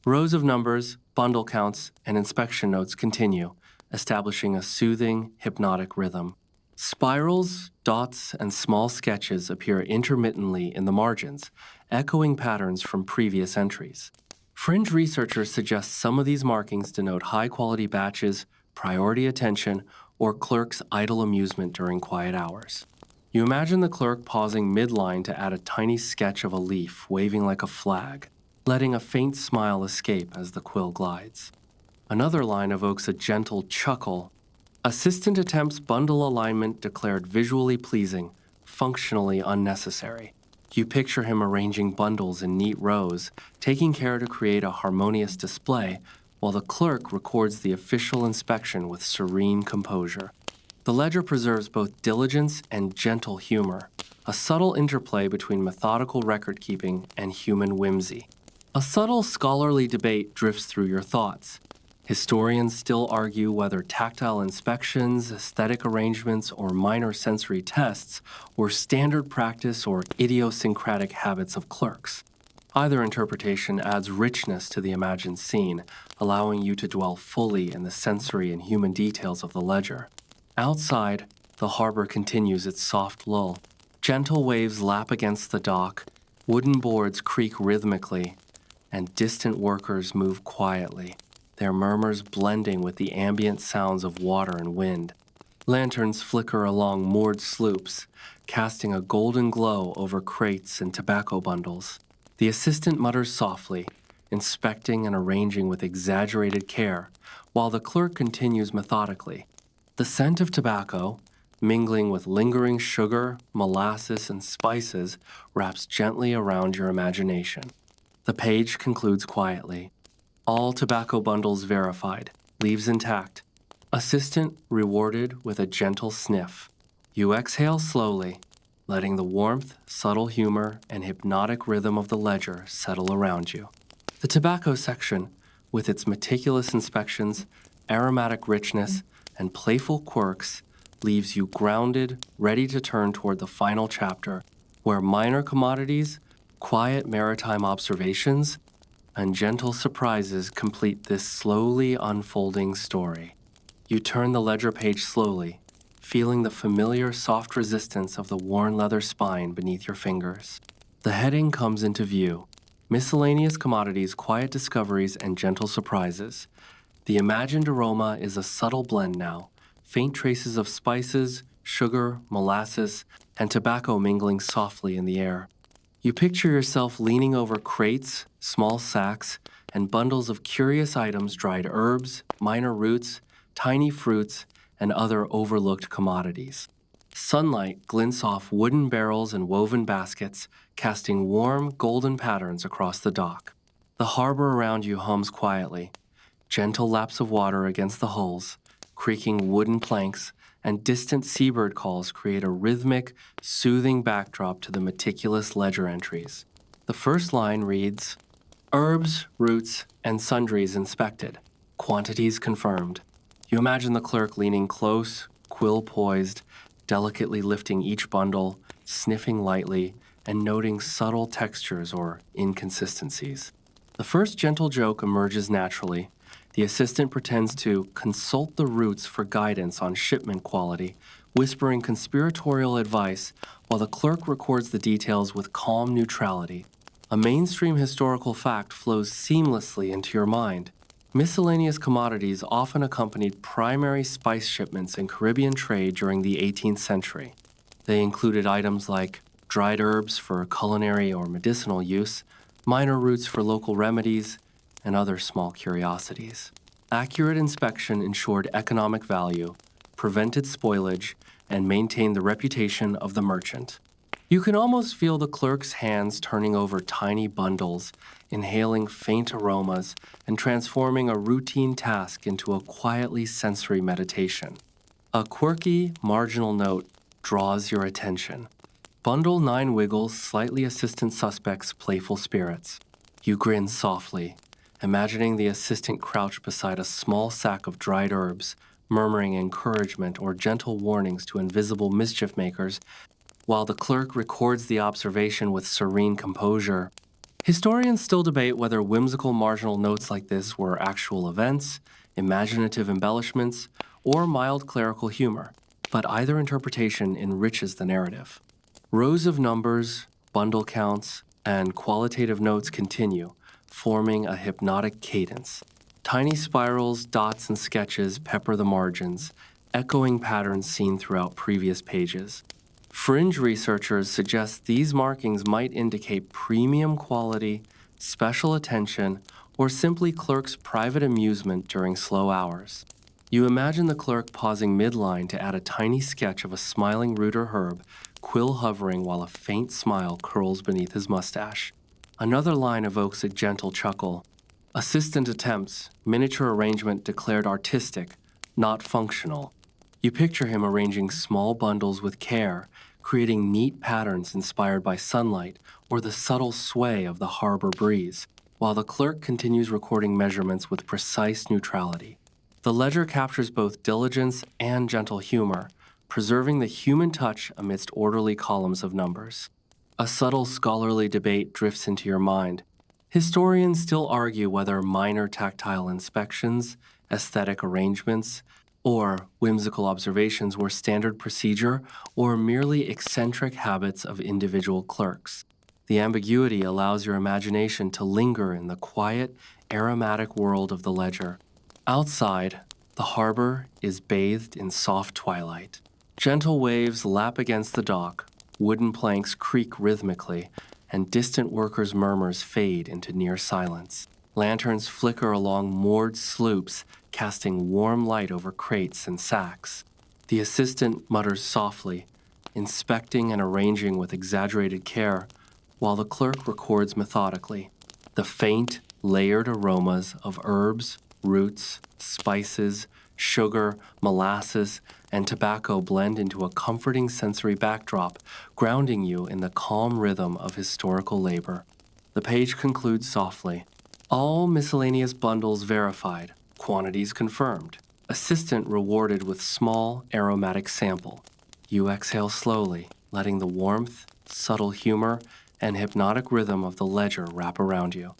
Rows of numbers, bundle counts, and inspection notes continue, establishing a soothing, hypnotic rhythm. Spirals, dots, and small sketches appear intermittently in the margins, echoing patterns from previous entries. Fringe researchers suggest some of these markings denote high-quality batches, priority attention, or clerks' idle amusement during quiet hours. You imagine the clerk pausing mid-line to add a tiny sketch of a leaf waving like a flag, letting a faint smile escape as the quill glides. Another line evokes a gentle chuckle. Assistant attempts bundle alignment declared visually pleasing, functionally unnecessary. You picture him arranging bundles in neat rows, taking care to create a harmonious display, while the clerk records the official inspection with serene composure. The ledger preserves both diligence and gentle humor, a subtle interplay between methodical record-keeping and human whimsy. A subtle scholarly debate drifts through your thoughts. Historians still argue whether tactile inspections, aesthetic arrangements, or minor sensory tests were standard practice or idiosyncratic habits of clerks. Either interpretation adds richness to the imagined scene, allowing you to dwell fully in the sensory and human details of the ledger. Outside, the harbor continues its soft lull. Gentle waves lap against the dock, wooden boards creak rhythmically, and distant workers move quietly, their murmurs blending with the ambient sounds of water and wind. Lanterns flicker along moored sloops, casting a golden glow over crates and tobacco bundles. The assistant mutters softly, inspecting and arranging with exaggerated care, while the clerk continues methodically. The scent of tobacco, mingling with lingering sugar, molasses, and spices, wraps gently around your imagination. The page concludes quietly. All tobacco bundles verified, leaves intact. Assistant rewarded with a gentle sniff. You exhale slowly, letting the warmth, subtle humor, and hypnotic rhythm of the ledger settle around you. The tobacco section, with its meticulous inspections, aromatic richness, and playful quirks, leaves you grounded, ready to turn toward the final chapter, where minor commodities, quiet maritime observations, and gentle surprises complete this slowly unfolding story. You turn the ledger page slowly, feeling the familiar soft resistance of the worn leather spine beneath your fingers. The heading comes into view: Miscellaneous Commodities, Quiet Discoveries, and Gentle Surprises. The imagined aroma is a subtle blend now, faint traces of spices, sugar, molasses, and tobacco mingling softly in the air. You picture yourself leaning over crates, small sacks, and bundles of curious items: dried herbs, minor roots, tiny fruits, and other overlooked commodities. Sunlight glints off wooden barrels and woven baskets, casting warm, golden patterns across the dock. The harbor around you hums quietly, gentle laps of water against the hulls, creaking wooden planks, and distant seabird calls create a rhythmic, soothing backdrop to the meticulous ledger entries. The first line reads, Herbs, roots, and sundries inspected. Quantities confirmed. You imagine the clerk leaning close, quill poised, delicately lifting each bundle, sniffing lightly, and noting subtle textures or inconsistencies. The first gentle joke emerges naturally. The assistant pretends to consult the roots for guidance on shipment quality, whispering conspiratorial advice, while the clerk records the details with calm neutrality. A mainstream historical fact flows seamlessly into your mind. Miscellaneous commodities often accompanied primary spice shipments in Caribbean trade during the 18th century. They included items like dried herbs for culinary or medicinal use, minor roots for local remedies, and other small curiosities. Accurate inspection ensured economic value, prevented spoilage, and maintained the reputation of the merchant. You can almost feel the clerk's hands turning over tiny bundles, inhaling faint aromas, and transforming a routine task into a quietly sensory meditation. A quirky, marginal note draws your attention. Bundle 9 wiggles slightly assistant suspect's playful spirits. You grin softly, imagining the assistant crouched beside a small sack of dried herbs, murmuring encouragement or gentle warnings to invisible mischief makers, while the clerk records the observation with serene composure. Historians still debate whether whimsical marginal notes like this were actual events, imaginative embellishments, or mild clerical humor, but either interpretation enriches the narrative. Rows of numbers, bundle counts, and qualitative notes continue, forming a hypnotic cadence. Tiny spirals, dots, and sketches pepper the margins, echoing patterns seen throughout previous pages. Fringe researchers suggest these markings might indicate premium quality, special attention, or simply clerk's private amusement during slow hours. You imagine the clerk pausing midline to add a tiny sketch of a smiling root or herb, quill hovering while a faint smile curls beneath his mustache. Another line evokes a gentle chuckle. Assistant attempts, miniature arrangement declared artistic, not functional. You picture him arranging small bundles with care, creating neat patterns inspired by sunlight or the subtle sway of the harbor breeze, while the clerk continues recording measurements with precise neutrality. The ledger captures both diligence and gentle humor, preserving the human touch amidst orderly columns of numbers. A subtle scholarly debate drifts into your mind. Historians still argue whether minor tactile inspections, aesthetic arrangements, or whimsical observations were standard procedure or merely eccentric habits of individual clerks. The ambiguity allows your imagination to linger in the quiet, aromatic world of the ledger. Outside, the harbor is bathed in soft twilight. Gentle waves lap against the dock, wooden planks creak rhythmically, and distant workers' murmurs fade into near silence. Lanterns flicker along moored sloops, casting warm light over crates and sacks. The assistant mutters softly, inspecting and arranging with exaggerated care, while the clerk records methodically. The faint, layered aromas of herbs, roots, spices, sugar, molasses, and tobacco blend into a comforting sensory backdrop, grounding you in the calm rhythm of historical labor. The page concludes softly. All miscellaneous bundles verified, quantities confirmed. Assistant rewarded with small, aromatic sample. You exhale slowly, letting the warmth, subtle humor, and hypnotic rhythm of the ledger wrap around you.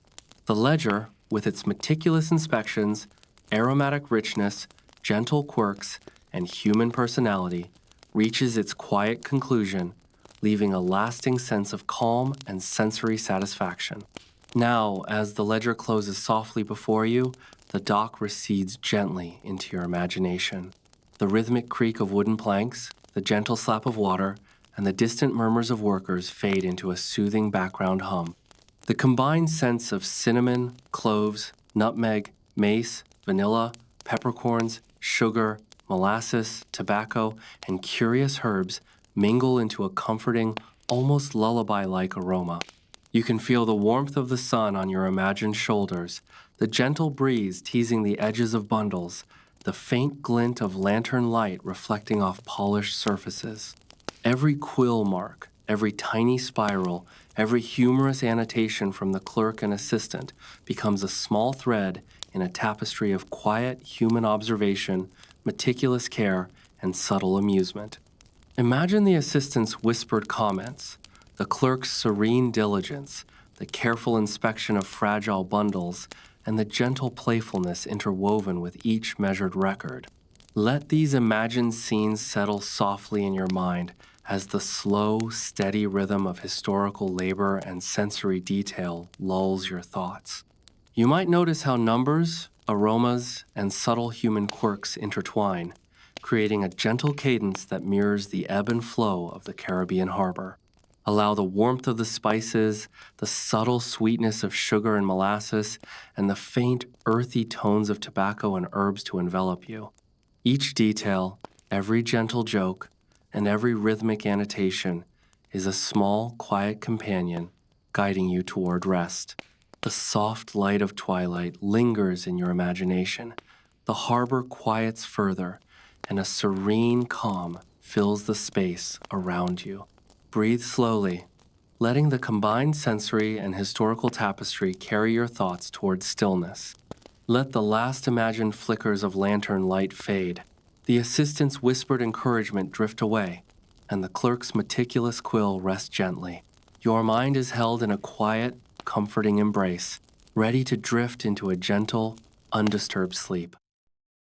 The ledger, with its meticulous inspections, aromatic richness, gentle quirks, and human personality, reaches its quiet conclusion, leaving a lasting sense of calm and sensory satisfaction. Now, as the ledger closes softly before you, the dock recedes gently into your imagination. The rhythmic creak of wooden planks, the gentle slap of water, and the distant murmurs of workers fade into a soothing background hum. The combined scents of cinnamon, cloves, nutmeg, mace, vanilla, peppercorns, sugar, molasses, tobacco, and curious herbs mingle into a comforting, almost lullaby-like aroma. You can feel the warmth of the sun on your imagined shoulders, the gentle breeze teasing the edges of bundles, the faint glint of lantern light reflecting off polished surfaces. Every quill mark, every tiny spiral, every humorous annotation from the clerk and assistant becomes a small thread in a tapestry of quiet human observation, meticulous care, and subtle amusement. Imagine the assistant's whispered comments, the clerk's serene diligence, the careful inspection of fragile bundles, and the gentle playfulness interwoven with each measured record. Let these imagined scenes settle softly in your mind as the slow, steady rhythm of historical labor and sensory detail lulls your thoughts. You might notice how numbers, aromas, and subtle human quirks intertwine, creating a gentle cadence that mirrors the ebb and flow of the Caribbean harbor. Allow the warmth of the spices, the subtle sweetness of sugar and molasses, and the faint, earthy tones of tobacco and herbs to envelop you. Each detail, every gentle joke, and every rhythmic annotation is a small, quiet companion guiding you toward rest. The soft light of twilight lingers in your imagination. The harbor quiets further, and a serene calm fills the space around you. Breathe slowly, letting the combined sensory and historical tapestry carry your thoughts towards stillness. Let the last imagined flickers of lantern light fade, the assistant's whispered encouragement drift away, and the clerk's meticulous quill rest gently. Your mind is held in a quiet, comforting embrace, ready to drift into a gentle, undisturbed sleep.